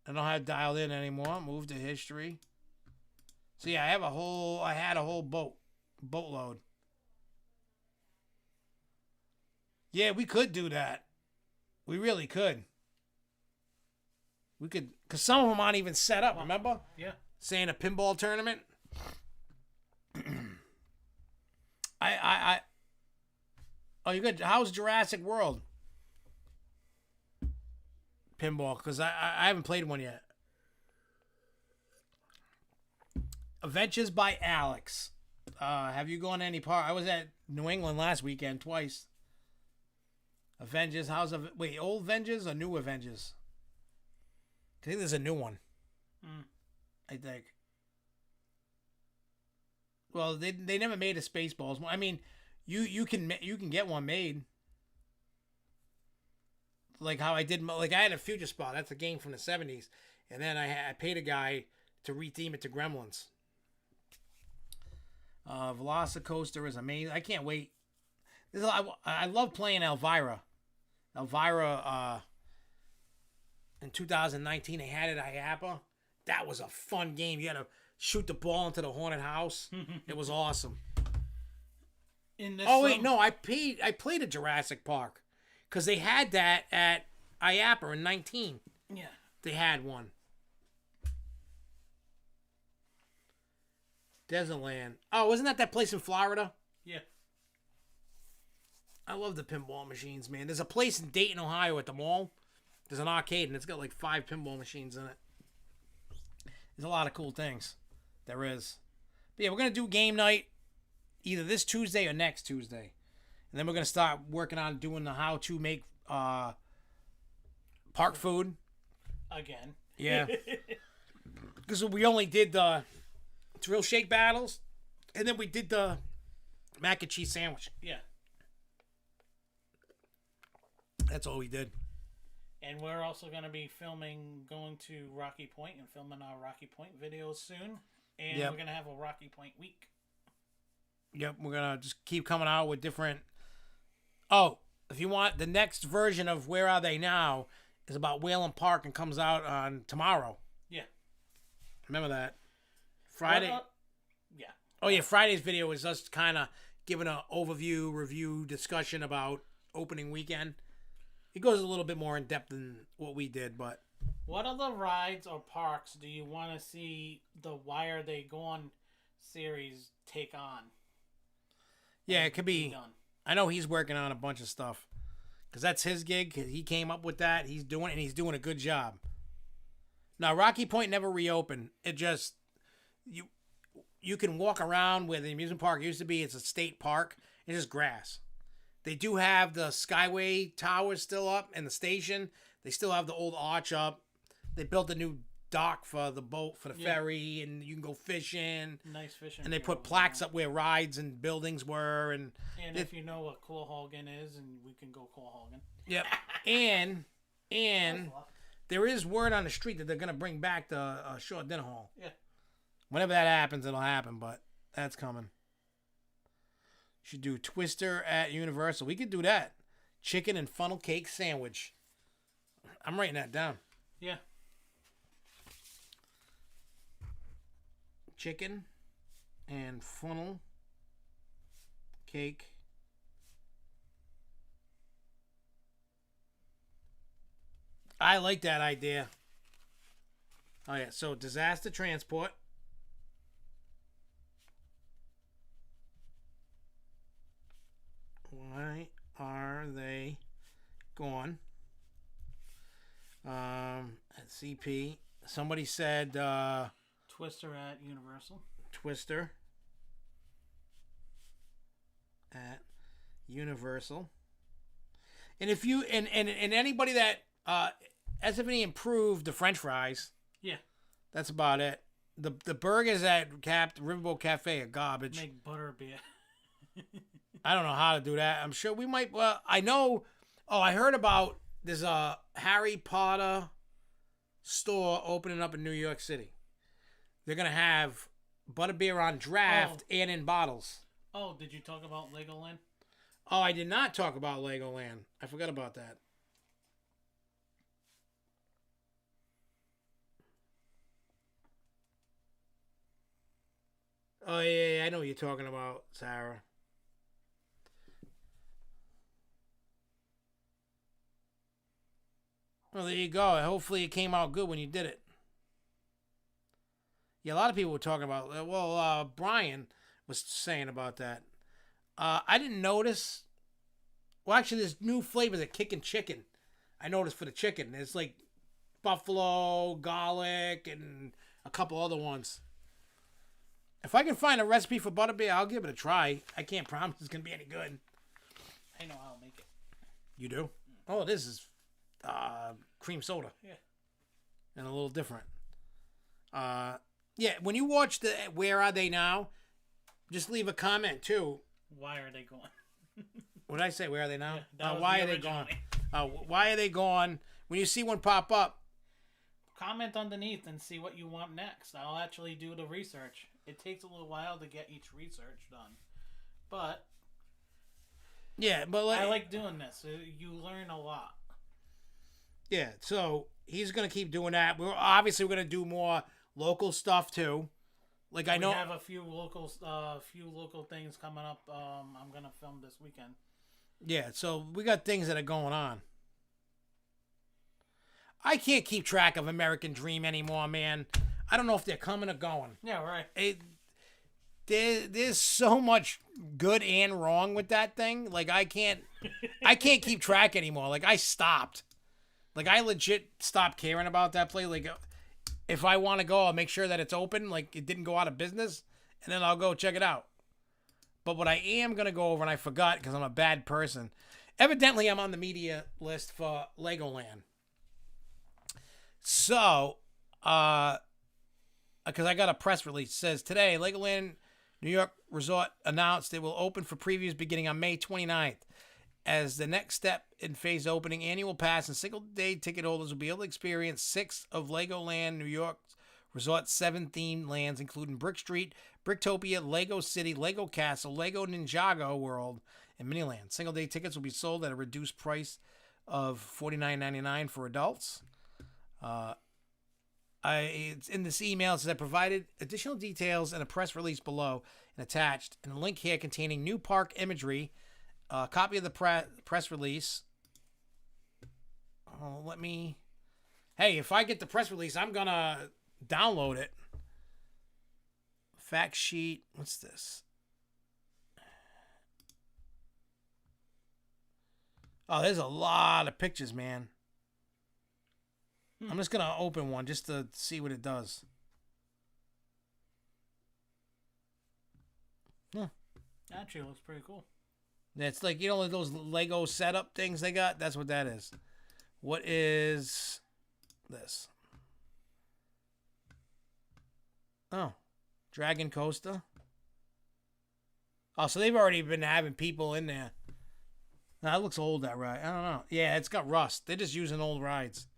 Speaker 1: I don't have Dialed In anymore. Move to history. So yeah, I had a whole boatload. Yeah, we could do that. We really could. We could, because some of them aren't even set up, remember?
Speaker 2: Yeah.
Speaker 1: Saying a pinball tournament. Oh, you good? How's Jurassic World? Pinball, because I haven't played one yet. Adventures by Alex. Have you gone to any part? I was at New England last weekend twice. Avengers, old Avengers or new Avengers? I think there's a new one. I think. Well, they never made a Spaceballs. I mean, you can get one made. Like how I did, like I had a Future Spot. That's a game from the 70s, and then I paid a guy to retheme it to Gremlins. Velocicoaster is amazing. I can't wait. I love playing Elvira. Elvira, in 2019, they had it at IAPA. That was a fun game. You had to shoot the ball into the haunted house. It was awesome.
Speaker 2: in this.
Speaker 1: Oh wait, no, I played at Jurassic Park, because they had that at IAPA in 19.
Speaker 2: Yeah.
Speaker 1: They had one. Desertland. Oh, wasn't that place in Florida?
Speaker 2: Yeah.
Speaker 1: I love the pinball machines, man. There's a place in Dayton, Ohio at the mall. There's an arcade, and it's got like 5 pinball machines in it. There's a lot of cool things. There is. But yeah, we're going to do game night either this Tuesday or next Tuesday. And then we're going to start working on doing the how to make park food.
Speaker 2: Again.
Speaker 1: Yeah. Because we only did the thrill shake battles, and then we did the mac and cheese sandwich.
Speaker 2: Yeah.
Speaker 1: That's all we did.
Speaker 2: And we're also going to be going to Rocky Point and filming our Rocky Point videos soon. And
Speaker 1: Yep.
Speaker 2: we're going to have a Rocky Point week.
Speaker 1: Yep, we're going to just keep coming out with different... Oh, if you want, the next version of Where Are They Now is about Whalen Park and comes out on tomorrow.
Speaker 2: Yeah.
Speaker 1: Remember that. Friday.
Speaker 2: Yeah.
Speaker 1: Oh, yeah, Friday's video is us kind of giving an overview, review, discussion about opening weekend. It goes a little bit more in depth than what we did, but...
Speaker 2: What other rides or parks do you want to see the Why Are They Gone series take on?
Speaker 1: Yeah, it could be...
Speaker 2: done?
Speaker 1: I know he's working on a bunch of stuff. Because that's his gig. He came up with that. He's doing it, and he's doing a good job. Now, Rocky Point never reopened. It just... You can walk around where the amusement park used to be. It's a state park. It's just grass. They do have the Skyway Towers still up and the station. They still have the old arch up. They built a new dock for the boat, for the ferry, and you can go fishing.
Speaker 2: Nice fishing.
Speaker 1: And they put plaques up where rides and buildings were. And
Speaker 2: if you know what Cool Hogan is, and we can go Cool Hogan.
Speaker 1: Yep. and there is word on the street that they're going to bring back the short dinner hall.
Speaker 2: Yeah.
Speaker 1: Whenever that happens, it'll happen, but that's coming. Should do Twister at Universal. We could do that. Chicken and funnel cake sandwich. I'm writing that down.
Speaker 2: Yeah.
Speaker 1: Chicken and funnel cake. I like that idea. Oh, yeah. So, disaster transport. Why are they gone? At CP, somebody said
Speaker 2: Twister at Universal.
Speaker 1: Twister at Universal. And if you and anybody that SFNE improved the French fries.
Speaker 2: Yeah.
Speaker 1: That's about it. The burgers at Riverboat Cafe are garbage.
Speaker 2: Make butter beer.
Speaker 1: I don't know how to do that. I'm sure we might. Well, I know. Oh, I heard about there's a Harry Potter store opening up in New York City. They're gonna have butterbeer on draft and in bottles.
Speaker 2: Oh, did you talk about Legoland?
Speaker 1: Oh, I did not talk about Legoland. I forgot about that. Oh yeah, I know what you're talking about, Sarah. Well, there you go. Hopefully it came out good when you did it. Yeah, a lot of people were talking about... Well, Brian was saying about that. I didn't notice... Well, actually, there's new flavors of kickin' chicken. I noticed for the chicken. There's like buffalo, garlic, and a couple other ones. If I can find a recipe for butterbeer, I'll give it a try. I can't promise it's going to be any good.
Speaker 2: I know how to make it.
Speaker 1: You do? Oh, this is cream soda.
Speaker 2: Yeah.
Speaker 1: And a little different. Yeah, when you watch the Where Are They Now, just leave a comment too.
Speaker 2: Why are they gone?
Speaker 1: What did I say? Where are they now?
Speaker 2: Yeah,
Speaker 1: why are they gone? Why are they gone? When you see one pop up,
Speaker 2: comment underneath and see what you want next. I'll actually do the research. It takes a little while to get each research done. But
Speaker 1: yeah, but
Speaker 2: I like doing this. You learn a lot.
Speaker 1: Yeah, so he's gonna keep doing that. We're gonna do more local stuff too. Like, I know.
Speaker 2: We have a few local things coming up. I'm gonna film this weekend.
Speaker 1: Yeah, so we got things that are going on. I can't keep track of American Dream anymore, man. I don't know if they're coming or going.
Speaker 2: Yeah, right.
Speaker 1: There's so much good and wrong with that thing. Like, I can't keep track anymore. Like, I stopped. Like, I legit stopped caring about that place. Like, if I want to go, I'll make sure that it's open. Like, it didn't go out of business, and then I'll go check it out. But what I am going to go over, and I forgot because I'm a bad person. Evidently, I'm on the media list for Legoland. So, because I got a press release. It says, today, Legoland New York Resort announced it will open for previews beginning on May 29th. As the next step in phased opening, annual pass and single-day ticket holders will be able to experience 6 of Legoland New York Resort's 7 themed lands, including Brick Street, Bricktopia, Lego City, Lego Castle, Lego Ninjago World, and Miniland. Single-day tickets will be sold at a reduced price of $49.99 for adults. It's in this email. It says I provided additional details in a press release below and attached, and a link here containing new park imagery. A copy of the press release. Hey, if I get the press release, I'm gonna download it. Fact sheet. What's this? Oh, there's a lot of pictures, man. I'm just going to open one just to see what it does.
Speaker 2: Actually, it looks pretty cool.
Speaker 1: It's like, you know, those Lego setup things they got? That's what that is. What is this? Oh, Dragon Coaster. Oh, so they've already been having people in there. Now, that looks old, that ride. I don't know. Yeah, it's got rust. They're just using old rides.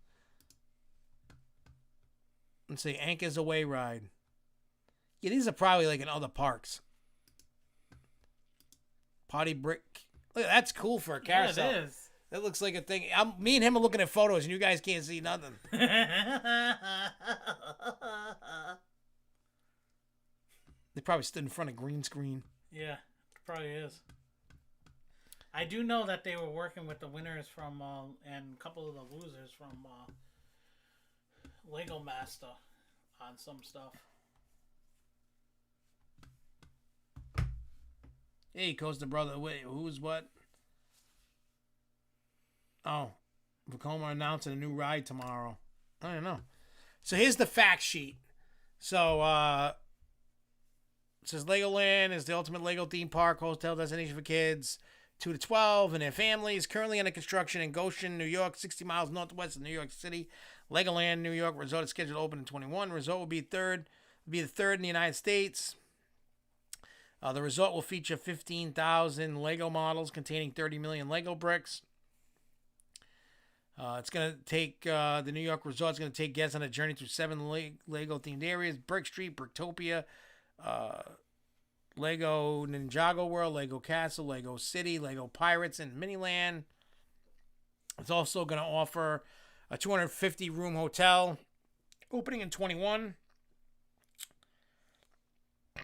Speaker 1: Let's see, Anchors Away ride. Yeah, these are probably like in other parks. Potty Brick. Look, that's cool for a carousel.
Speaker 2: Yeah, it is.
Speaker 1: That looks like a thing. Me and him are looking at photos, and you guys can't see nothing. They probably stood in front of green screen.
Speaker 2: Yeah, it probably is. I do know that they were working with the winners from and a couple of the losers from Lego Master on some stuff.
Speaker 1: Hey, Coaster Brother. Wait, who's what? Oh, Vekoma announcing a new ride tomorrow. I don't know. So here's the fact sheet. So it says Legoland is the ultimate Lego theme park hotel destination for kids 2 to 12 and their families. Currently under construction in Goshen, New York, 60 miles northwest of New York City. Legoland New York Resort is scheduled to open in 2021. Resort will be the third in the United States. The resort will feature 15,000 Lego models containing 30 million Lego bricks. It's going to take the New York Resort is going to take guests on a journey through 7 Lego themed areas: Brick Street, Bricktopia, Lego Ninjago World, Lego Castle, Lego City, Lego Pirates, and Miniland. It's also going to offer a 250-room hotel opening in 21.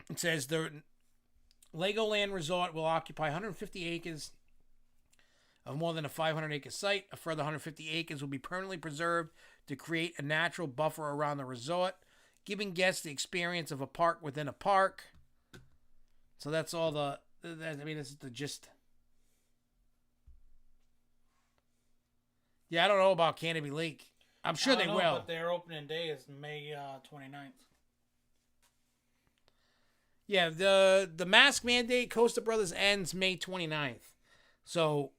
Speaker 1: It says the Legoland Resort will occupy 150 acres of more than a 500-acre site. A further 150 acres will be permanently preserved to create a natural buffer around the resort, giving guests the experience of a park within a park. So that's all this is the gist. Yeah, I don't know about Canopy Lake. I'm sure they will.
Speaker 2: But their opening day is May 29th.
Speaker 1: Yeah, the mask mandate, Coaster Brothers, ends May 29th. So,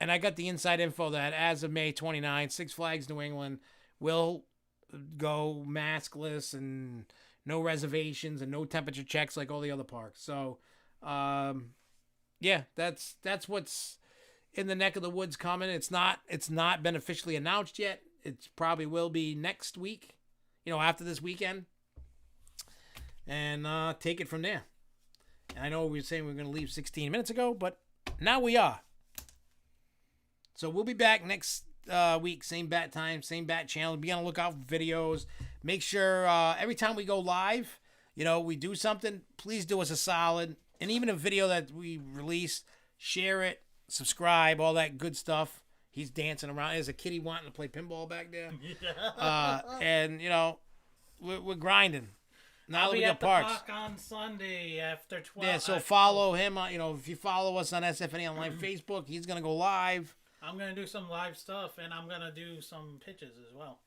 Speaker 1: and I got the inside info that as of May 29th, Six Flags New England will go maskless and no reservations and no temperature checks like all the other parks. So, yeah, that's what's in the neck of the woods coming. It's not been officially announced yet. It probably will be next week, after this weekend. And take it from there. And I know we were saying we were going to leave 16 minutes ago, but now we are. So we'll be back next week, same bat time, same bat channel. Be on the lookout for videos. Make sure every time we go live, you know, we do something, please do us a solid. And even a video that we release, share it, subscribe, all that good stuff. He's dancing around. There's a kitty wanting to play pinball back there. And, you know, we're grinding. Now
Speaker 2: I'll
Speaker 1: that we
Speaker 2: be
Speaker 1: got
Speaker 2: at the
Speaker 1: parks.
Speaker 2: park on Sunday after 12.
Speaker 1: Yeah, so follow him. You know, if you follow us on SFNEOnline Facebook, he's going to go live.
Speaker 2: I'm going to do some live stuff, and I'm going to do some pitches as well.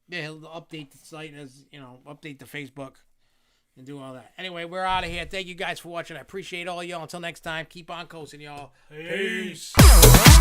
Speaker 1: Yeah, he'll update the site as, you know, update the Facebook and do all that. Anyway, we're out of here. Thank you guys for watching. I appreciate all y'all. Until next time, keep on coasting, y'all.
Speaker 2: Peace.
Speaker 1: Peace.